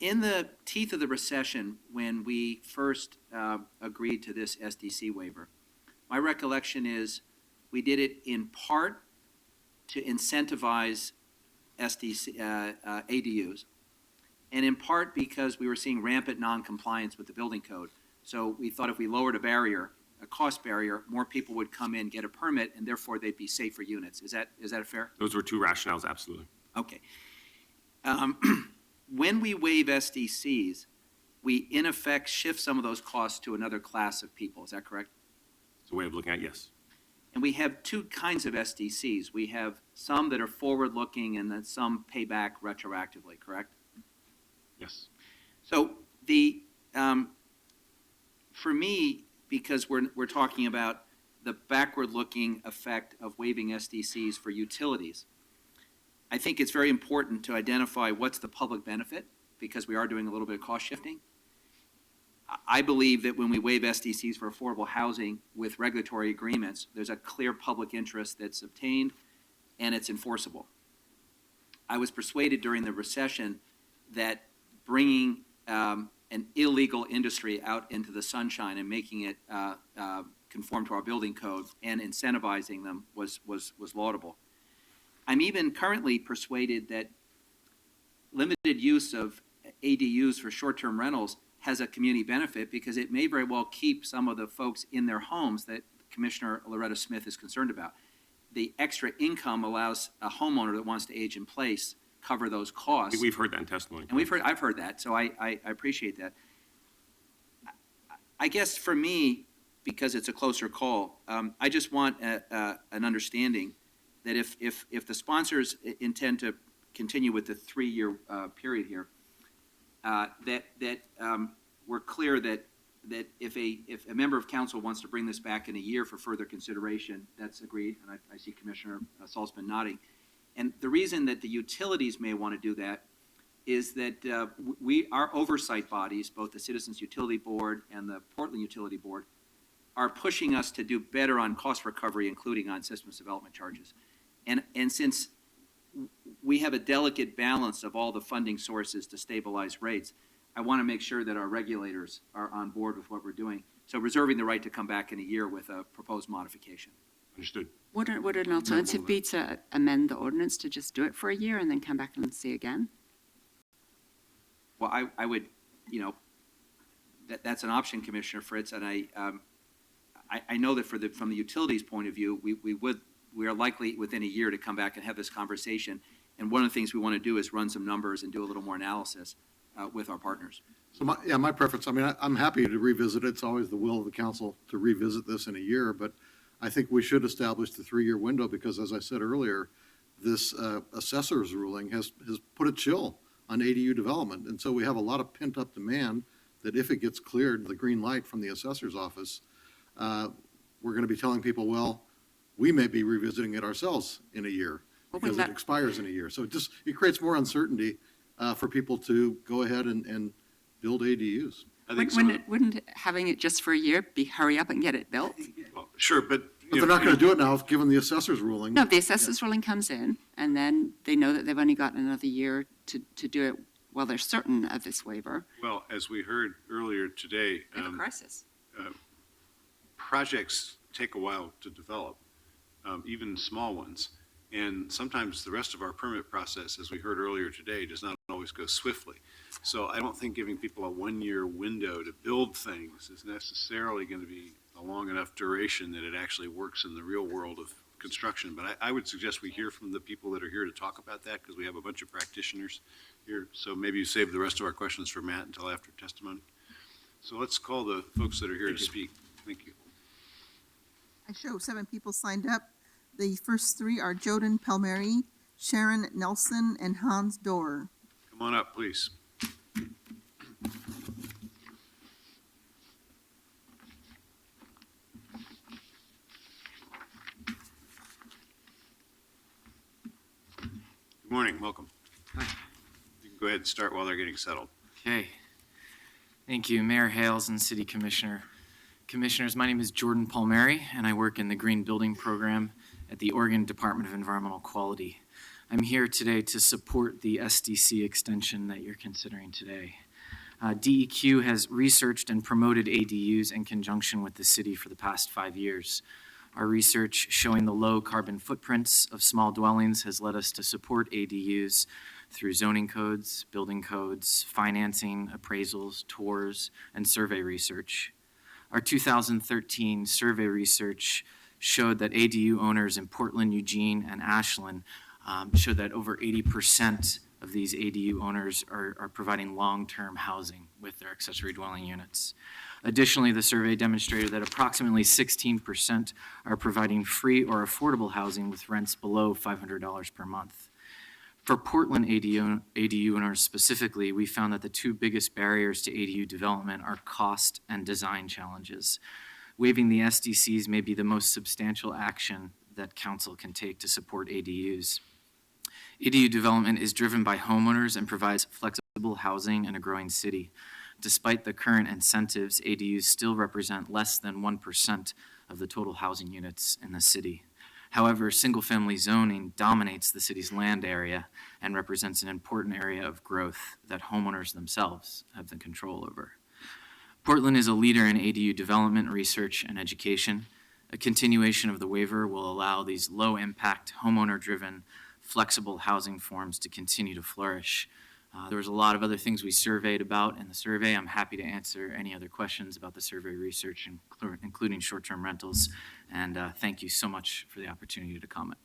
in the teeth of the recession, when we first agreed to this SDC waiver, my recollection is we did it in part to incentivize ADUs, and in part because we were seeing rampant noncompliance with the building code. So we thought if we lowered a cost barrier, more people would come in, get a permit, and therefore they'd be safer units. Is that fair? Those were 2 rationales, absolutely. Okay. When we waive SDCs, we in effect shift some of those costs to another class of people. Is that correct? It's a way of looking at it, yes. And we have 2 kinds of SDCs. We have some that are forward-looking and then some pay back retroactively, correct? Yes. So for me, because we're talking about the backward-looking effect of waiving SDCs for utilities, I think it's very important to identify what's the public benefit, because we are doing a little bit of cost shifting. I believe that when we waive SDCs for affordable housing with regulatory agreements, there's a clear public interest that's obtained and it's enforceable. I was persuaded during the recession that bringing an illegal industry out into the sunshine and making it conform to our building code and incentivizing them was laudable. I'm even currently persuaded that limited use of ADUs for short-term rentals has a community benefit because it may very well keep some of the folks in their homes that Commissioner Loretta Smith is concerned about. The extra income allows a homeowner that wants to age in place cover those costs. We've heard that in testimony. And I've heard that, so I appreciate that. I guess for me, because it's a closer call, I just want an understanding that if the sponsors intend to continue with the 3-year period here, that we're clear that if a member of council wants to bring this back in a year for further consideration, that's agreed, and I see Commissioner Saltzman nodding. And the reason that the utilities may want to do that is that our oversight bodies, both the Citizens Utility Board and the Portland Utility Board, are pushing us to do better on cost recovery, including on systems development charges. And since we have a delicate balance of all the funding sources to stabilize rates, I want to make sure that our regulators are on board with what we're doing. So reserving the right to come back in a year with a proposed modification. Understood. Would an alternative be to amend the ordinance to just do it for a year and then come back and see again? Well, I would, that's an option, Commissioner Fritz, and I know that from the utilities point of view, we are likely within a year to come back and have this conversation. And one of the things we want to do is run some numbers and do a little more analysis with our partners. So my preference, I mean, I'm happy to revisit it. It's always the will of the council to revisit this in a year, but I think we should establish the 3-year window because, as I said earlier, this assessor's ruling has put a chill on ADU development. And so we have a lot of pent-up demand that if it gets cleared, the green light from the assessor's office, we're going to be telling people, well, we may be revisiting it ourselves in a year because it expires in a year. So it creates more uncertainty for people to go ahead and build ADUs. Wouldn't having it just for a year be hurry up and get it built? Well, sure, but. But they're not going to do it now, given the assessor's ruling. No, if the assessor's ruling comes in, and then they know that they've only got another year to do it while they're certain of this waiver. Well, as we heard earlier today, We have a crisis. projects take a while to develop, even small ones. And sometimes the rest of our permit process, as we heard earlier today, does not always go swiftly. So I don't think giving people a 1-year window to build things is necessarily going to be a long enough duration that it actually works in the real world of construction. But I would suggest we hear from the people that are here to talk about that because we have a bunch of practitioners here. So maybe you save the rest of our questions for Matt until after testimony. So let's call the folks that are here to speak. Thank you. I show 7 people signed up. The first 3 are Joden Palmieri, Sharon Nelson, and Hans Dorr. Come on up, please. Good morning, welcome. You can go ahead and start while they're getting settled. Okay. Thank you, Mayor Hales and City Commissioner. Commissioners, my name is Jordan Palmieri, and I work in the Green Building Program at the Oregon Department of Environmental Quality. I'm here today to support the SDC extension that you're considering today. DEQ has researched and promoted ADUs in conjunction with the city for the past 5 years. Our research showing the low carbon footprints of small dwellings has led us to support ADUs through zoning codes, building codes, financing, appraisals, tours, and survey research. Our 2013 survey research showed that ADU owners in Portland, Eugene, and Ashland showed that over 80% of these ADU owners are providing long-term housing with their accessory dwelling units. Additionally, the survey demonstrated that approximately 16% are providing free or affordable housing with rents below $500 per month. For Portland ADU owners specifically, we found that the 2 biggest barriers to ADU development are cost and design challenges. Waiving the SDCs may be the most substantial action that council can take to support ADUs. ADU development is driven by homeowners and provides flexible housing in a growing city. Despite the current incentives, ADUs still represent less than 1% of the total housing units in the city. However, single-family zoning dominates the city's land area and represents an important area of growth that homeowners themselves have the control over. Portland is a leader in ADU development, research, and education. A continuation of the waiver will allow these low-impact, homeowner-driven, flexible housing forms to continue to flourish. There was a lot of other things we surveyed about in the survey. I'm happy to answer any other questions about the survey research, including short-term rentals. And thank you so much for the opportunity to comment.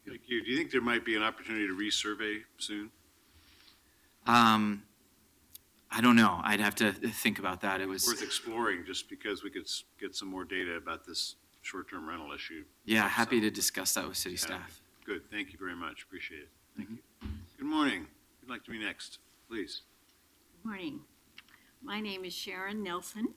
Thank you. Do you think there might be an opportunity to resurvey soon? I don't know. I'd have to think about that. It was Worth exploring, just because we could get some more data about this short-term rental issue. Yeah, happy to discuss that with city staff. Good. Thank you very much. Appreciate it. Thank you. Good morning. Who'd like to be next? Please. Morning. My name is Sharon Nelson.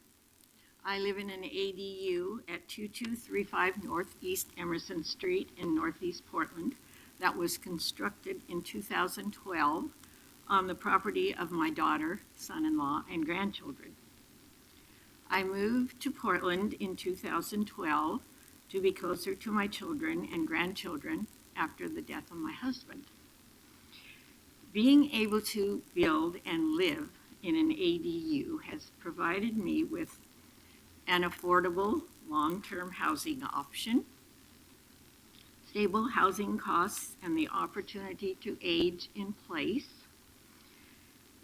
I live in an ADU at 2235 Northeast Emerson Street in Northeast Portland that was constructed in 2012 on the property of my daughter, son-in-law, and grandchildren. I moved to Portland in 2012 to be closer to my children and grandchildren after the death of my husband. Being able to build and live in an ADU has provided me with an affordable long-term housing option, stable housing costs and the opportunity to age in place,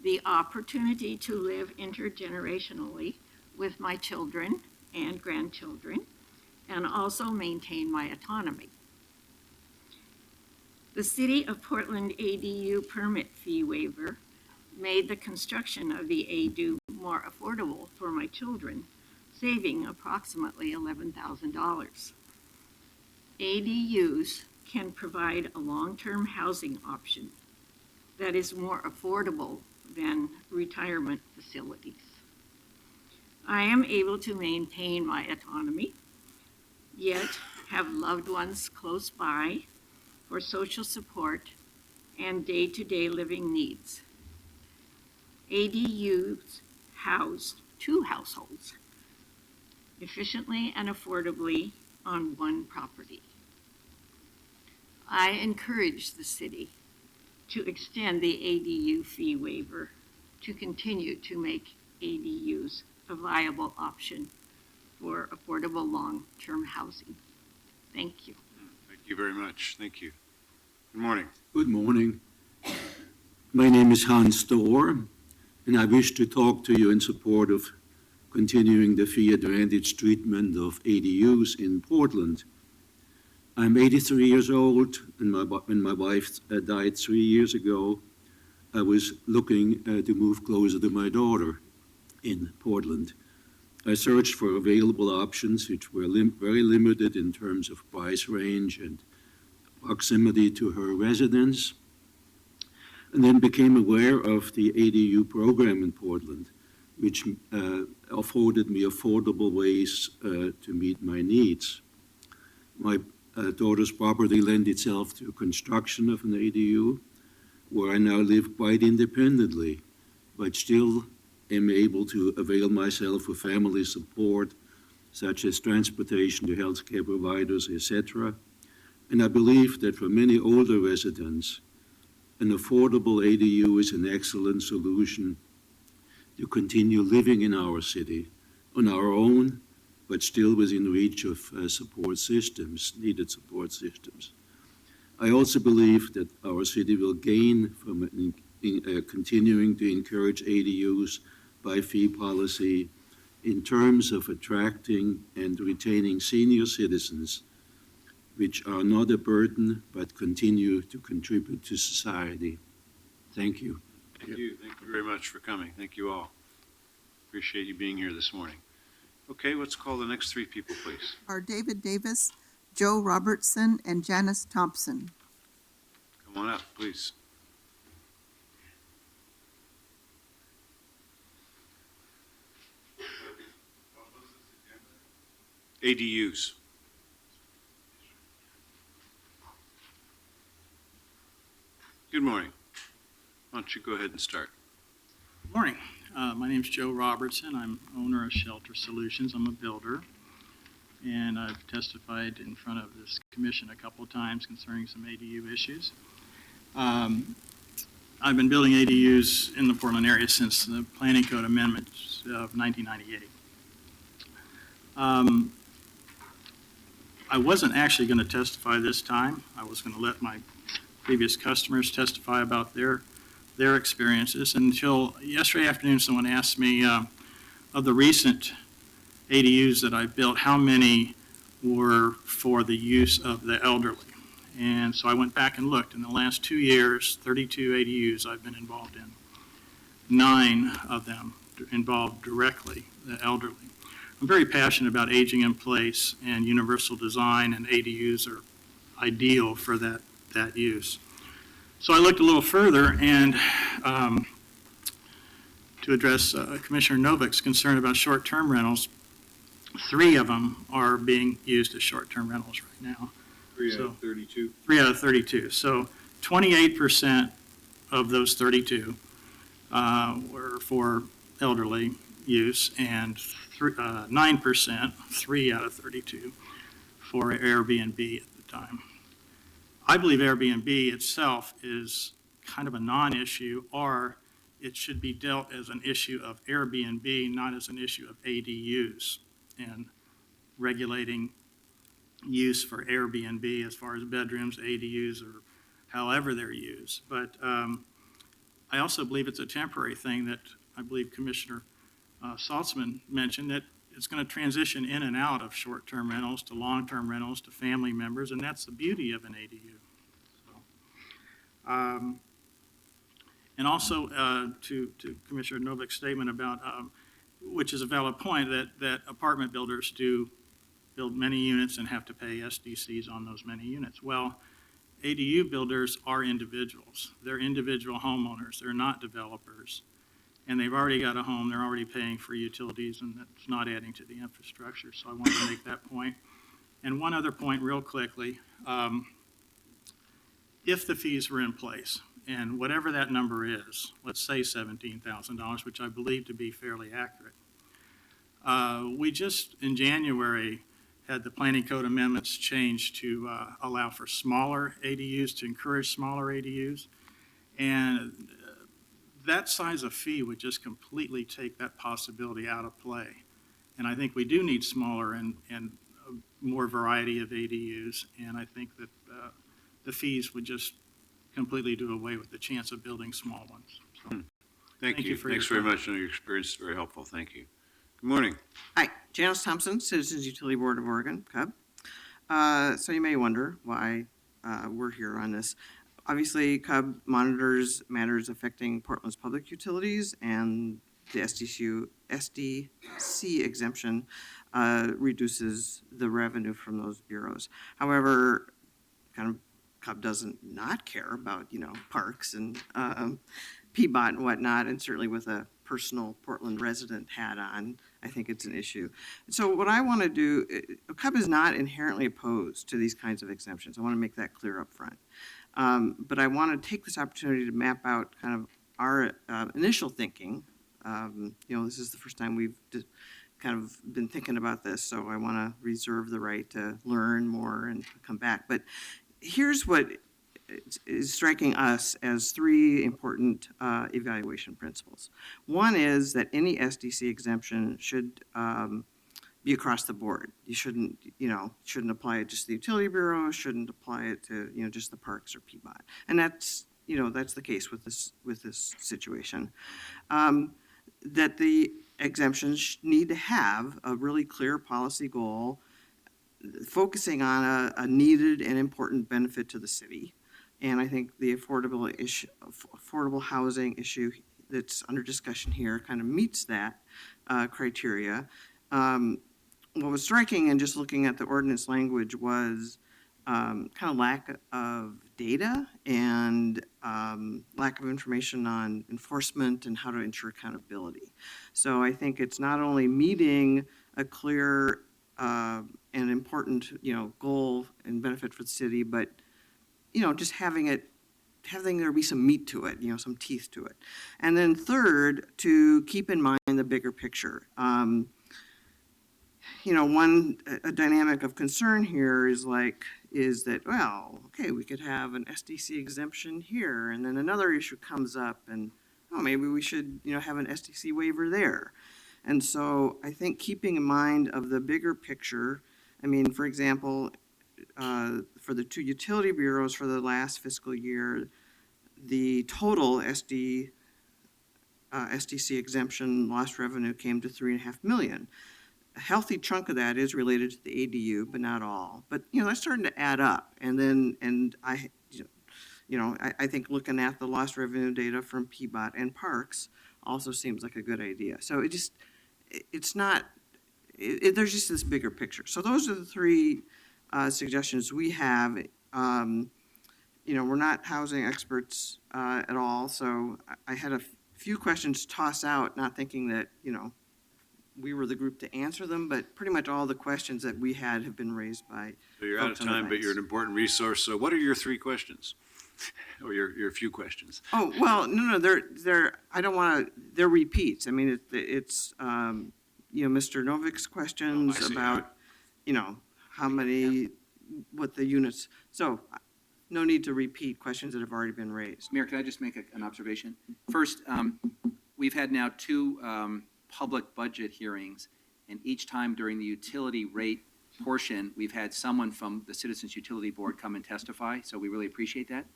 the opportunity to live intergenerationally with my children and grandchildren, and also maintain my autonomy. The City of Portland ADU permit fee waiver made the construction of the ADU more affordable for my children, saving approximately $11,000. ADUs can provide a long-term housing option that is more affordable than retirement facilities. I am able to maintain my autonomy, yet have loved ones close by for social support and day-to-day living needs. ADUs house 2 households efficiently and affordably on one property. I encourage the city to extend the ADU fee waiver to continue to make ADUs a viable option for affordable long-term housing. Thank you. Thank you very much. Thank you. Good morning. Good morning. My name is Hans Stohr, and I wish to talk to you in support of continuing the fee advantage treatment of ADUs in Portland. I'm 83 years old, and when my wife died 3 years ago, I was looking to move closer to my daughter in Portland. I searched for available options which were very limited in terms of price range and proximity to her residence, and then became aware of the ADU program in Portland, which afforded me affordable ways to meet my needs. My daughter's property lent itself to construction of an ADU, where I now live quite independently, but still am able to avail myself of family support, such as transportation to healthcare providers, etc. And I believe that for many older residents, an affordable ADU is an excellent solution to continue living in our city on our own, but still within reach of support systems, needed support systems. I also believe that our city will gain from continuing to encourage ADUs by fee policy in terms of attracting and retaining senior citizens, which are not a burden but continue to contribute to society. Thank you. Thank you. Thank you very much for coming. Thank you all. Appreciate you being here this morning. Okay, let's call the next 3 people, please. Are David Davis, Joe Robertson, and Janice Thompson. Come on up, please. ADUs. Good morning. Why don't you go ahead and start? Morning. My name's Joe Robertson. I'm owner of Shelter Solutions. I'm a builder. And I've testified in front of this commission a couple of times concerning some ADU issues. I've been building ADUs in the Portland area since the Planning Code amendments of 1998. I wasn't actually going to testify this time. I was going to let my previous customers testify about their experiences until yesterday afternoon someone asked me of the recent ADUs that I built, how many were for the use of the elderly. And so I went back and looked. In the last 2 years, 32 ADUs I've been involved in. 9 of them involved directly the elderly. I'm very passionate about aging in place and universal design, and ADUs are ideal for that use. So I looked a little further, and to address Commissioner Novick's concern about short-term rentals, 3 of them are being used as short-term rentals right now. 3 out of 32. 3 out of 32. So 28% of those 32 were for elderly use, and 9%, 3 out of 32, for Airbnb at the time. I believe Airbnb itself is kind of a non-issue, or it should be dealt as an issue of Airbnb, not as an issue of ADUs, and regulating use for Airbnb as far as bedrooms, ADUs, or however they're used. But I also believe it's a temporary thing that I believe Commissioner Saltzman mentioned, that it's going to transition in and out of short-term rentals to long-term rentals to family members, and that's the beauty of an ADU. So, and also to Commissioner Novick's statement about, which is a valid point, that apartment builders do build many units and have to pay SDCs on those many units. Well, ADU builders are individuals. They're individual homeowners. They're not developers. And they've already got a home. They're already paying for utilities, and that's not adding to the infrastructure. So I wanted to make that point. And one other point real quickly. If the fees were in place, and whatever that number is, let's say $17,000, which I believe to be fairly accurate. We just, in January, had the Planning Code amendments changed to allow for smaller ADUs, to encourage smaller ADUs. And that size of fee would just completely take that possibility out of play. And I think we do need smaller and more variety of ADUs, and I think that the fees would just completely do away with the chance of building small ones. So, Thank you. for Thanks your very time. much. I know your experience is very helpful. Thank you. Good morning. Hi, Janice Thompson, Citizens Utility Board of Oregon, CUB. So you may wonder why we're here on this. Obviously, CUB monitors matters affecting Portland's public utilities, and the SDC exemption reduces the revenue from those bureaus. However, kind of CUB doesn't not care about, parks and PBOT and whatnot, and certainly with a personal Portland resident hat on, I think it's an issue. So what I want to do, CUB is not inherently opposed to these kinds of exemptions. I want to make that clear up front. But I want to take this opportunity to map out kind of our initial thinking. This is the first time we've kind of been thinking about this, so I want to reserve the right to learn more and come back. But here's what is striking us as 3 important evaluation principles. One is that any SDC exemption should be across the board. You shouldn't apply it just to the utility bureau, shouldn't apply it to, just the parks or PBOT. And that's the case with this situation. That the exemptions need to have a really clear policy goal focusing on a needed and important benefit to the city. And I think the affordable housing issue that's under discussion here kind of meets that criteria. What was striking in just looking at the ordinance language was kind of lack of data and lack of information on enforcement and how to ensure accountability. So I think it's not only meeting a clear and important, goal and benefit for the city, but, just having it having there be some meat to it, some teeth to it. And then third, to keep in mind the bigger picture. A dynamic of concern here is that, well, okay, we could have an SDC exemption here, and then another issue comes up, and, maybe we should, have an SDC waiver there. And so I think keeping in mind of the bigger picture, for example, for the two utility bureaus for the last fiscal year, the total SDC exemption lost revenue came to $3.5 million. A healthy chunk of that is related to the ADU, but not all. But, that's starting to add up. And I think looking at the lost revenue data from PBOT and Parks also seems like a good idea. So there's just this bigger picture. So those are the three suggestions we have. We're not housing experts at all, so I had a few questions tossed out, not thinking that, we were the group to answer them, but pretty much all the questions that we had have been raised by So you're out of folks on the time, but banks. you're an important resource. So what are your three questions? Or your few questions? Oh, well, no, I don't want to, they're repeats. It's Mr. Novik's questions I see. about, how many, what the units. So no need to repeat questions that have already been raised. Mayor, can I just make an observation? First, we've had now two public budget hearings, and each time during the utility rate portion, we've had someone from the Citizens Utility Board come and testify, so we really appreciate that,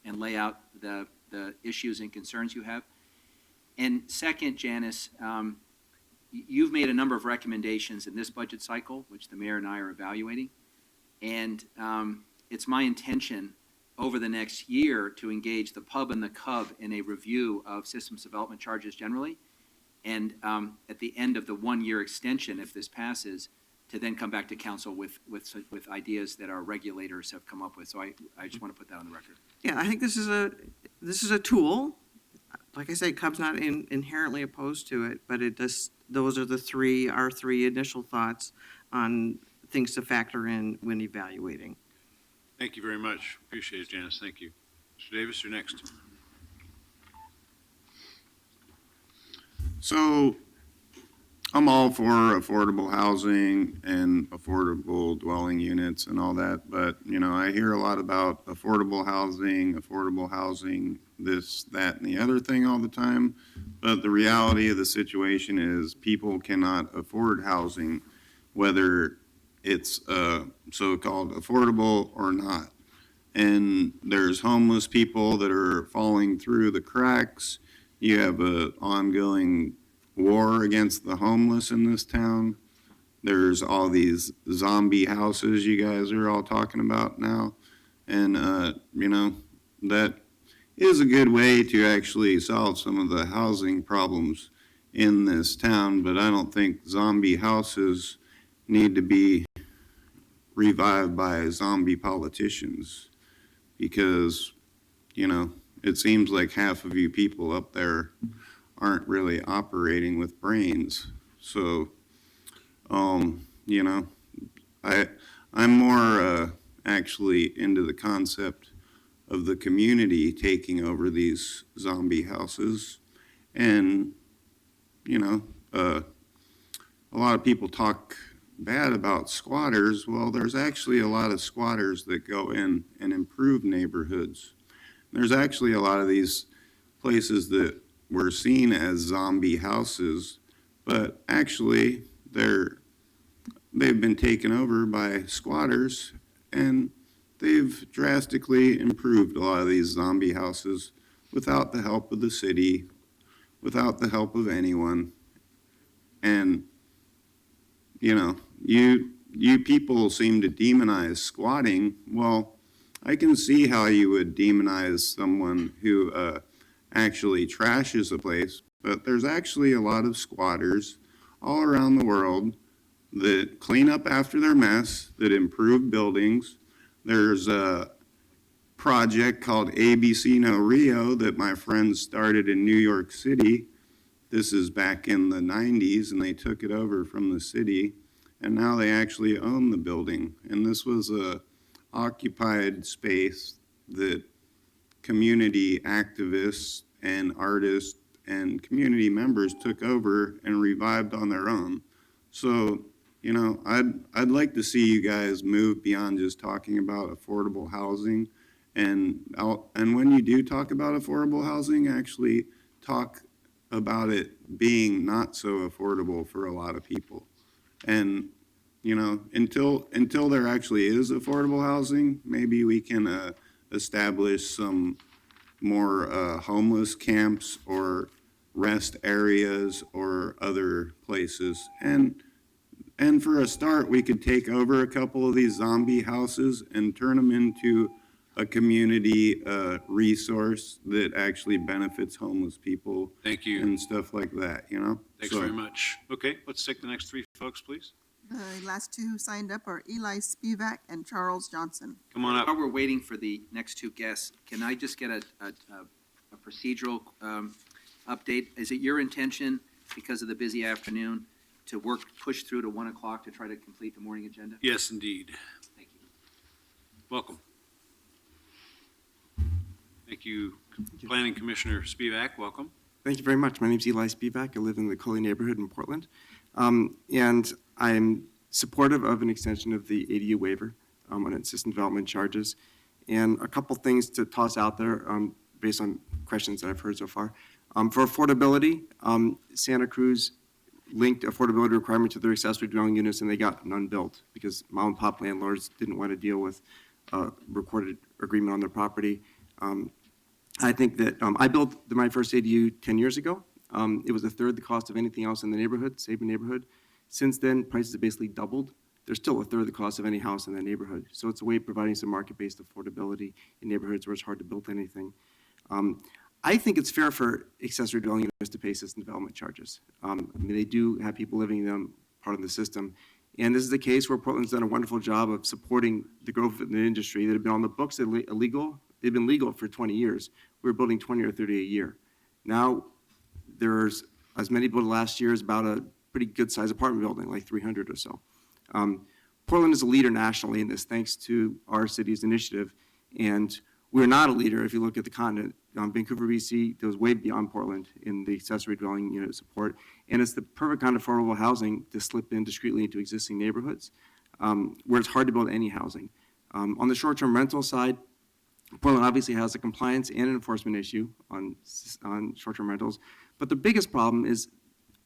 and lay out the issues and concerns you have. And second, Janice, you've made a number of recommendations in this budget cycle, which the mayor and I are evaluating, and it's my intention over the next year to engage the pub and the cub in a review of systems development charges generally, and at the end of the one-year extension, if this passes, to then come back to council with ideas that our regulators have come up with. So I just want to put that on the record. Yeah, I think this is a tool. Like I say, CUB's not inherently opposed to it, but those are our three initial thoughts on things to factor in when evaluating. Thank you very much. Appreciate it, Janice. Thank you. Mr. Davis, you're next. So I'm all for affordable housing and affordable dwelling units and all that, but, I hear a lot about affordable housing, this, that, and the other thing all the time. But the reality of the situation is people cannot afford housing, whether it's so-called affordable or not. And there's homeless people that are falling through the cracks. You have an ongoing war against the homeless in this town. There's all these zombie houses you guys are all talking about now. And, that is a good way to actually solve some of the housing problems in this town. But I don't think zombie houses need to be revived by zombie politicians because, it seems like half of you people up there aren't really operating with brains. So, I'm more actually into the concept of the community taking over these zombie houses. And, a lot of people talk bad about squatters. Well, there's actually a lot of squatters that go in and improve neighborhoods. There's actually a lot of these places that were seen as zombie houses, but actually they've been taken over by squatters, and they've drastically improved a lot of these zombie houses without the help of the city, without the help of anyone. And, you people seem to demonize squatting. Well, I can see how you would demonize someone who actually trashes a place, but there's actually a lot of squatters all around the world that clean up after their mess, that improve buildings. There's a project called ABC No Rio that my friends started in New York City. This is back in the 90s, and they took it over from the city, and now they actually own the building. And this was a occupied space that community activists and artists and community members took over and revived on their own. So, you know, I'd like to see you guys move beyond just talking about affordable housing. And when you do talk about affordable housing, actually talk about it being not so affordable for a lot of people. And, you know, until there actually is affordable housing, maybe we can establish some more homeless camps or rest areas or other places. And for a start, we could take over a couple of these zombie houses and turn them into a community resource that actually benefits homeless people. Thank you. And stuff like that, you know? Thanks very much. Okay, let's take the next three folks, please. The last two who signed up are Eli Spivak and Charles Johnson. Come on up. While we're waiting for the next two guests, can I just get a procedural update? Is it your intention, because of the busy afternoon, to push through to 1 o'clock to try to complete the morning agenda? Yes, indeed. Thank you. Welcome. Thank you, Planning Commissioner Spivak. Welcome. Thank you very much. My name is Eli Spivak. I live in the Coley neighborhood in Portland. And I'm supportive of an extension of the ADU waiver on system development charges. And a couple things to toss out there based on questions that I've heard so far. For affordability, Santa Cruz linked affordability requirements to their accessory dwelling units, and they got none built because mom and pop landlords didn't want to deal with a recorded agreement on their property. I think that I built my first ADU 10 years ago. It was a third the cost of anything else in the neighborhood, Saban neighborhood. Since then, prices have basically doubled. They're still a third the cost of any house in that neighborhood. So it's a way of providing some market-based affordability in neighborhoods where it's hard to build anything. I think it's fair for accessory dwelling units to pay system development charges. I mean, they do have people living in them, part of the system. And this is a case where Portland's done a wonderful job of supporting the growth in the industry that have been on the books illegal. They've been legal for 20 years. We're building 20 or 30 a year. Now, there's as many built last year as about a pretty good-sized apartment building, like 300 or so. Portland is a leader nationally in this, thanks to our city's initiative. And we're not a leader if you look at the continent. Vancouver, BC goes way beyond Portland in the accessory dwelling unit support. And it's the perfect kind of affordable housing to slip in discreetly into existing neighborhoods where it's hard to build any housing. On the short-term rental side, Portland obviously has a compliance and an enforcement issue on short-term rentals. But the biggest problem is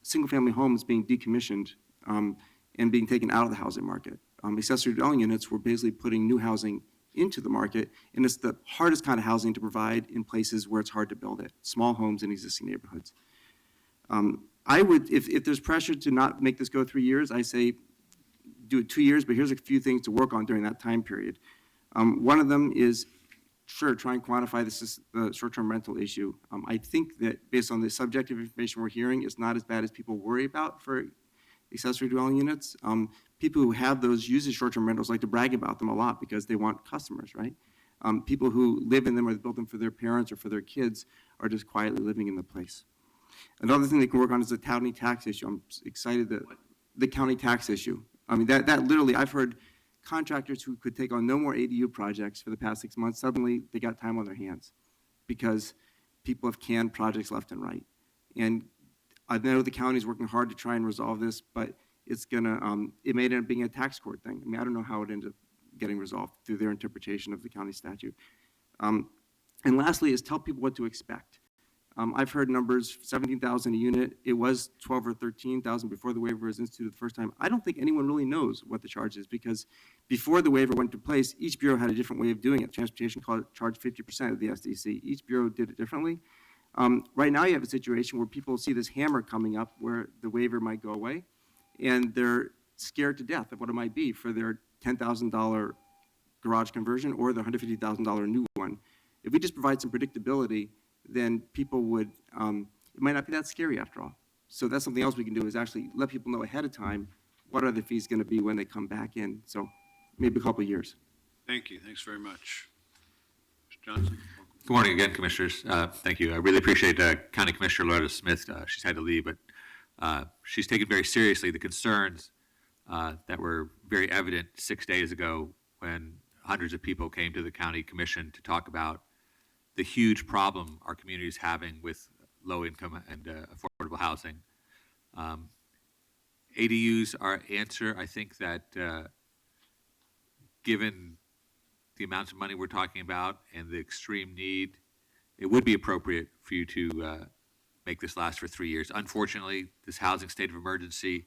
single-family homes being decommissioned and being taken out of the housing market. Accessory dwelling units were basically putting new housing into the market, and it's the hardest kind of housing to provide in places where it's hard to build it, small homes in existing neighborhoods. I would, if there's pressure to not make this go 3 years, I say do it 2 years, but here's a few things to work on during that time period. One of them is, sure, try and quantify the short-term rental issue. I think that based on the subjective information we're hearing, it's not as bad as people worry about for accessory dwelling units. People who have those use short-term rentals like to brag about them a lot because they want customers, right? People who live in them or build them for their parents or for their kids are just quietly living in the place. Another thing they can work on is the county tax issue. I'm excited that the county tax issue. I mean, that literally, I've heard contractors who could take on no more ADU projects for the past 6 months, suddenly they got time on their hands because people have canned projects left and right. And I know the county's working hard to try and resolve this, but it's gonna, it may end up being a tax court thing. I mean, I don't know how it ended up getting resolved through their interpretation of the county statute. And lastly is tell people what to expect. I've heard numbers, 17,000 a unit. It was 12 or 13,000 before the waiver was instituted the first time. I don't think anyone really knows what the charge is because before the waiver went into place, each bureau had a different way of doing it. Transportation charged 50% of the SDC. Each bureau did it differently. Right now you have a situation where people see this hammer coming up where the waiver might go away, and they're scared to death of what it might be for their $10,000 garage conversion or the $150,000 new one. If we just provide some predictability, then people would, it might not be that scary after all. So that's something else we can do is actually let people know ahead of time what are the fees going to be when they come back in. So maybe a couple of years. Thank you. Thanks very much. Mr. Johnson. Good morning again, Commissioners. Thank you. I really appreciate County Commissioner Loretta Smith. She's had to leave, but she's taken very seriously the concerns that were very evident 6 days ago when hundreds of people came to the County Commission to talk about the huge problem our community is having with low income and affordable housing. ADUs are an answer. I think that given the amount of money we're talking about and the extreme need, it would be appropriate for you to make this last for 3 years. Unfortunately, this housing state of emergency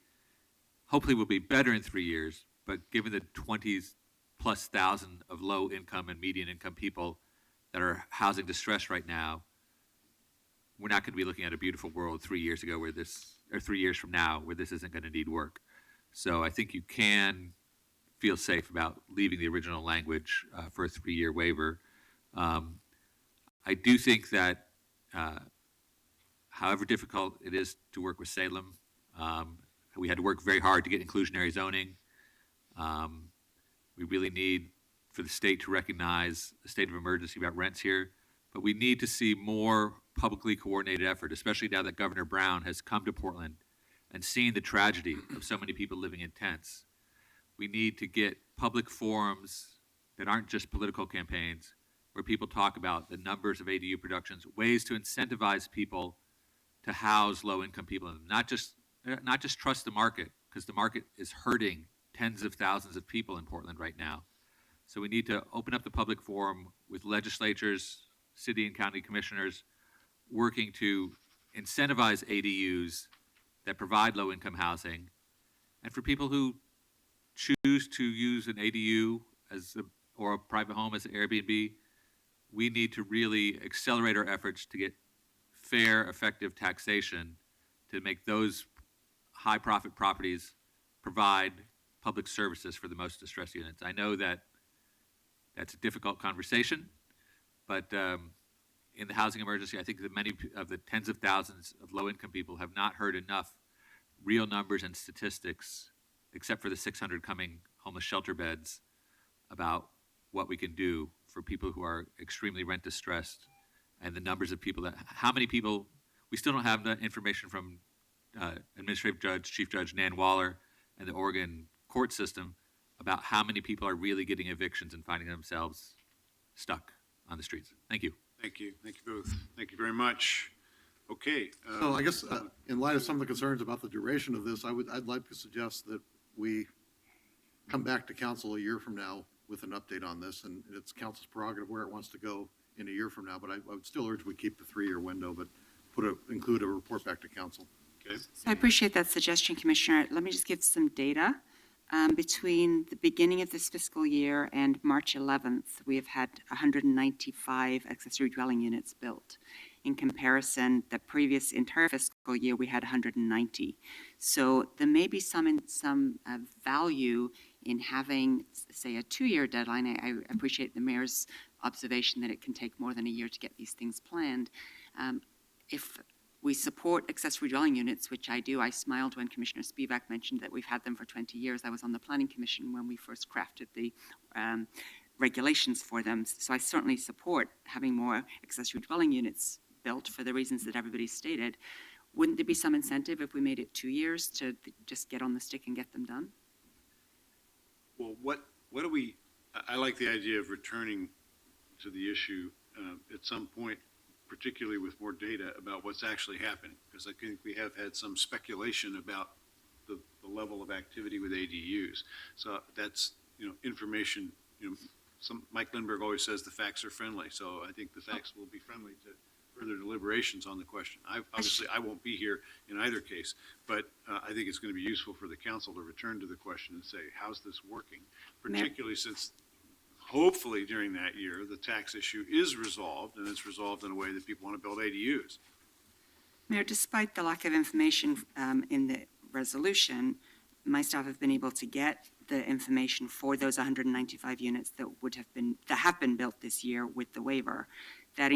hopefully will be better in 3 years, but given the 20,000+ of low income and median income people that are housing distressed right now, we're not going to be looking at a beautiful world 3 years ago where this, or 3 years from now, where this isn't going to need work. So I think you can feel safe about leaving the original language for a 3-year waiver. I do think that however difficult it is to work with Salem, we had to work very hard to get inclusionary zoning. We really need for the state to recognize the state of emergency about rents here, but we need to see more publicly coordinated effort, especially now that Governor Brown has come to Portland and seen the tragedy of so many people living in tents. We need to get public forums that aren't just political campaigns, where people talk about the numbers of ADU productions, ways to incentivize people to house low-income people, and not just trust the market, because the market is hurting tens of thousands of people in Portland right now. So we need to open up the public forum with legislatures, city and county commissioners, working to incentivize ADUs that provide low-income housing. And for people who choose to use an ADU or a private home as an Airbnb, we need to really accelerate our efforts to get fair, effective taxation to make those high-profit properties provide public services for the most distressed units. I know that that's a difficult conversation, but in the housing emergency, I think that many of the tens of thousands of low-income people have not heard enough real numbers and statistics, except for the 600 coming homeless shelter beds, about what we can do for people who are extremely rent distressed, and the numbers of people how many people, we still don't have the information from Administrative Judge, Chief Judge Nan Waller and the Oregon court system about how many people are really getting evictions and finding themselves stuck on the streets. Thank you. Thank you. Thank you both. Thank you very much. Okay. So I guess in light of some of the concerns about the duration of this, I'd like to suggest that we come back to council a year from now with an update on this, and it's council's prerogative where it wants to go in a year from now, but I would still urge we keep the 3-year window, but include a report back to council. Okay. So I appreciate that suggestion, Commissioner. Let me just give some data. Between the beginning of this fiscal year and March 11th, we have had 195 accessory dwelling units built. In comparison, the previous entire fiscal year, we had 190. So there may be some value in having, say, a 2-year deadline. I appreciate the mayor's observation that it can take more than a year to get these things planned. If we support accessory dwelling units, which I do. I smiled when Commissioner Spivak mentioned that we've had them for 20 years. I was on the Planning Commission when we first crafted the regulations for them. So I certainly support having more accessory dwelling units built for the reasons that everybody stated. Wouldn't there be some incentive if we made it 2 years to just get on the stick and get them done? Well, what do we, I like the idea of returning to the issue at some point, particularly with more data about what's actually happening, because I think we have had some speculation about the level of activity with ADUs. So that's, information, Mike Lindbergh always says the facts are friendly, so I think the facts will be friendly to further deliberations on the question. Obviously, I won't be here in either case, but I think it's going to be useful for the council to return to the question and say, how's this working? Particularly since hopefully during that year, the tax issue is resolved, and it's resolved in a way that people want to build ADUs. Mayor, despite the lack of information in the resolution, my staff have been able to get the information for those 195 units that have been built this year with the waiver. That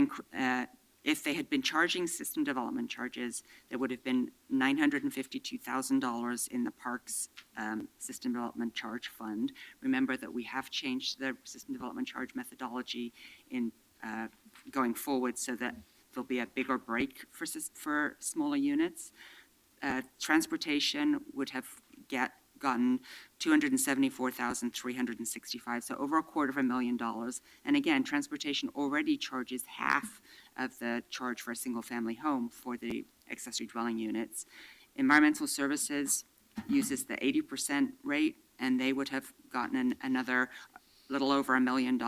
if they had been charging system development charges, there would have been $952,000 in the Parks System Development Charge Fund. Remember that we have changed the system development charge methodology in going forward so that there'll be a bigger break for smaller units. Transportation would have gotten $274,365, so over $250,000. And again, transportation already charges half of the charge for a single-family home for the accessory dwelling units. Environmental Services uses the 80% rate, and they would have gotten another little over $1 million.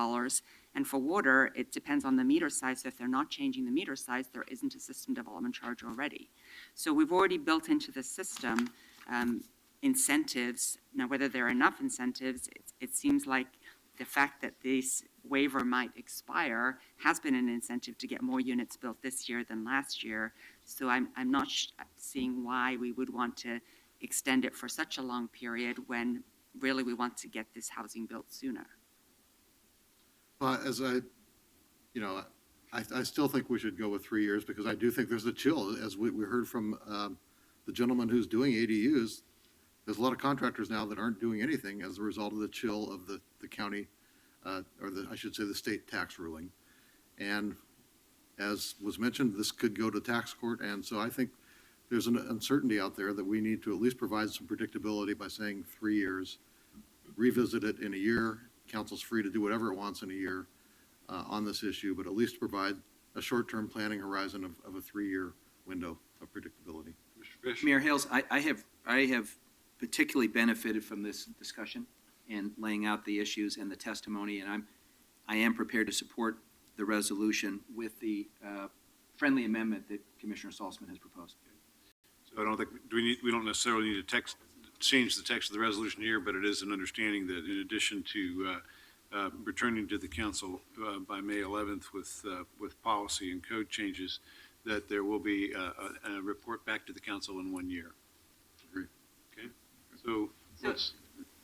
And for water, it depends on the meter size. So if they're not changing the meter size, there isn't a system development charge already. So we've already built into the system incentives. Now, whether there are enough incentives, it seems like the fact that this waiver might expire has been an incentive to get more units built this year than last year. So I'm not seeing why we would want to extend it for such a long period when really we want to get this housing built sooner. But as I still think we should go with 3 years because I do think there's a chill. As we heard from the gentleman who's doing ADUs, there's a lot of contractors now that aren't doing anything as a result of the chill of the county, I should say the state tax ruling. And as was mentioned, this could go to tax court. And so I think there's an uncertainty out there that we need to at least provide some predictability by saying 3 years, revisit it in a year. Council's free to do whatever it wants in a year on this issue, but at least provide a short-term planning horizon of a 3-year window of predictability. Mr. Fish? Mayor Hales, I have particularly benefited from this discussion and laying out the issues and the testimony, and I am prepared to support the resolution with the friendly amendment that Commissioner Saltzman has proposed. So I don't think, we don't necessarily need to change the text of the resolution here, but it is an understanding that in addition to returning to the council by May 11th with policy and code changes, that there will be a report back to the council in 1 year. Agreed. Okay, so let's,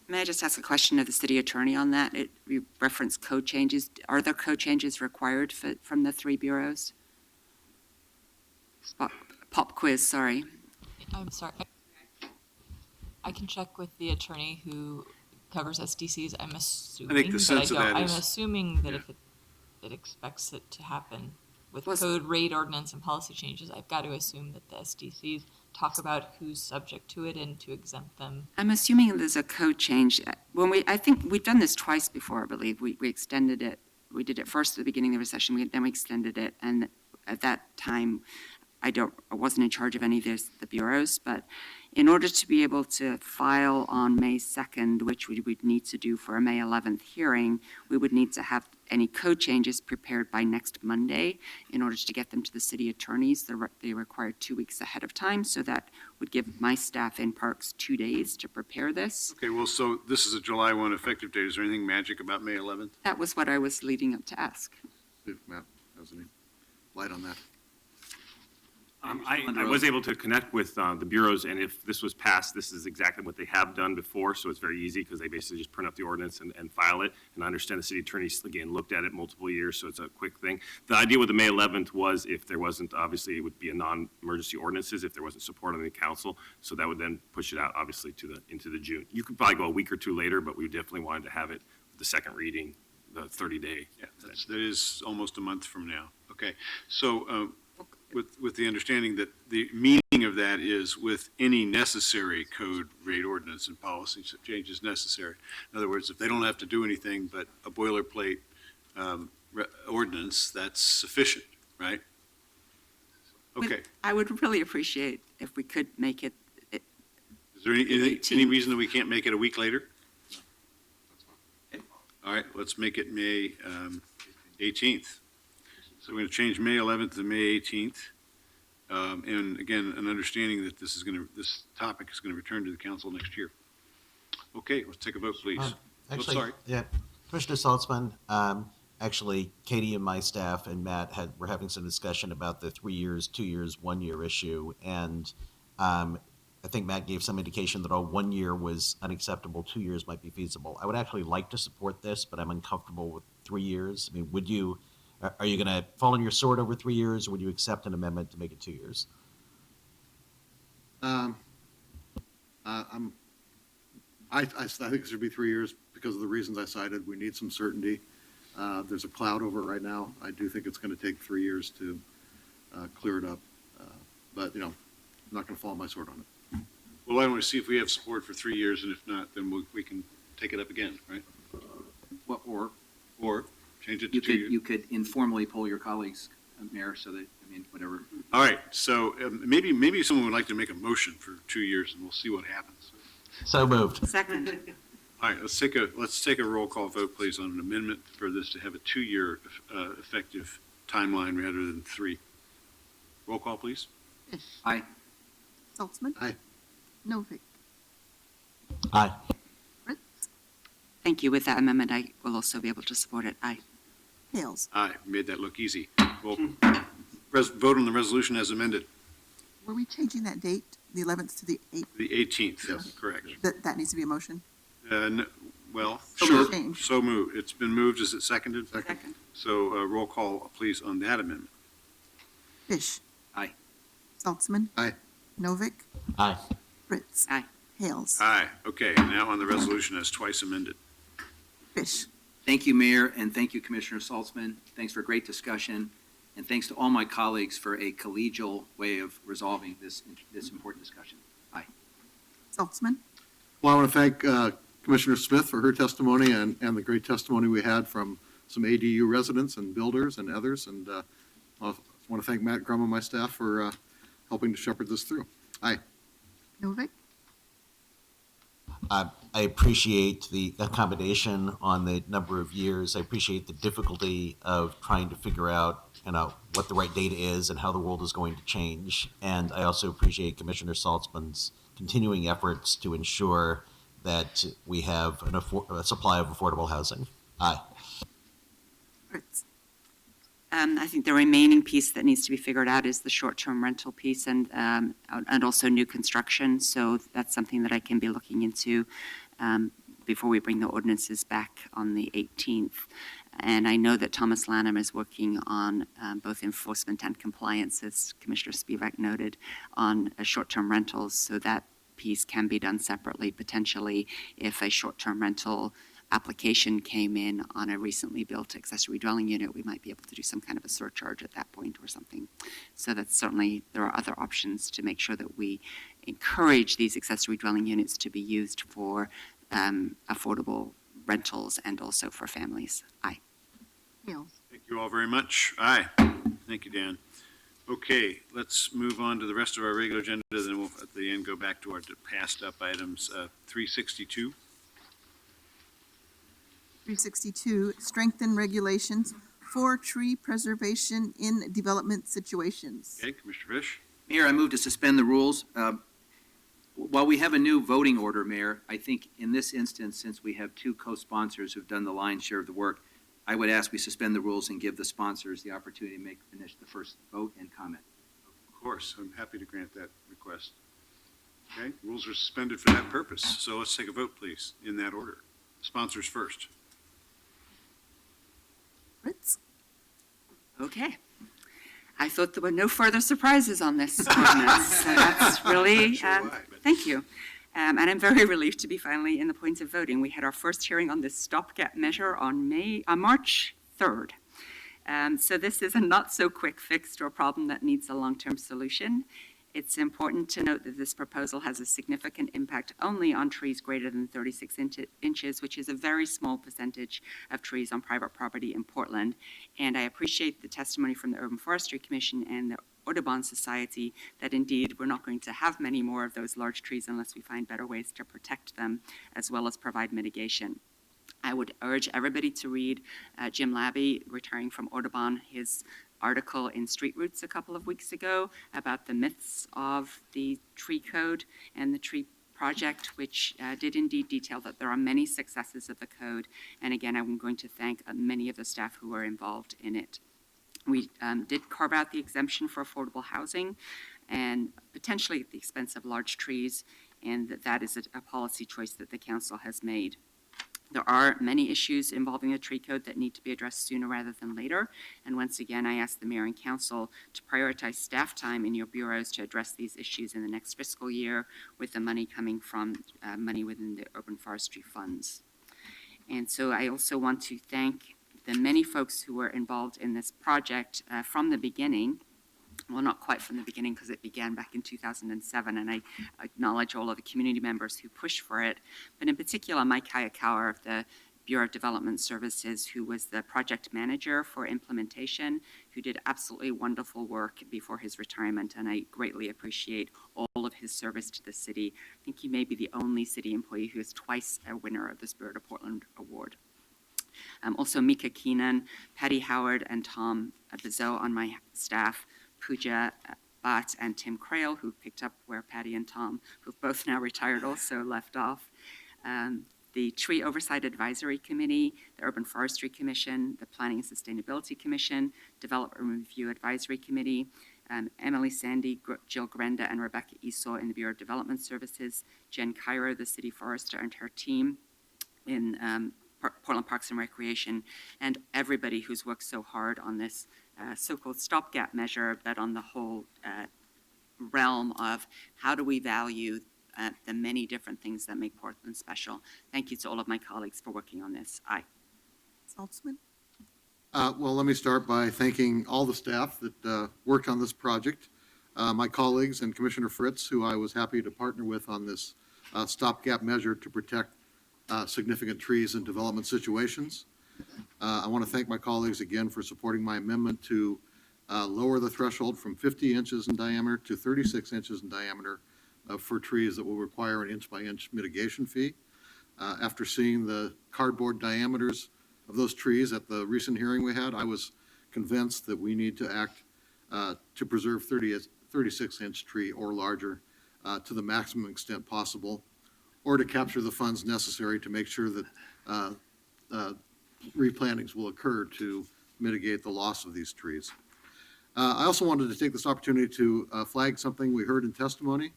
May I just ask a question of the city attorney on that? You referenced code changes. Are there code changes required from the 3 bureaus? Pop quiz, sorry. I'm sorry. I can check with the attorney who covers SDCs. I'm assuming, I think the sense of that I'm is- assuming that yeah. if it expects it to happen with code, rate, ordinance, and policy changes, I've got to assume that the SDCs talk about who's subject to it and to exempt them. I'm assuming there's a code change. I think we've done this twice before, I believe. We extended it. We did it first at the beginning of the recession, then we extended it. And at that time, I wasn't in charge of any of the bureaus, but in order to be able to file on May 2nd, which we would need to do for a May 11th hearing, we would need to have any code changes prepared by next Monday. In order to get them to the city attorneys, they require 2 weeks ahead of time, so that would give my staff in Parks 2 days to prepare this. okay, well, so this is a July 1 effective date. Is there anything magic about May 11th? That was what I was leading up to ask. See if Matt has any light on that. I was able to connect with the bureaus, and if this was passed, this is exactly what they have done before, so it's very easy because they basically just print up the ordinance and file it. And I understand the city attorneys, again, looked at it multiple years, so it's a quick thing. The idea with the May 11th was if there wasn't, obviously, it would be a non-emergency ordinances if there wasn't support on the council, so that would then push it out, obviously, into the June. You could probably go a week or two later, but we definitely wanted to have it, the second reading, the 30-day. Yeah, that is almost a month from now. Okay, so with the understanding that the meaning of that is with any necessary code, rate, ordinance, and policy changes necessary. In other words, if they don't have to do anything but a boilerplate ordinance, that's sufficient, right? Okay. I would really appreciate if we could make it. Is there any reason that we can't make it a week later? All right, let's make it May 18th. So we're going to change May 11th to May 18th. And again, an understanding that this topic is going to return to the council next year. Okay, let's take a vote, please. Actually, sorry. yeah, Commissioner Saltzman, actually, Katie and my staff and Matt were having some discussion about the 3 years, 2 years, 1 year issue. And I think Matt gave some indication that 1 year was unacceptable, 2 years might be feasible. I would actually like to support this, but I'm uncomfortable with 3 years. I mean, are you going to fall on your sword over 3 years, or would you accept an amendment to make it 2 years? I think it should be 3 years because of the reasons I cited. We need some certainty. There's a cloud over it right now. I do think it's going to take 3 years to clear it up. But, I'm not going to fall on my sword on it. Well, why don't we see if we have support for 3 years, and if not, then we can take it up again, right? What, Or change it to you 2 could, years. you could informally poll your colleagues, Mayor, so that, I mean, whatever. All right, so maybe someone would like to make a motion for 2 years, and we'll see what happens. So moved. Second. All right, let's take a roll call vote, please, on an amendment for this to have a 2-year effective timeline rather than 3. Roll call, please. Fish. Aye. Saltzman. Aye. Novick. Aye. Fritz. Thank you. With that amendment, I will also be able to support it. Aye. Hales. Aye, made that look easy. We'll vote on the resolution as amended, Were we changing that date, the 11th to the 8th? the 18th. Yes. Correct. That needs to be a motion. Well, So sure, moved. so moved. It's been moved. Is it seconded? Second. So roll call, please, on that amendment. Fish. Aye. Saltzman. Aye. Novick. Aye. Fritz. Aye. Hales. Aye, okay, now on the resolution as twice amended. Fish. Thank you, Mayor, and thank you, Commissioner Saltzman. Thanks for a great discussion, and thanks to all my colleagues for a collegial way of resolving this important discussion. Aye. Saltzman. Well, I want to thank Commissioner Smith for her testimony and the great testimony we had from some ADU residents and builders and others. And I want to thank Matt Grum and my staff for helping to shepherd this through. Aye. Novick. I appreciate the accommodation on the number of years. I appreciate the difficulty of trying to figure out, what the right data is and how the world is going to change. And I also appreciate Commissioner Saltzman's continuing efforts to ensure that we have a supply of affordable housing. Aye. Fritz. I think the remaining piece that needs to be figured out is the short-term rental piece and also new construction. So that's something that I can be looking into before we bring the ordinances back on the 18th. And I know that Thomas Lanham is working on both enforcement and compliance, as Commissioner Spivak noted, on short-term rentals. So that piece can be done separately, potentially, if a short-term rental application came in on a recently built accessory dwelling unit, we might be able to do some kind of a surcharge at that point or something. So that's certainly, there are other options to make sure that we encourage these accessory dwelling units to be used for affordable rentals and also for families. Aye. Hales. Thank you all very much. Aye. Thank you, Dan. Okay, let's move on to the rest of our regular agenda, then we'll at the end go back to our passed up items. 362. 362, strengthen regulations for tree preservation in development situations. Okay, Commissioner Fish. Mayor, I move to suspend the rules. While we have a new voting order, Mayor, I think in this instance, since we have two co-sponsors who've done the lion's share of the work, I would ask we suspend the rules and give the sponsors the opportunity to finish the first vote and comment. Of course, I'm happy to grant that request. Okay, rules are suspended for that purpose. So let's take a vote, please, in that order. Sponsors first. Fritz. Okay. I thought there were no further surprises on this ordinance, so that's really, thank you. And I'm very relieved to be finally in the point of voting. We had our first hearing on this stopgap measure on March 3rd. So this is a not-so-quick fix to a problem that needs a long-term solution. It's important to note that this proposal has a significant impact only on trees greater than 36 inches, which is a very small percentage of trees on private property in Portland. And I appreciate the testimony from the Urban Forestry Commission and the Audubon Society that indeed we're not going to have many more of those large trees unless we find better ways to protect them as well as provide mitigation. I would urge everybody to read Jim Labby, retiring from Audubon, his article in Street Roots a couple of weeks ago about the myths of the tree code and the tree project, which did indeed detail that there are many successes of the code. And again, I'm going to thank many of the staff who were involved in it. We did carve out the exemption for affordable housing and potentially at the expense of large trees, and that is a policy choice that the council has made. There are many issues involving the tree code that need to be addressed sooner rather than later. And once again, I ask the mayor and council to prioritize staff time in your bureaus to address these issues in the next fiscal year with the money coming from money within the urban forestry funds. And so I also want to thank the many folks who were involved in this project from the beginning. well, not quite from the beginning because it began back in 2007, and I acknowledge all of the community members who pushed for it, but in particular, Mike Hayakawa of the Bureau of Development Services, who was the project manager for implementation, who did absolutely wonderful work before his retirement, and I greatly appreciate all of his service to the city. I think he may be the only city employee who is twice a winner of the Spirit of Portland Award. Also Mika Keenan, Patty Howard, and Tom Bizot on my staff, Pooja Bhatt and Tim Crail, who picked up where Patty and Tom, who've both now retired, also left off. The Tree Oversight Advisory Committee, the Urban Forestry Commission, the Planning and Sustainability Commission, Development Review Advisory Committee, Emily Sandy, Jill Grenda, and Rebecca Esau in the Bureau of Development Services, Jen Cairo, the City Forester, and her team in Portland Parks and Recreation, and everybody who's worked so hard on this so-called stopgap measure, but on the whole realm of how do we value the many different things that make Portland special. Thank you to all of my colleagues for working on this. Aye. Saltzman? Well, let me start by thanking all the staff that worked on this project, my colleagues and Commissioner Fritz, who I was happy to partner with on this stopgap measure to protect significant trees in development situations. I want to thank my colleagues again for supporting my amendment to lower the threshold from 50 inches in diameter to 36 inches in diameter for trees that will require an inch-by-inch mitigation fee. After seeing the cardboard diameters of those trees at the recent hearing we had, I was convinced that we need to act to preserve 36-inch tree or larger to the maximum extent possible, or to capture the funds necessary to make sure that replantings will occur to mitigate the loss of these trees. I also wanted to take this opportunity to flag something we heard in testimony,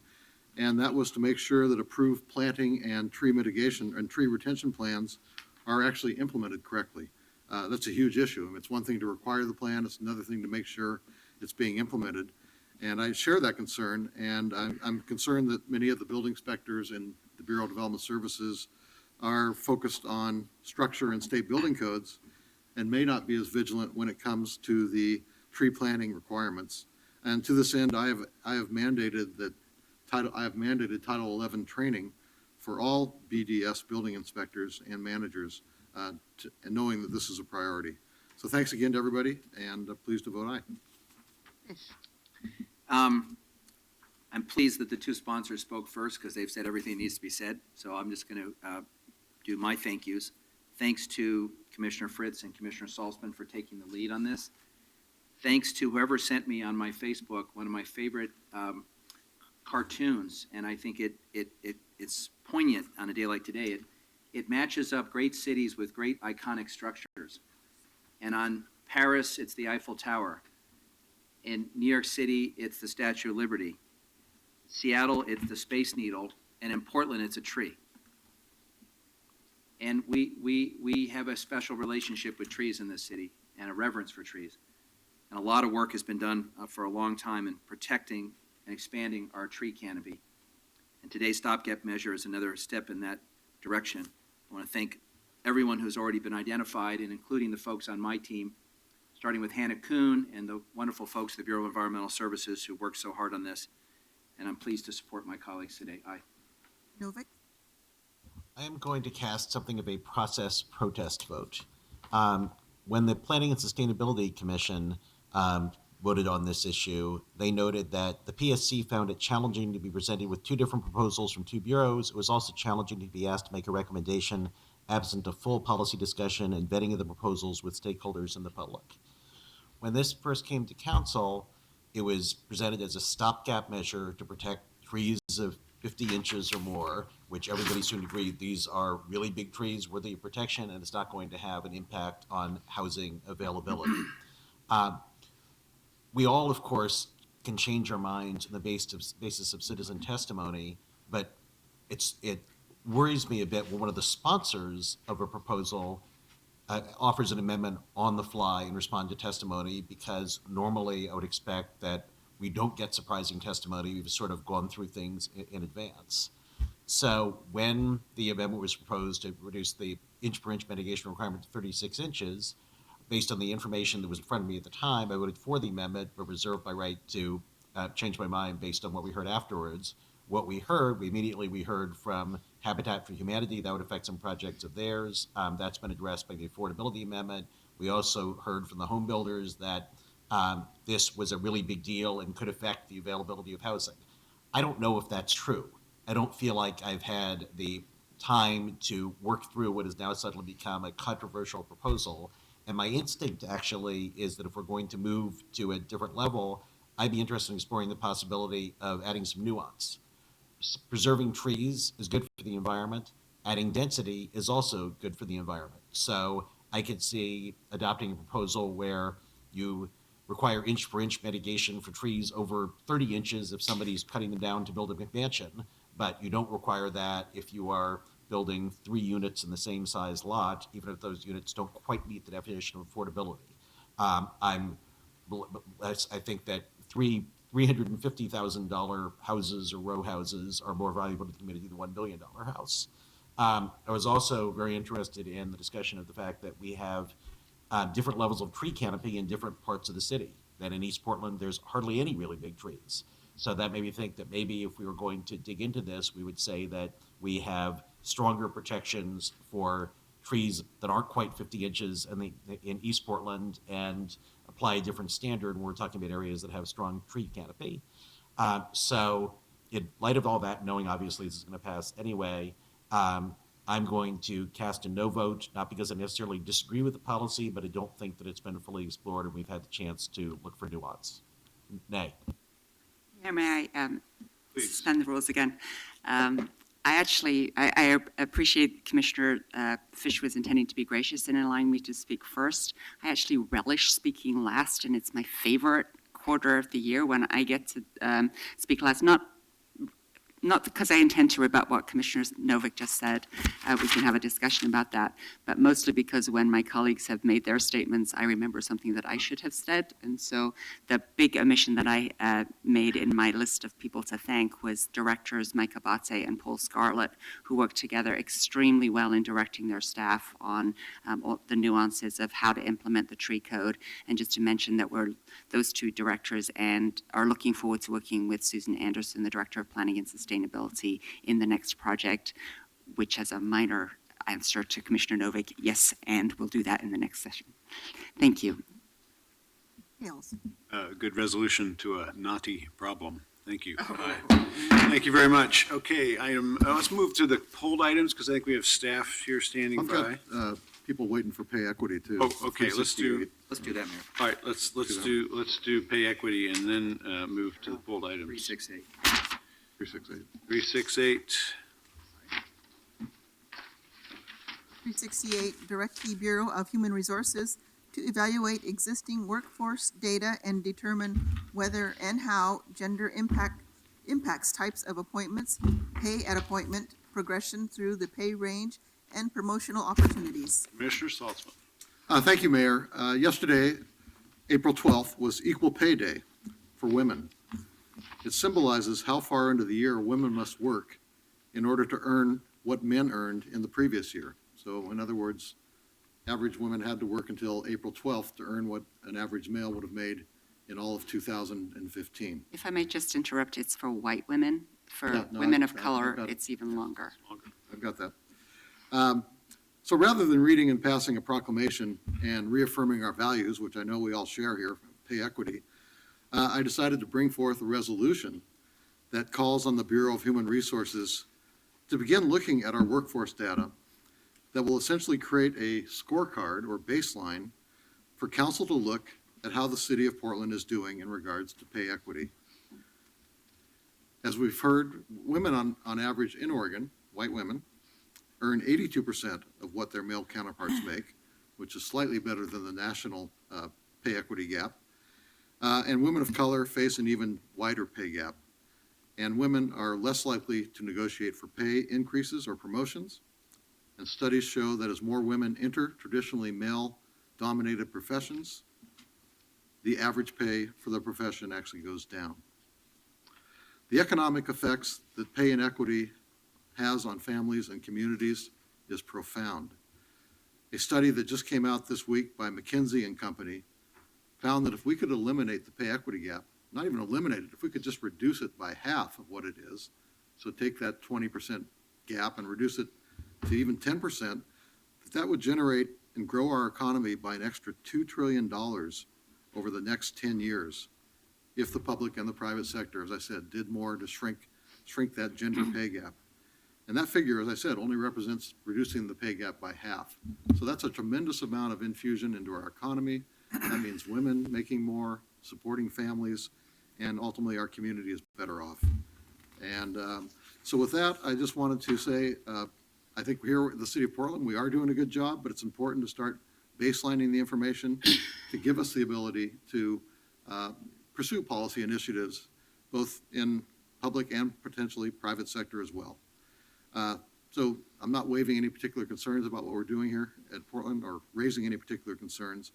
and that was to make sure that approved planting and tree mitigation and tree retention plans are actually implemented correctly. That's a huge issue. I mean, it's one thing to require the plan, it's another thing to make sure it's being implemented. And I share that concern, and I'm concerned that many of the building inspectors in the Bureau of Development Services are focused on structure and state building codes and may not be as vigilant when it comes to the tree planting requirements. And to this end, I have mandated Title 11 training for all BDS building inspectors and managers, and knowing that this is a priority. So thanks again to everybody, and pleased to vote aye. I'm pleased that the two sponsors spoke first because they've said everything needs to be said. So I'm just going to do my thank yous. Thanks to Commissioner Fritz and Commissioner Saltzman for taking the lead on this. Thanks to whoever sent me on my Facebook one of my favorite cartoons, and I think it's poignant on a day like today. It matches up great cities with great iconic structures. And on Paris, it's the Eiffel Tower. In New York City, it's the Statue of Liberty. Seattle, it's the Space Needle. And in Portland, it's a tree. And we have a special relationship with trees in this city and a reverence for trees. And a lot of work has been done for a long time in protecting and expanding our tree canopy. And today's stopgap measure is another step in that direction. I want to thank everyone who's already been identified, and including the folks on my team, starting with Hannah Kuhn and the wonderful folks at the Bureau of Environmental Services who worked so hard on this. And I'm pleased to support my colleagues today. Aye. Novick? I am going to cast something of a process protest vote. When the Planning and Sustainability Commission voted on this issue, they noted that the PSC found it challenging to be presented with two different proposals from two bureaus. It was also challenging to be asked to make a recommendation absent a full policy discussion and vetting of the proposals with stakeholders and the public. When this first came to council, it was presented as a stopgap measure to protect trees of 50 inches or more, which everybody soon agreed these are really big trees worthy of protection, and it's not going to have an impact on housing availability. We all, of course, can change our minds on the basis of citizen testimony, but it worries me a bit when one of the sponsors of a proposal offers an amendment on the fly in response to testimony, because normally I would expect that we don't get surprising testimony. We've sort of gone through things in advance. So when the amendment was proposed to reduce the inch-per-inch mitigation requirement to 36 inches, based on the information that was in front of me at the time, I voted for the amendment, but reserved my right to change my mind based on what we heard afterwards. What we heard, we heard from Habitat for Humanity, that would affect some projects of theirs. That's been addressed by the affordability amendment. We also heard from the home builders that this was a really big deal and could affect the availability of housing. I don't know if that's true. I don't feel like I've had the time to work through what has now suddenly become a controversial proposal. And my instinct actually is that if we're going to move to a different level, I'd be interested in exploring the possibility of adding some nuance. Preserving trees is good for the environment. Adding density is also good for the environment. So I could see adopting a proposal where you require inch-for-inch mitigation for trees over 30 inches if somebody's cutting them down to build a McMansion, but you don't require that if you are building 3 units in the same size lot, even if those units don't quite meet the definition of affordability. I think that $350,000 houses or row houses are more valuable to the community than a $1 billion house. I was also very interested in the discussion of the fact that we have different levels of tree canopy in different parts of the city. That in East Portland, there's hardly any really big trees. So that made me think that maybe if we were going to dig into this, we would say that we have stronger protections for trees that aren't quite 50 inches in East Portland and apply a different standard when we're talking about areas that have strong tree canopy. So in light of all that, knowing obviously this is going to pass anyway, I'm going to cast a no vote, not because I necessarily disagree with the policy, but I don't think that it's been fully explored and we've had the chance to look for nuance. Nay. May I suspend the rules again? I appreciate Commissioner Fish was intending to be gracious in allowing me to speak first. I actually relish speaking last, and it's my favorite quarter of the year when I get to speak last. Not because I intend to rebut what Commissioner Novick just said. We can have a discussion about that. But mostly because when my colleagues have made their statements, I remember something that I should have said. And so the big omission that I made in my list of people to thank was directors Mike Abate and Paul Scarlett, who worked together extremely well in directing their staff on all the nuances of how to implement the tree code. And just to mention that we're those two directors and are looking forward to working with Susan Anderson, the Director of Planning and Sustainability, in the next project, which has a minor answer to Commissioner Novick, yes, and we'll do that in the next session. Thank you. Hales. Good resolution to a knotty problem. Thank you. Thank you very much. Okay, let's move to the polled items because I think we have staff here standing I've by. got people waiting for pay equity too. Oh, okay, let's do that, Mayor. All right, let's do pay equity and then move to the polled items. 368. 368. 368. 368, direct the Bureau of Human Resources to evaluate existing workforce data and determine whether and how gender impacts types of appointments, pay at appointment, progression through the pay range, and promotional opportunities. Commissioner Saltzman. Thank you, Mayor. Yesterday, April 12th, was Equal Pay Day for women. It symbolizes how far into the year women must work in order to earn what men earned in the previous year. So in other words, average women had to work until April 12th to earn what an average male would have made in all of 2015. If I may just interrupt, it's for white women. For Yeah, no, women I've of color, got it. it's even longer. I've got that. So rather than reading and passing a proclamation and reaffirming our values, which I know we all share here, pay equity, I decided to bring forth a resolution that calls on the Bureau of Human Resources to begin looking at our workforce data that will essentially create a scorecard or baseline for council to look at how the city of Portland is doing in regards to pay equity. As we've heard, women on average in Oregon, white women, earn 82% of what their male counterparts make, which is slightly better than the national pay equity gap. And women of color face an even wider pay gap. And women are less likely to negotiate for pay increases or promotions. And studies show that as more women enter traditionally male-dominated professions, the average pay for the profession actually goes down. The economic effects that pay inequity has on families and communities is profound. A study that just came out this week by McKinsey and Company found that if we could eliminate the pay equity gap, not even eliminate it, if we could just reduce it by half of what it is, so take that 20% gap and reduce it to even 10%, that would generate and grow our economy by an extra $2 trillion over the next 10 years if the public and the private sector, as I said, did more to shrink that gender pay gap. And that figure, as I said, only represents reducing the pay gap by half. So that's a tremendous amount of infusion into our economy. That means women making more, supporting families, and ultimately our community is better off. And so with that, I just wanted to say, I think here at the City of Portland, we are doing a good job, but it's important to start baselining the information to give us the ability to pursue policy initiatives, both in public and potentially private sector as well. So I'm not waiving any particular concerns about what we're doing here at Portland or raising any particular concerns,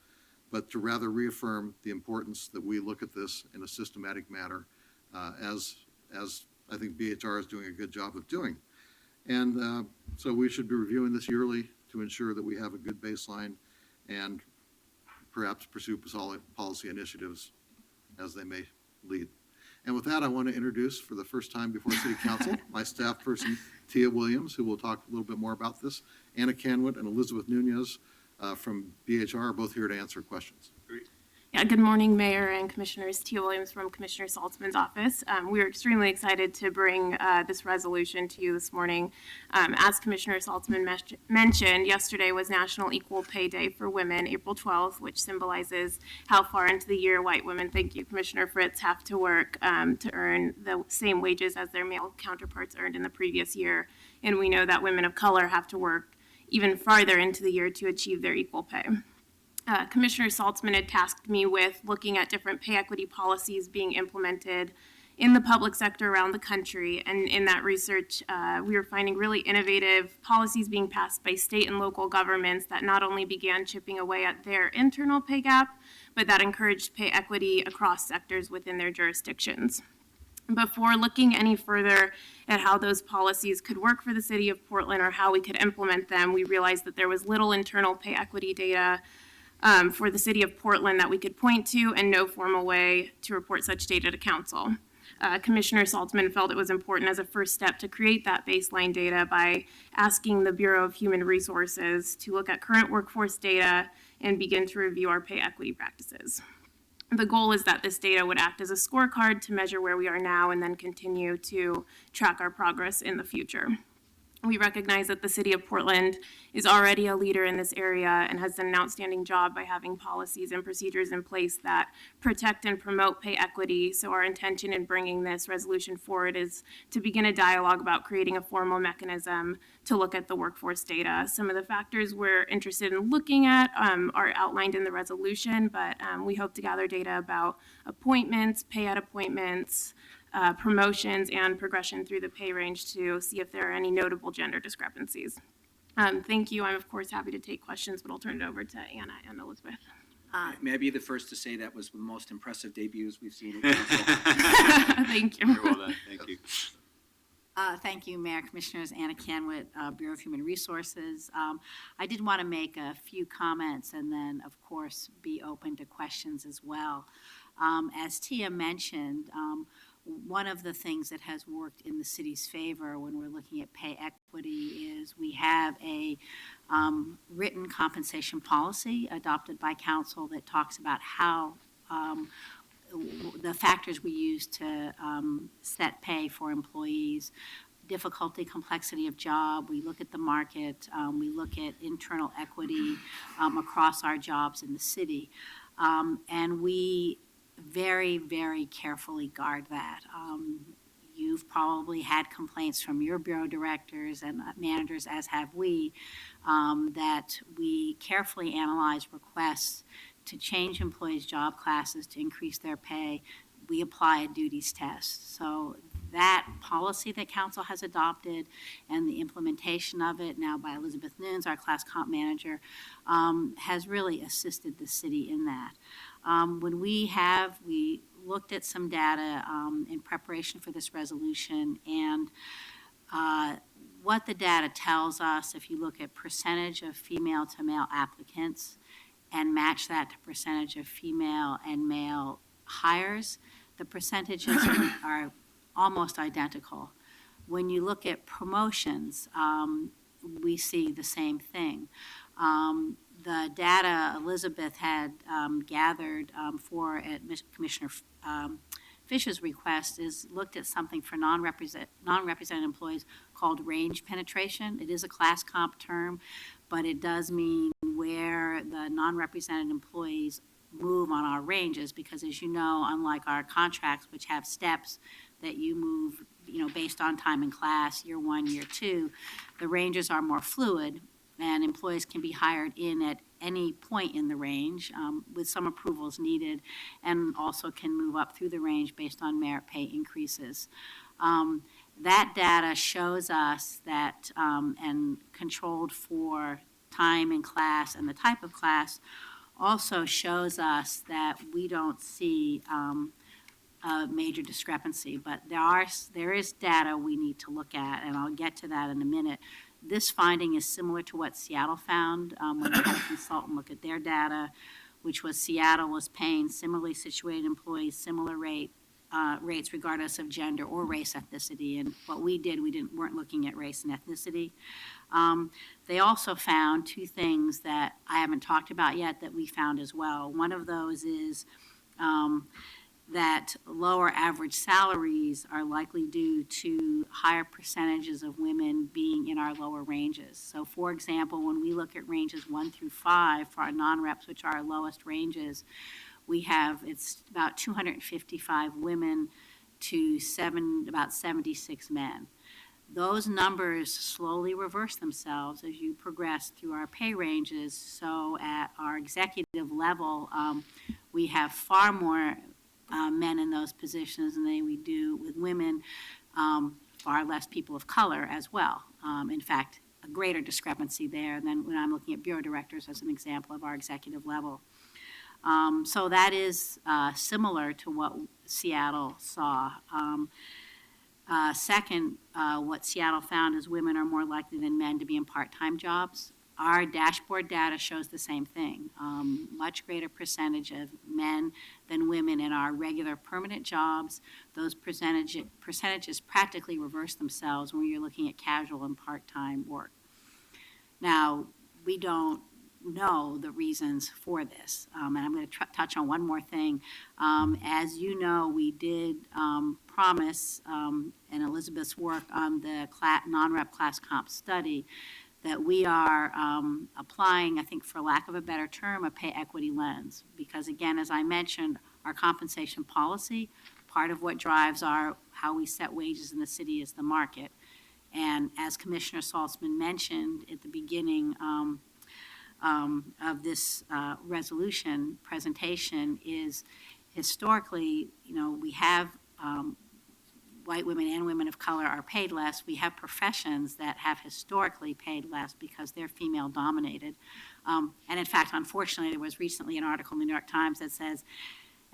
but to rather reaffirm the importance that we look at this in a systematic manner, as I think BHR is doing a good job of doing. And so we should be reviewing this yearly to ensure that we have a good baseline and perhaps pursue policy initiatives as they may lead. And with that, I want to introduce for the first time before City Council, my staff person, Tia Williams, who will talk a little bit more about this. Anna Canwood and Elizabeth Nunez from BHR are both here to answer questions. Yeah, good morning, Mayor and Commissioners. Tia Williams from Commissioner Saltzman's office. We are extremely excited to bring this resolution to you this morning. As Commissioner Saltzman mentioned, yesterday was National Equal Pay Day for Women, April 12th, which symbolizes how far into the year white women, thank you, Commissioner Fritz, have to work to earn the same wages as their male counterparts earned in the previous year. And we know that women of color have to work even farther into the year to achieve their equal pay. Commissioner Saltzman had tasked me with looking at different pay equity policies being implemented in the public sector around the country. And in that research, we were finding really innovative policies being passed by state and local governments that not only began chipping away at their internal pay gap, but that encouraged pay equity across sectors within their jurisdictions. Before looking any further at how those policies could work for the City of Portland or how we could implement them, we realized that there was little internal pay equity data for the City of Portland that we could point to and no formal way to report such data to Council. Commissioner Saltzman felt it was important as a first step to create that baseline data by asking the Bureau of Human Resources to look at current workforce data and begin to review our pay equity practices. The goal is that this data would act as a scorecard to measure where we are now and then continue to track our progress in the future. We recognize that the City of Portland is already a leader in this area and has done an outstanding job by having policies and procedures in place that protect and promote pay equity. So our intention in bringing this resolution forward is to begin a dialogue about creating a formal mechanism to look at the workforce data. Some of the factors we're interested in looking at are outlined in the resolution, but we hope to gather data about appointments, pay at appointments, promotions, and progression through the pay range to see if there are any notable gender discrepancies. Thank you. I'm, of course, happy to take questions, but I'll turn it over to Anna and Elizabeth. May I be the first to say that was the most impressive debuts we've seen at council? Thank you. Very well done. Thank you. Thank you, Mayor, Commissioners. Anna Canwood, Bureau of Human Resources. I did want to make a few comments and then, of course, be open to questions as well. As Tia mentioned, one of the things that has worked in the city's favor when we're looking at pay equity is we have a written compensation policy adopted by council that talks about how the factors we use to set pay for employees, difficulty, complexity of job. We look at the market. We look at internal equity across our jobs in the city. And we very, very carefully guard that. You've probably had complaints from your bureau directors and managers, as have we, that we carefully analyze requests to change employees' job classes to increase their pay. We apply a duties test. So that policy that council has adopted and the implementation of it now by Elizabeth Nunes, our class comp manager, has really assisted the city in that. When we looked at some data in preparation for this resolution, and What the data tells us, if you look at percentage of female to male applicants and match that to percentage of female and male hires, the percentages are almost identical. When you look at promotions, we see the same thing. The data Elizabeth had gathered for at Commissioner Fish's request is looked at something for non-represented employees called range penetration. It is a class comp term, but it does mean where the non-represented employees move on our ranges, because as you know, unlike our contracts, which have steps that you move, based on time in class, year 1, year 2, the ranges are more fluid, and employees can be hired in at any point in the range with some approvals needed, and also can move up through the range based on merit pay increases. That data shows us that, and controlled for time in class and the type of class, also shows us that we don't see a major discrepancy, but there is data we need to look at, and I'll get to that in a minute. This finding is similar to what Seattle found when they had a consultant look at their data, which was Seattle was paying similarly situated employees similar rates regardless of gender or race ethnicity. And what we did, weren't looking at race and ethnicity. They also found two things that I haven't talked about yet that we found as well. One of those is that lower average salaries are likely due to higher percentages of women being in our lower ranges. So for example, when we look at ranges 1 through 5 for our non-reps, which are our lowest ranges, it's about 255 women to about 76 men. Those numbers slowly reverse themselves as you progress through our pay ranges. So at our executive level, we have far more men in those positions than we do with women, far less people of color as well. In fact, a greater discrepancy there than when I'm looking at bureau directors as an example of our executive level. So that is similar to what Seattle saw. Second, what Seattle found is women are more likely than men to be in part-time jobs. Our dashboard data shows the same thing. Much greater percentage of men than women in our regular permanent jobs. Those percentages practically reverse themselves when you're looking at casual and part-time work. Now, we don't know the reasons for this. And I'm going to touch on one more thing. As you know, we did promise in Elizabeth's work on the non-rep class comp study that we are applying, I think for lack of a better term, a pay equity lens. Because again, as I mentioned, our compensation policy, part of what drives how we set wages in the city is the market. And as Commissioner Saltzman mentioned at the beginning of this resolution presentation, is historically, we have white women and women of color are paid less. We have professions that have historically paid less because they're female dominated. And in fact, unfortunately, there was recently an article in the New York Times that says,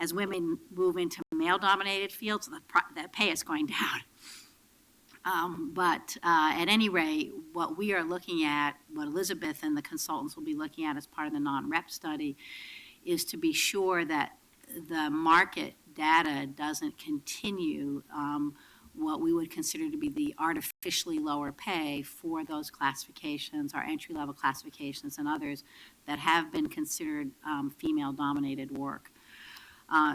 as women move into male dominated fields, the pay is going down. But at any rate, what we are looking at, what Elizabeth and the consultants will be looking at as part of the non-rep study, is to be sure that the market data doesn't continue what we would consider to be the artificially lower pay for those classifications, our entry-level classifications and others that have been considered female-dominated work.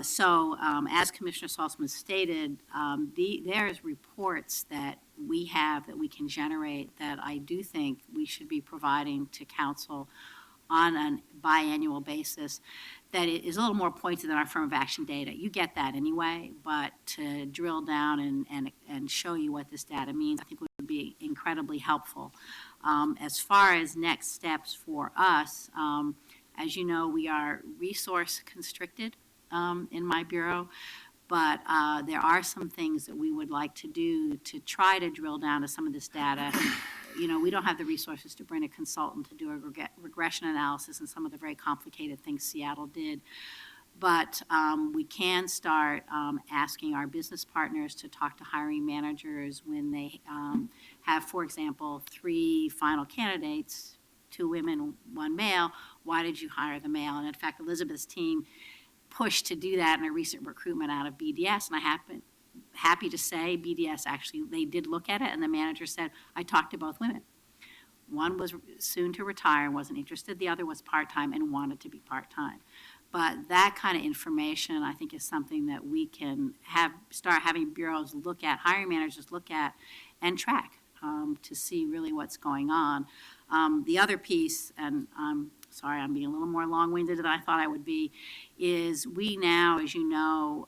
So as Commissioner Saltzman stated, there's reports that we have that we can generate that I do think we should be providing to council on a biannual basis that is a little more pointed than our affirmative action data. You get that anyway, but to drill down and show you what this data means, I think would be incredibly helpful. As far as next steps for us, as you know, we are resource constricted in my bureau, but there are some things that we would like to do to try to drill down to some of this data. We don't have the resources to bring a consultant to do a regression analysis and some of the very complicated things Seattle did. But we can start asking our business partners to talk to hiring managers when they have, for example, 3 final candidates, 2 women, 1 male. Why did you hire the male? And in fact, Elizabeth's team pushed to do that in a recent recruitment out of BDS, and I happy to say BDS actually, they did look at it, and the manager said, I talked to both women. One was soon to retire and wasn't interested. The other was part-time and wanted to be part-time. But that kind of information, I think, is something that we can start having bureaus look at, hiring managers look at, and track to see really what's going on. The other piece, and I'm sorry, I'm being a little more long-winded than I thought I would be, is we now, as you know,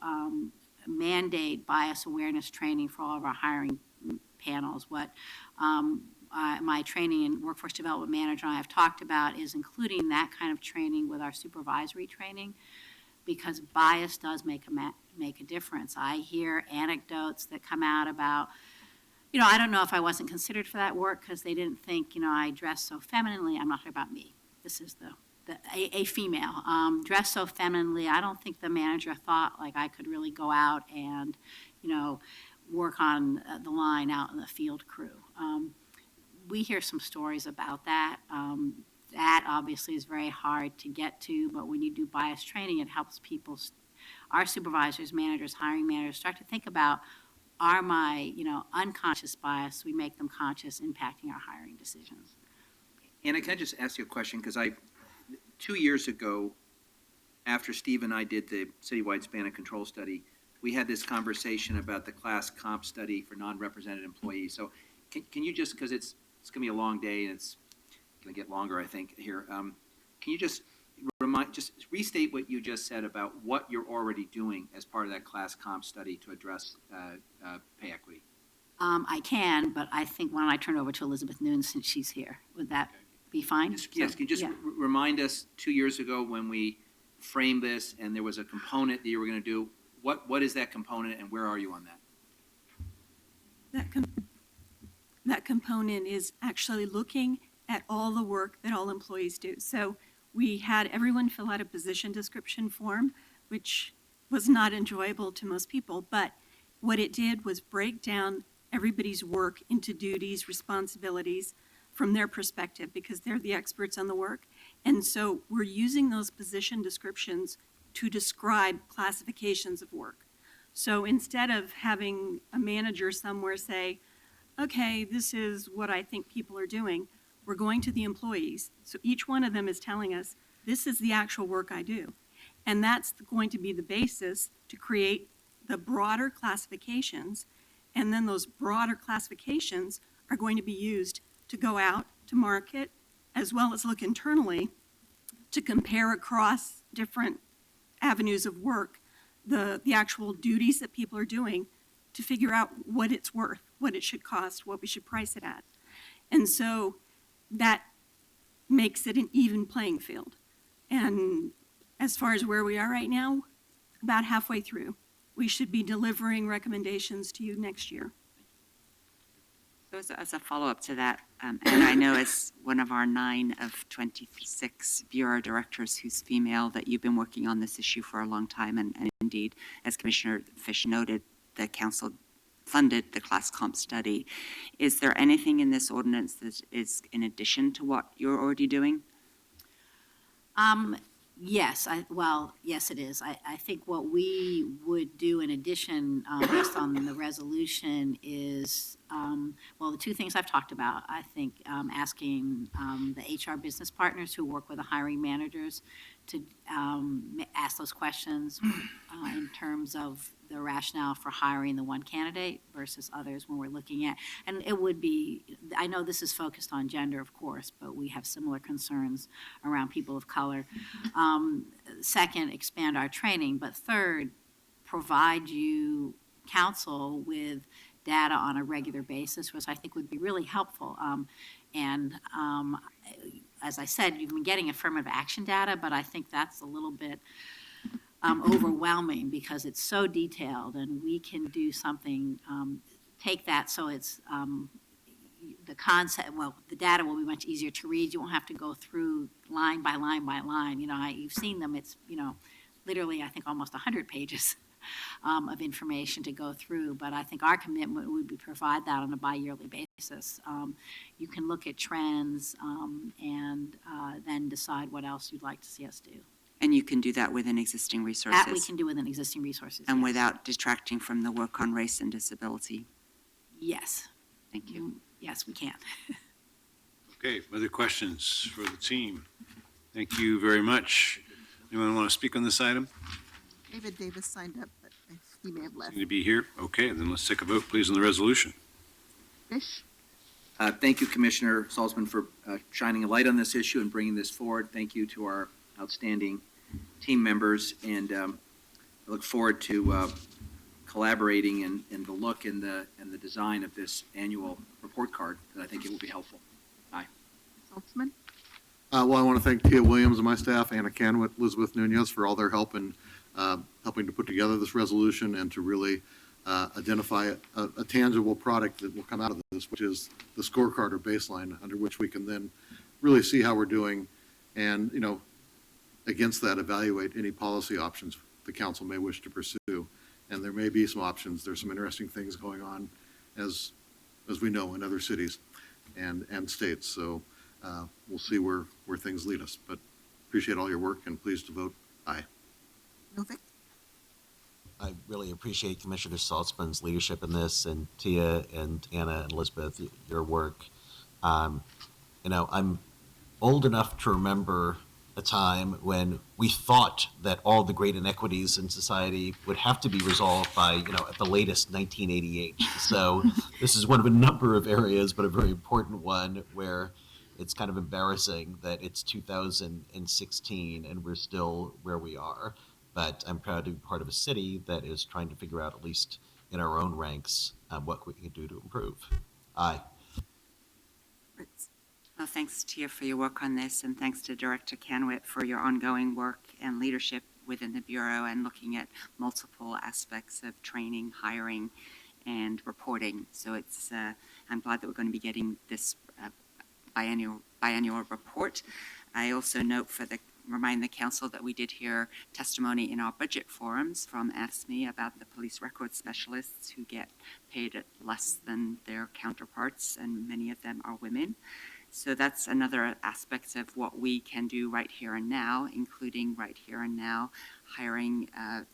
mandate bias awareness training for all of our hiring panels. What my training and workforce development manager and I have talked about is including that kind of training with our supervisory training, because bias does make a difference. I hear anecdotes that come out about, I don't know if I wasn't considered for that work because they didn't think, I dress so femininely. I'm not talking about me. This is a female. Dressed so femininely, I don't think the manager thought like I could really go out and, work on the line out in the field crew. We hear some stories about that. That obviously is very hard to get to, but when you do bias training, it helps people, our supervisors, managers, hiring managers, start to think about, are my, unconscious bias, we make them conscious, impacting our hiring decisions. Anna, can I just ask you a question? Because 2 years ago, after Steve and I did the citywide span of control study, we had this conversation about the class comp study for non-represented employees. So can you just, because it's going to be a long day and it's going to get longer, I think, here. Can you just restate what you just said about what you're already doing as part of that class comp study to address pay equity? I can, but I think why don't I turn it over to Elizabeth Noon since she's here? Would that be fine? Yes, can you just remind us 2 years ago when we framed this and there was a component that you were going to do, what is that component and where are you on that? That component is actually looking at all the work that all employees do. So we had everyone fill out a position description form, which was not enjoyable to most people, but what it did was break down everybody's work into duties, responsibilities from their perspective, because they're the experts on the work. And so we're using those position descriptions to describe classifications of work. So instead of having a manager somewhere say, okay, this is what I think people are doing, we're going to the employees. So each one of them is telling us, this is the actual work I do. And that's going to be the basis to create the broader classifications. And then those broader classifications are going to be used to go out to market, as well as look internally to compare across different avenues of work, the actual duties that people are doing, to figure out what it's worth, what it should cost, what we should price it at. And so that makes it an even playing field. And as far as where we are right now, about halfway through. We should be delivering recommendations to you next year. So as a follow-up to that, and I know as one of our 9 of 26 bureau directors who's female, that you've been working on this issue for a long time, and indeed, as Commissioner Fish noted, the council funded the class comp study. Is there anything in this ordinance that is in addition to what you're already doing? Yes, yes, it is. I think what we would do in addition, based on the resolution, is, the 2 things I've talked about. I think asking the HR business partners who work with the hiring managers to ask those questions in terms of the rationale for hiring the one candidate versus others when we're looking at, and it would be, I know this is focused on gender, of course, but we have similar concerns around people of color. Second, expand our training, but third, provide you counsel with data on a regular basis, which I think would be really helpful. As I said, you've been getting affirmative action data, but I think that's a little bit overwhelming because it's so detailed, and we can do something, take that so it's the concept, the data will be much easier to read. You won't have to go through line by line by line. You've seen them. It's, literally, I think, almost 100 pages of information to go through, but I think our commitment would be provide that on a bi-yearly basis. You can look at trends and then decide what else you'd like to see us do. And you can do that within existing resources. That we can do within existing resources. And yes. without detracting from the work on race and disability. Yes. Thank you. Yes, we can. Okay, other questions for the team? Thank you very much. Anyone want to speak on this item? David Davis signed up, but he may have left. Need to be here? Okay, then let's take a vote, please, on the resolution. Fish? Thank you, Commissioner Salzman, for shining a light on this issue and bringing this forward. Thank you to our outstanding team members, and I look forward to collaborating in the look and the design of this annual report card, because I think it will be helpful. Aye. Saltzman? Well, I want to thank Tia Williams and my staff, Anna Canwit, Elizabeth Nunez, for all their help in helping to put together this resolution and to really identify a tangible product that will come out of this, which is the scorecard or baseline under which we can then really see how we're doing and, against that, evaluate any policy options the council may wish to pursue. And there may be some options. There's some interesting things going on, as we know, in other cities and states. So we'll see where things lead us. But appreciate all your work and pleased to vote aye. Novik? I really appreciate Commissioner Saltzman's leadership in this, and Tia and Anna and Elizabeth, your work. I'm old enough to remember a time when we thought that all the great inequities in society would have to be resolved by, at the latest 1988. So this is one of a number of areas, but a very important one where it's kind of embarrassing that it's 2016 and we're still where we are. But I'm proud to be part of a city that is trying to figure out, at least in our own ranks, what we can do to improve. Aye. Well, thanks, Tia, for your work on this, and thanks to Director Canwit for your ongoing work and leadership within the Bureau and looking at multiple aspects of training, hiring, and reporting. So I'm glad that we're going to be getting this biannual report. I also remind the council that we did hear testimony in our budget forums from AFSCME about the police record specialists who get paid at less than their counterparts, and many of them are women. So that's another aspect of what we can do right here and now, including right here and now hiring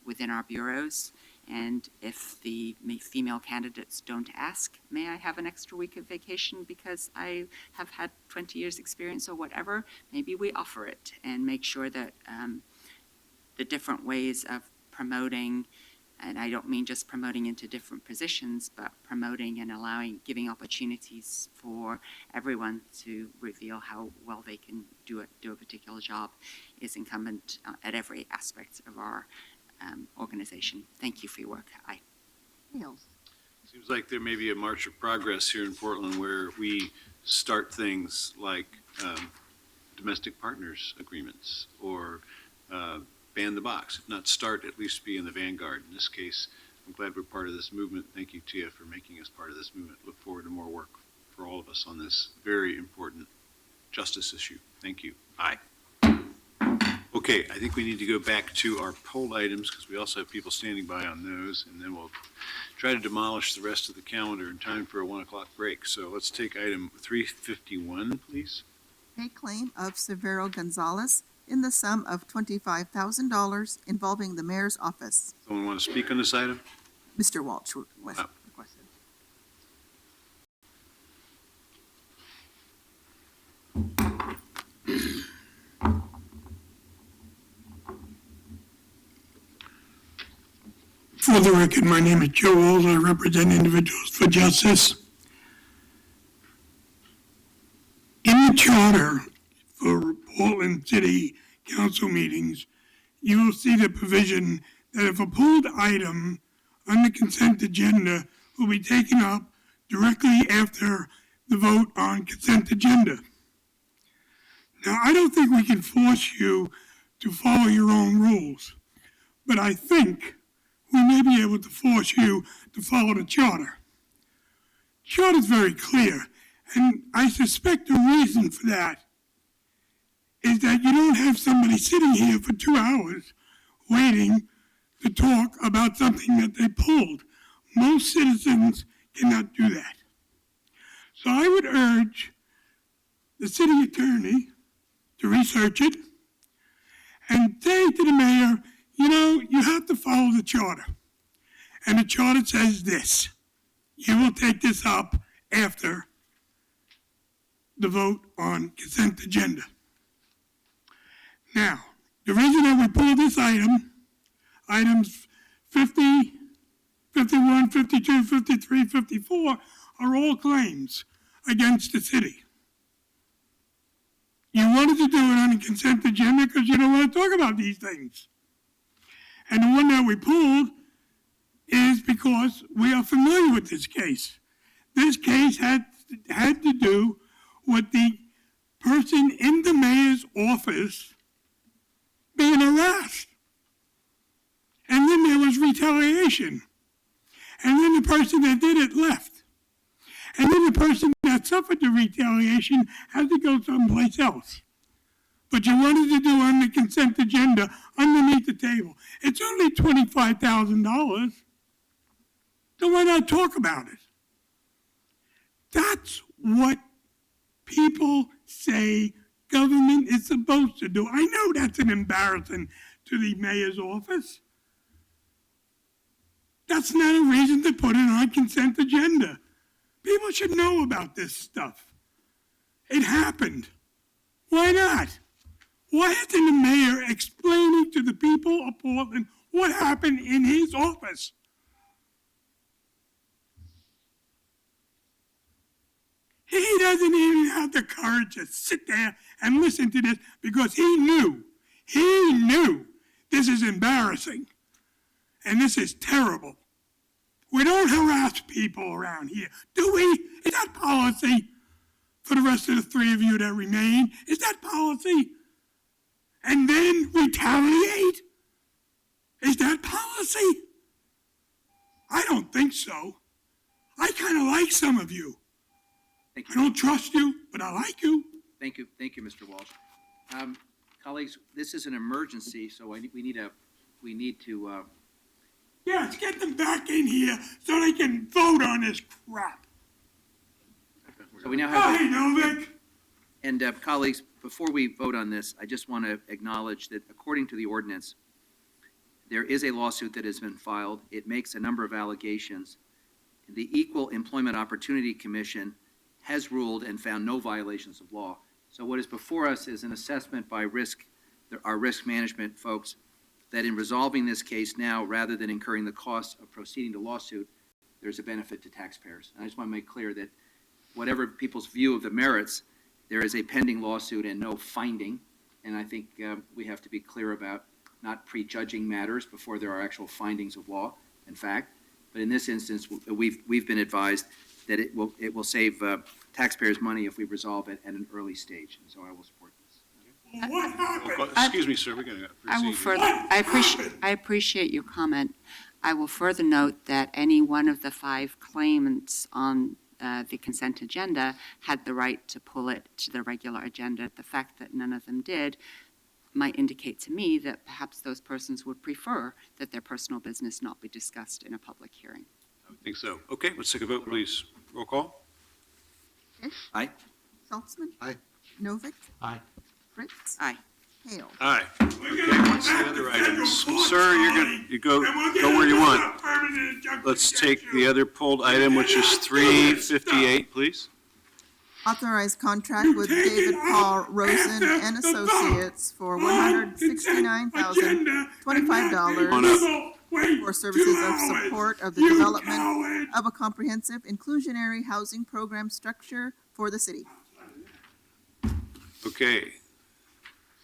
within our bureaus. And if the female candidates don't ask, may I have an extra week of vacation because I have had 20 years experience or whatever, maybe we offer it and make sure that the different ways of promoting, and I don't mean just promoting into different positions, but promoting and giving opportunities for everyone to reveal how well they can do a particular job is incumbent at every aspect of our organization. Thank you for your work. Aye. Seems like there may be a march of progress here in Portland where we start things like domestic partners agreements or ban the box. If not start, at least be in the vanguard. In this case, I'm glad we're part of this movement. Thank you, Tia, for making us part of this movement. Look forward to more work for all of us on this very important justice issue. Thank you. Aye. Okay, I think we need to go back to our poll items because we also have people standing by on those, and then we'll try to demolish the rest of the calendar in time for a 1 o'clock break. So let's take item 351, please. Pay claim of Severo Gonzalez in the sum of $25,000 involving the mayor's office. Someone want to speak on this item? Mr. Walsh requested. For the record, my name is Joe Walsh. I represent Individuals for Justice. In the charter for Portland City Council meetings, you will see the provision that if a pulled item on the consent agenda will be taken up directly after the vote on consent agenda. Now, I don't think we can force you to follow your own rules, but I think we may be able to force you to follow the charter. Charter is very clear, and I suspect the reason for that is that you don't have somebody sitting here for 2 hours waiting to talk about something that they pulled. Most citizens cannot do that. So I would urge the city attorney to research it and say to the mayor, you know, you have to follow the charter. And the charter says this: you will take this up after the vote on consent agenda. Now, the reason that we pulled this item, items 50, 51, 52, 53, 54, are all claims against the city. You wanted to do it on the consent agenda because you don't want to talk about these things. And the one that we pulled is because we are familiar with this case. This case had to do with the person in the mayor's office being harassed. And then there was retaliation. And then the person that did it left. And then the person that suffered the retaliation had to go someplace else. But you wanted to do on the consent agenda underneath the table. It's only $25,000. So why not talk about it? That's what people say government is supposed to do. I know that's an embarrassment to the mayor's office. That's not a reason to put it on consent agenda. People should know about this stuff. It happened. Why not? Why isn't the mayor explaining to the people of Portland what happened in his office? He doesn't even have the courage to sit there and listen to this because he knew this is embarrassing and this is terrible. We don't harass people around here, do we? Is that policy for the rest of the three of you that remain? Is that policy? And then retaliate? Is that policy? I don't think so. I kind of like some of you. Thank I you. don't trust you, but I like you. Thank you, Mr. Walsh. Colleagues, this is an emergency, so we need to, Yes, get them back in here so they can vote on this crap. so we now have. Hey, Novik. And colleagues, before we vote on this, I just want to acknowledge that according to the ordinance, there is a lawsuit that has been filed. It makes a number of allegations. The Equal Employment Opportunity Commission has ruled and found no violations of law. So what is before us is an assessment by our risk management folks, that in resolving this case now, rather than incurring the costs of proceeding to lawsuit, there's a benefit to taxpayers. And I just want to make clear that whatever people's view of the merits, there is a pending lawsuit and no finding. And I think we have to be clear about not prejudging matters before there are actual findings of law and fact. But in this instance, we've been advised that it will save taxpayers money if we resolve it at an early stage. And so I will support this. What happened? Excuse me, sir, we're going to I will proceed. further, I appreciate your comment. I will further note that any one of the 5 claimants on the consent agenda had the right to pull it to the regular agenda. The fact that none of them did might indicate to me that perhaps those persons would prefer that their personal business not be discussed in a public hearing. I would think so. Okay, let's take a vote, please. Roll call. Fish. Aye. Saltzman. Aye. Novick. Aye. Fritz. Aye. Hale. Aye. Okay, what's the other items? Sir, you go where you want. Let's take the other pulled item, which is 358, please. Authorize contract with David Paul Rosen and Associates for $169,025 On up. for services of support of the development of a comprehensive inclusionary housing program structure for the city. Okay.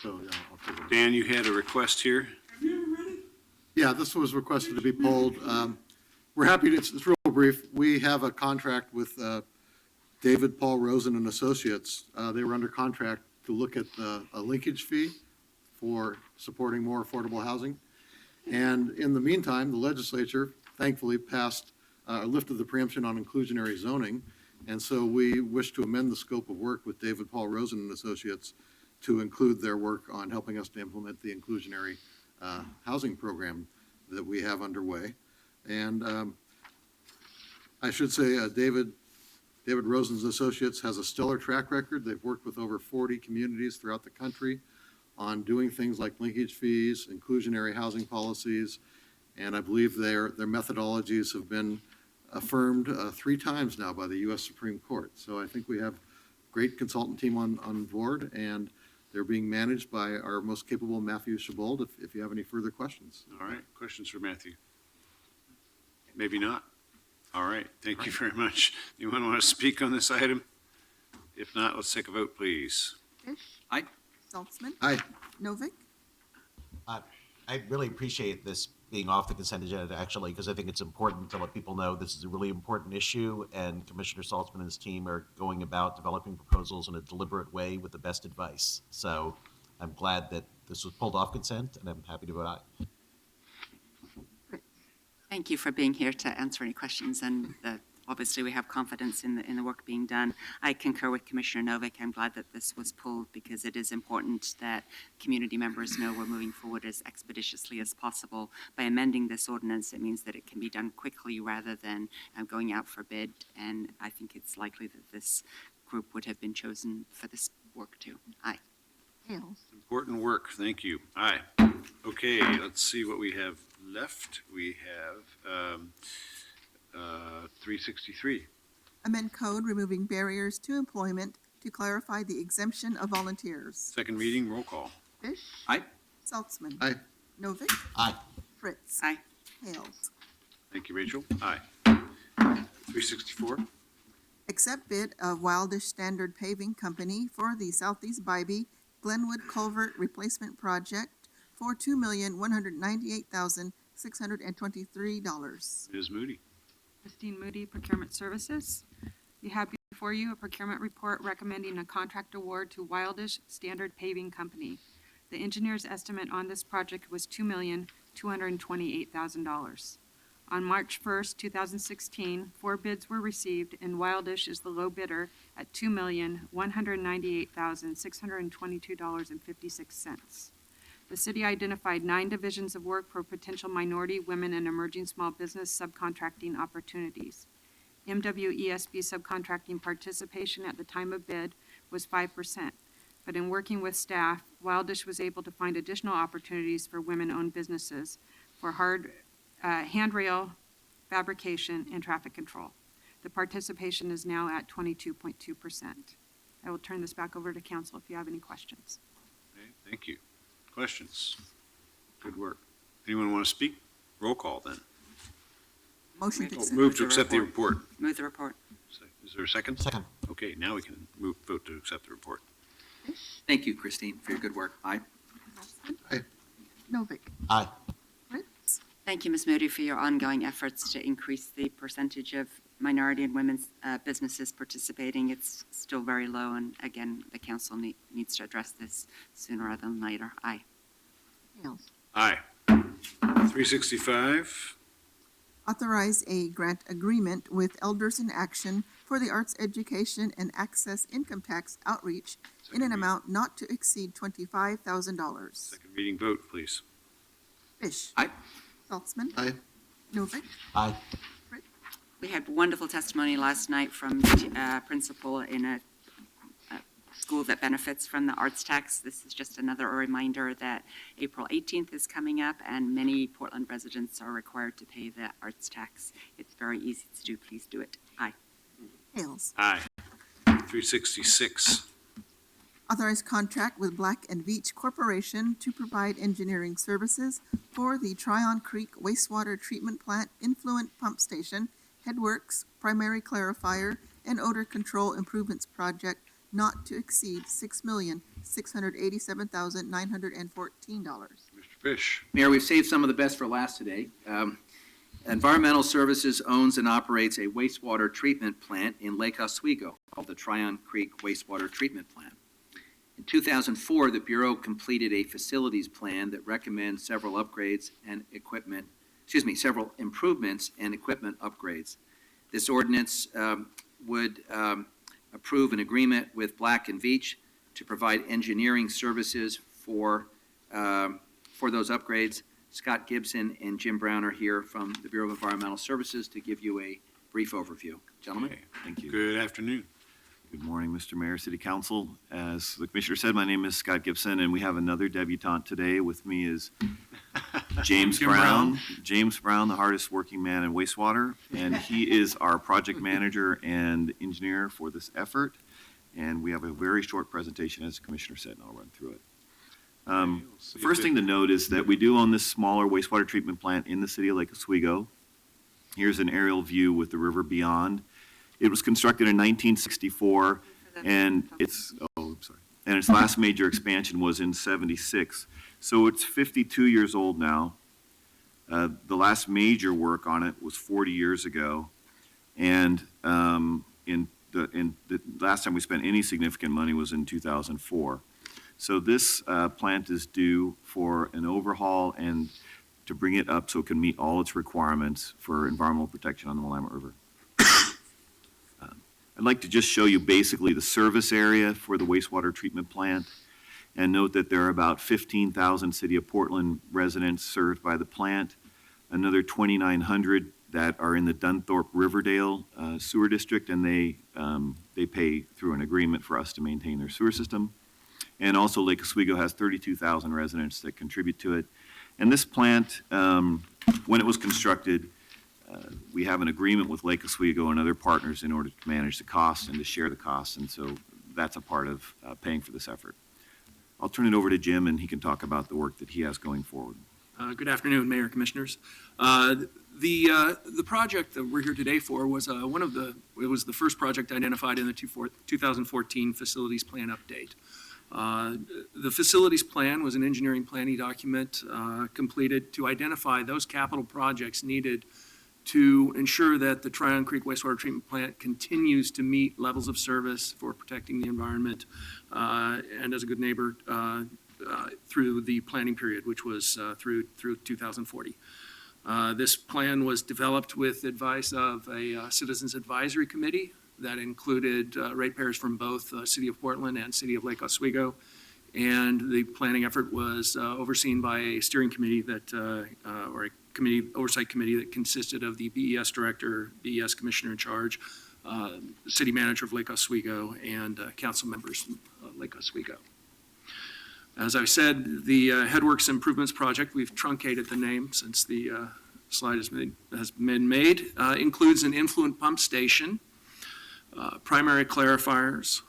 So, yeah, I'll take it. Dan, you had a request here. Yeah, this was requested to be pulled. We're happy to, it's real brief. We have a contract with David Paul Rosen and Associates. They were under contract to look at a linkage fee for supporting more affordable housing. And in the meantime, the legislature thankfully lifted the preemption on inclusionary zoning. And so we wish to amend the scope of work with David Paul Rosen and Associates to include their work on helping us to implement the inclusionary housing program that we have underway. And I should say, David Rosen's Associates has a stellar track record. They've worked with over 40 communities throughout the country on doing things like linkage fees, inclusionary housing policies, and I believe their methodologies have been affirmed 3 times now by the U.S. Supreme Court. So I think we have a great consultant team on board, and they're being managed by our most capable Matthew Shabold, if you have any further questions. All right, questions for Matthew? Maybe not. All right, thank you very much. Anyone want to speak on this item? If not, let's take a vote, please. Fish. Aye. Saltzman. Aye. Novick. I really appreciate this being off the consent agenda, actually, because I think it's important to let people know this is a really important issue, and Commissioner Saltzman and his team are going about developing proposals in a deliberate way with the best advice. So I'm glad that this was pulled off consent, and I'm happy to vote aye. Thank you for being here to answer any questions, and obviously we have confidence in the work being done. I concur with Commissioner Novick. I'm glad that this was pulled because it is important that community members know we're moving forward as expeditiously as possible. By amending this ordinance, it means that it can be done quickly rather than going out for bid, and I think it's likely that this group would have been chosen for this work too. Aye. Important work, thank you. Aye. Okay, let's see what we have left. We have 363. Amend code removing barriers to employment to clarify the exemption of volunteers. Second reading, roll call. Fish. Aye. Saltzman. Aye. Novick. Aye. Fritz. Aye. Hales. Thank you, Rachel. Aye. 364. Accept bid of Wildish Standard Paving Company for the Southeast Bybee Glenwood Culvert Replacement Project for $2,198,623. Ms. Moody. Christine Moody, Procurement Services. You have before you a procurement report recommending a contract award to Wildish Standard Paving Company. The engineer's estimate on this project was $2,228,000. On March 1st, 2016, 4 bids were received, and Wildish is the low bidder at $2,198,622.56. The city identified 9 divisions of work for potential minority, women, and emerging small business subcontracting opportunities. MWESB subcontracting participation at the time of bid was 5%, but in working with staff, Wildish was able to find additional opportunities for women-owned businesses for handrail fabrication and traffic control. The participation is now at 22.2%. I will turn this back over to council if you have any questions. Okay, thank you. Questions? Good work. Anyone want to speak? Roll call then. Motion to accept. Move to accept the report. Move the report. Is there a second? Second. Okay, now we can vote to accept the report. Thank you, Christine, for your good work. Aye. Aye. Novick. Aye. Fritz. Thank you, Ms. Moody, for your ongoing efforts to increase the percentage of minority and women's businesses participating. It's still very low, and again, the council needs to address this sooner rather than later. Aye. Hales. Aye. 365. Authorize a grant agreement with Elders in Action for the arts education and access income tax outreach in an amount not to exceed $25,000. Second reading vote, please. Fish. Aye. Saltzman. Aye. Novick. Aye. We had wonderful testimony last night from the principal in a school that benefits from the arts tax. This is just another reminder that April 18th is coming up, and many Portland residents are required to pay the arts tax. It's very easy to do. Please do it. Aye. Hales. Aye. 366. Authorize contract with Black and Veatch Corporation to provide engineering services for the Tryon Creek Wastewater Treatment Plant Influent Pump Station, Headworks, Primary Clarifier, and Odor Control Improvements Project not to exceed $6,687,914. Mr. Fish. Mayor, we've saved some of the best for last today. Environmental Services owns and operates a wastewater treatment plant in Lake Oswego called the Tryon Creek Wastewater Treatment Plant. In 2004, the Bureau completed a facilities plan that recommends several several improvements and equipment upgrades. This ordinance would approve an agreement with Black and Veatch to provide engineering services for for those upgrades. Scott Gibson and Jim Brown are here from the Bureau of Environmental Services to give you a brief overview. Gentlemen? Thank you. Good afternoon. Good morning, Mr. Mayor, City Council. As the Commissioner said, my name is Scott Gibson, and we have another debutante today. With me is James Jim Brown. James Brown, the hardest working man in wastewater, and he is our project manager and engineer for this effort. And we have a very short presentation, as the Commissioner said, and I'll run through it. The first thing to note is that we do own this smaller wastewater treatment plant in the city of Lake Oswego. Here's an aerial view with the river beyond. It was constructed in 1964, and its last major expansion was in '76. So it's 52 years old now. The last major work on it was 40 years ago, and the last time we spent any significant money was in 2004. So this plant is due for an overhaul and to bring it up so it can meet all its requirements for environmental protection on the Willamette River. I'd like to just show you basically the service area for the wastewater treatment plant, and note that there are about 15,000 City of Portland residents served by the plant, another 2,900 that are in the Dunthorpe Riverdale sewer district, and they pay through an agreement for us to maintain their sewer system. And also Lake Oswego has 32,000 residents that contribute to it. And this plant, when it was constructed, we have an agreement with Lake Oswego and other partners in order to manage the costs and to share the costs, and so that's a part of paying for this effort. I'll turn it over to Jim, and he can talk about the work that he has going forward. Good afternoon, Mayor and Commissioners. The project that we're here today for was it was the first project identified in the 2014 Facilities Plan Update. The Facilities Plan was an engineering planning document completed to identify those capital projects needed to ensure that the Tryon Creek Wastewater Treatment Plant continues to meet levels of service for protecting the environment and as a good neighbor through the planning period, which was through 2040. This plan was developed with advice of a Citizens Advisory Committee that included ratepayers from both City of Portland and City of Lake Oswego. And the planning effort was overseen by a steering committee or a oversight committee that consisted of the BES director, BES commissioner in charge, city manager of Lake Oswego, and council members from Lake Oswego. As I said, the Headworks Improvements Project, we've truncated the name since the slide has been made, includes an influent pump station, primary clarifiers.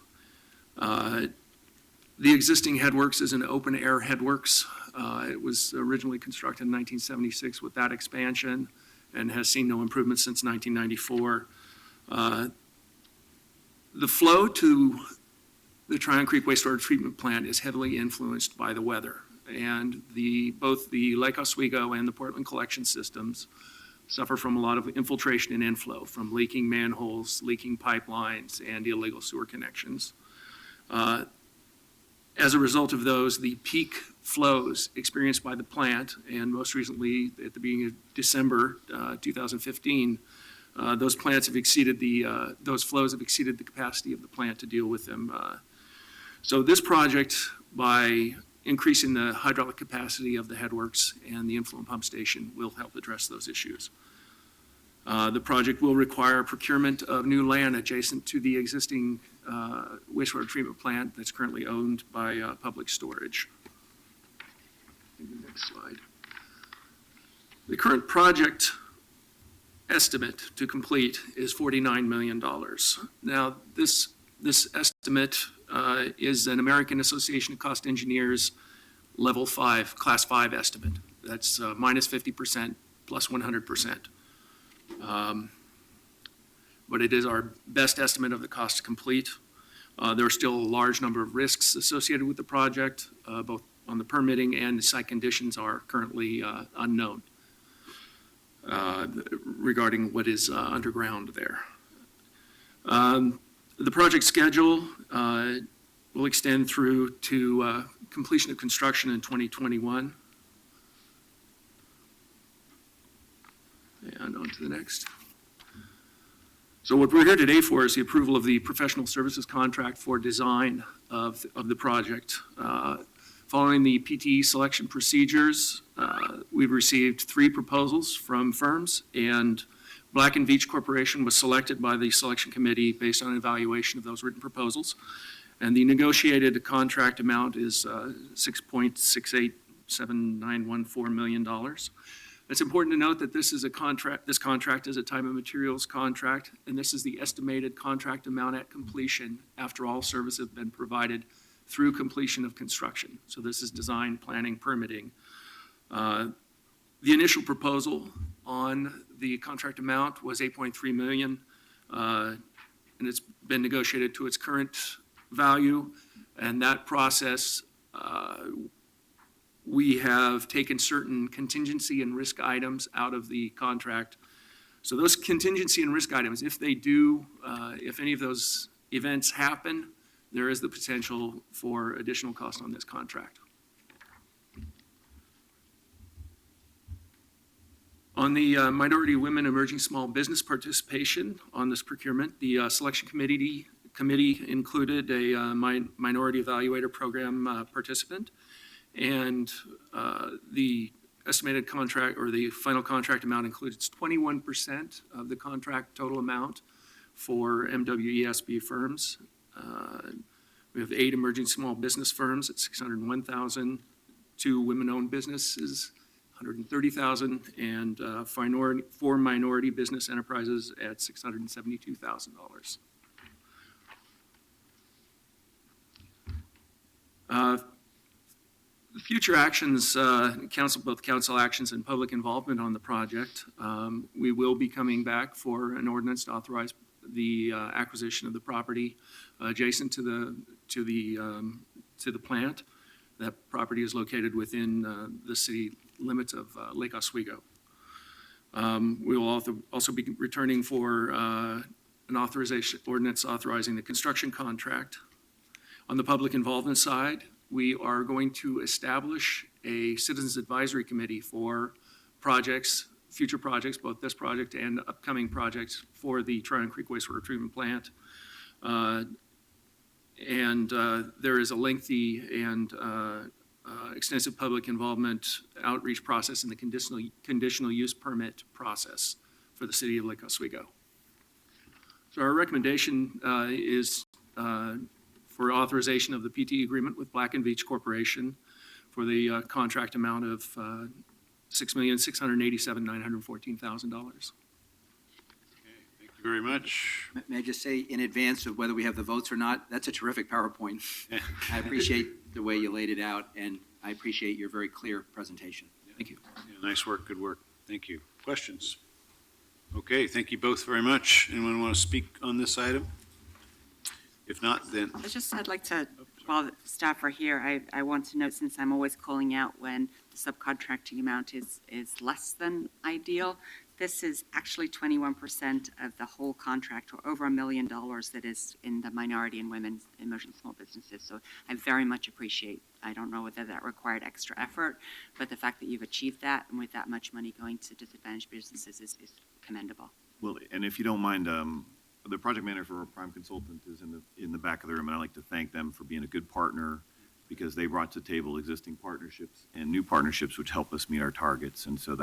The existing headworks is an open-air headworks. It was originally constructed in 1976 with that expansion and has seen no improvement since 1994. The flow to the Tryon Creek Wastewater Treatment Plant is heavily influenced by the weather, and both the Lake Oswego and the Portland collection systems suffer from a lot of infiltration and inflow from leaking manholes, leaking pipelines, and illegal sewer connections. As a result of those, the peak flows experienced by the plant, and most recently at the beginning of December 2015, those flows have exceeded the capacity of the plant to deal with them. So this project, by increasing the hydraulic capacity of the headworks and the influent pump station, will help address those issues. The project will require procurement of new land adjacent to the existing wastewater treatment plant that's currently owned by Public Storage. Next slide. The current project estimate to complete is $49 million. Now, this estimate is an American Association of Cost Engineers Level 5, Class 5 estimate. That's minus 50% plus 100%. But it is our best estimate of the cost to complete. There are still a large number of risks associated with the project, both on the permitting and the site conditions are currently unknown regarding what is underground there. The project schedule will extend through to completion of construction in 2021. And on to the next. So what we're here today for is the approval of the professional services contract for design of the project. Following the PTE selection procedures, we've received 3 proposals from firms, and Black & Veatch Corporation was selected by the selection committee based on evaluation of those written proposals. And the negotiated contract amount is $6.687914 million. It's important to note that this contract is a time and materials contract, and this is the estimated contract amount at completion after all services have been provided through completion of construction. So this is design, planning, permitting. The initial proposal on the contract amount was $8.3 million, and it's been negotiated to its current value. And that process, we have taken certain contingency and risk items out of the contract. So those contingency and risk items, if they do, if any of those events happen, there is the potential for additional cost on this contract. On the minority women emerging small business participation on this procurement, the selection committee included a minority evaluator program participant, and the estimated contract, or the final contract amount, includes 21% of the contract total amount for MWESB firms. We have 8 emerging small business firms at $601,000, 2 women-owned businesses, $130,000, and 4 minority business enterprises at $672,000. Future actions, both council actions and public involvement on the project. We will be coming back for an ordinance to authorize the acquisition of the property adjacent to the plant. That property is located within the city limits of Lake Oswego. We will also be returning for an authorization ordinance authorizing the construction contract. On the public involvement side, we are going to establish a citizens advisory committee for projects, future projects, both this project and upcoming projects for the Tryon Creek Wastewater Treatment Plant. There is a lengthy and extensive public involvement outreach process in the conditional use permit process for the city of Lake Oswego. So our recommendation is for authorization of the PT agreement with Black & Veatch Corporation for the contract amount of $6,687,914,000. Thank you very much. May I just say in advance of whether we have the votes or not, that's a terrific PowerPoint. I appreciate the way you laid it out, and I appreciate your very clear presentation. Thank you. Yeah, nice work, good work. Thank you. Questions? Okay, thank you both very much. Anyone want to speak on this item? If not, then, I'd like to, while the staff are here, I want to note, since I'm always calling out when the subcontracting amount is less than ideal, this is actually 21% of the whole contract, or over $1 million that is in the minority and women emerging small businesses. So I very much appreciate, I don't know whether that required extra effort, but the fact that you've achieved that and with that much money going to disadvantaged businesses is commendable. Well, and if you don't mind, the project manager for our Prime Consultant is in the back of the room, and I'd like to thank them for being a good partner, because they brought to the table existing partnerships and new partnerships which help us meet our targets. And so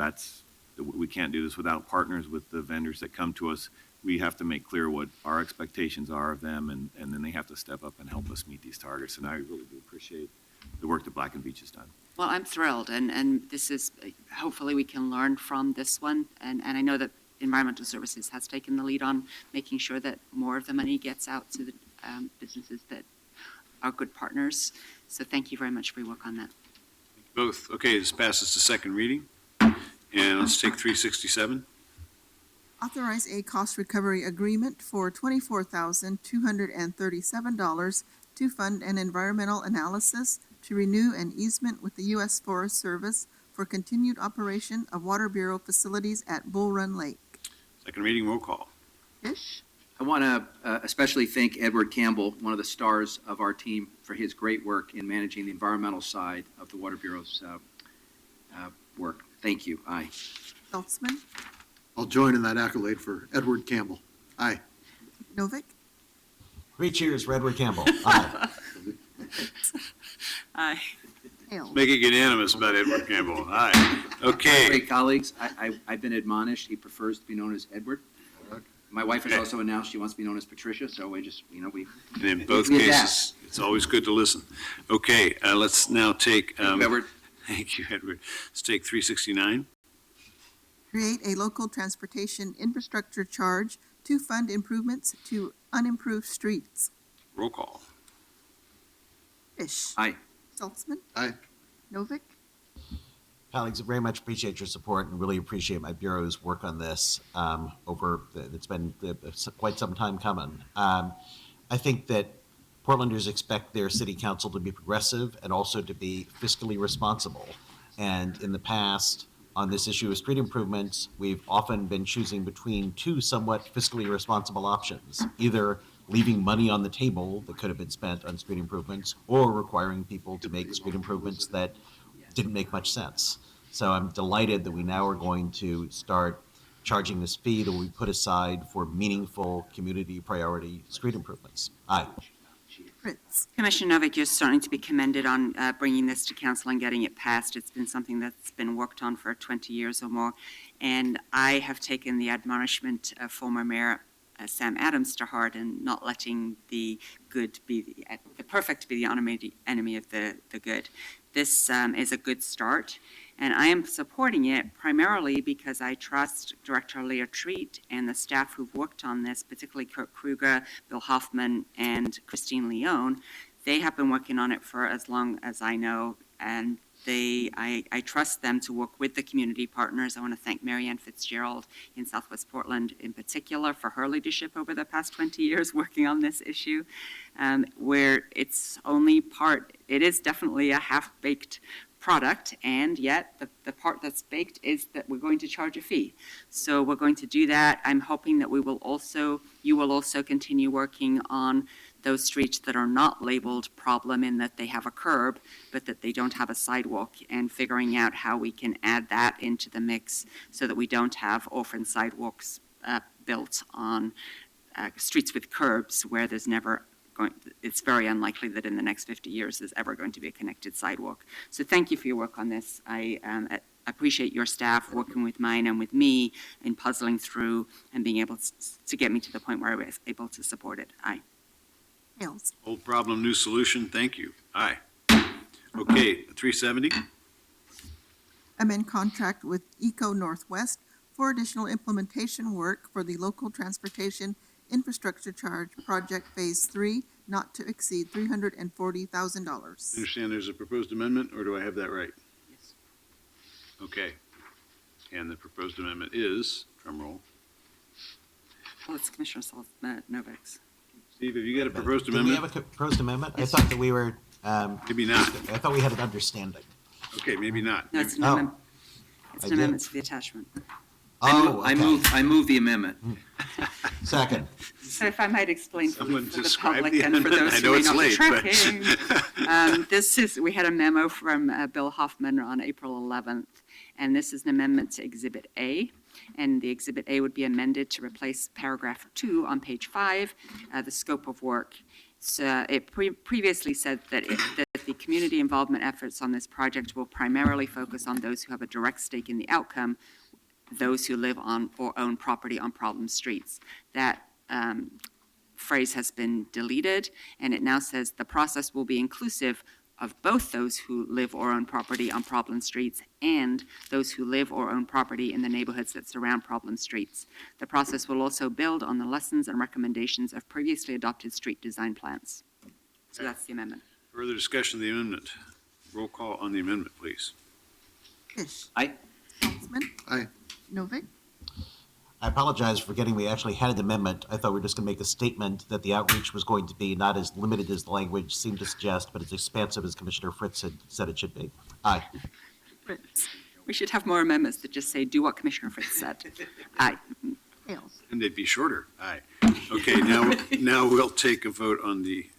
we can't do this without partners with the vendors that come to us. We have to make clear what our expectations are of them, and then they have to step up and help us meet these targets. And I really do appreciate the work that Black & Veatch has done. Well, I'm thrilled, and this is, hopefully we can learn from this one, and I know that Environmental Services has taken the lead on making sure that more of the money gets out to the businesses that are good partners. So thank you very much for your work on that. both. Okay, this passes to second reading. And let's take 367. Authorize a cost recovery agreement for $24,237 to fund an environmental analysis to renew an easement with the U.S. Forest Service for continued operation of Water Bureau facilities at Bull Run Lake. Second reading, roll call. Ish? I want to especially thank Edward Campbell, one of the stars of our team, for his great work in managing the environmental side of the Water Bureau's work. Thank you. Aye. Saltzman? I'll join in that accolade for Edward Campbell. Aye. Novick? 3 cheers for Edward Campbell. Aye. Aye. Hales. Make it unanimous about Edward Campbell. Aye. Okay. Great colleagues, I've been admonished, he prefers to be known as Edward. My wife has Okay. also announced she wants to be known as Patricia, so we just, we. And in both we adapt. cases, it's always good to listen. Okay, let's now take. Edward. Thank you, Edward. Let's take 369. Create a local transportation infrastructure charge to fund improvements to unimproved streets. Roll call. Fish. Aye. Saltzman. Aye. Novick. Colleagues, I very much appreciate your support and really appreciate my Bureau's work on this it's been quite some time coming. I think that Portlanders expect their city council to be progressive and also to be fiscally responsible. And in the past, on this issue of street improvements, we've often been choosing between two somewhat fiscally responsible options, either leaving money on the table that could have been spent on street improvements or requiring people to make street improvements that didn't make much sense. So I'm delighted that we now are going to start charging this fee that we put aside for meaningful community priority street improvements. Aye. Fritz. Commissioner Novick, you're starting to be commended on bringing this to council and getting it passed. It's been something that's been worked on for 20 years or more. And I have taken the admonishment of former Mayor Sam Adams to heart and not letting the good be the perfect be the enemy of the good. This is a good start, and I am supporting it primarily because I trust Director Leah Treat and the staff who've worked on this, particularly Kurt Kruger, Bill Hoffman, and Christine Leone. They have been working on it for as long as I know, and I trust them to work with the community partners. I want to thank Marianne Fitzgerald in Southwest Portland in particular for her leadership over the past 20 years working on this issue, where it's only it is definitely a half-baked product, and yet the part that's baked is that we're going to charge a fee. So we're going to do that. I'm hoping that you will also continue working on those streets that are not labeled problem in that they have a curb, but that they don't have a sidewalk, and figuring out how we can add that into the mix so that we don't have orphan sidewalks built on streets with curbs where there's never it's very unlikely that in the next 50 years there's ever going to be a connected sidewalk. So thank you for your work on this. I appreciate your staff working with mine and with me in puzzling through and being able to get me to the point where I was able to support it. Aye. Hales. Old problem, new solution. Thank you. Aye. Okay, 370. Amend contract with Eco Northwest for additional implementation work for the local transportation infrastructure charge project phase 3, not to exceed $340,000. Understand there's a proposed amendment, or do I have that right? Yes. Okay. And the proposed amendment is, drum roll. Well, it's Commissioner Novick's. Steve, have you got a proposed Did we amendment? have a proposed amendment? I thought that we were, Maybe not. I thought we had an understanding. Okay, maybe not. No, it's an Oh. amendment. It's I an did. amendment to the attachment. I move the amendment. Second. So if I might explain for Someone the describe public the and for amendment. those I know who may it's not be late, tracking. We had a memo from Bill Hoffman on April 11th, and this is an amendment to Exhibit A. And the Exhibit A would be amended to replace paragraph 2 on page 5, the scope of work. So it previously said that the community involvement efforts on this project will primarily focus on those who have a direct stake in the outcome, those who live on or own property on problem streets. That phrase has been deleted, and it now says the process will be inclusive of both those who live or own property on problem streets and those who live or own property in the neighborhoods that surround problem streets. The process will also build on the lessons and recommendations of previously adopted street design plans. So that's the amendment. Further discussion of the amendment. Roll call on the amendment, please. Fish. Aye. Saltzman. Aye. Novick. I apologize for forgetting we actually had an amendment. I thought we were just going to make a statement that the outreach was going to be not as limited as the language seemed to suggest, but as expansive as Commissioner Fritz had said it should be. Aye. Fritz. We should have more amendments that just say, do what Commissioner Fritz said. Aye. Hales. And they'd be shorter. Aye. Okay, now we'll take a vote on the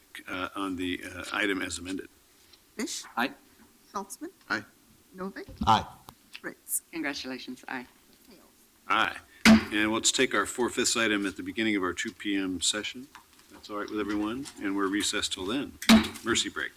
item as amended. Fish. Aye. Saltzman. Aye. Novick. Aye. Fritz. Congratulations. Aye. Hales. Aye. And let's take our 4/5 item at the beginning of our 2 p.m. session. That's all right with everyone, and we're recessed till then. Mercy break.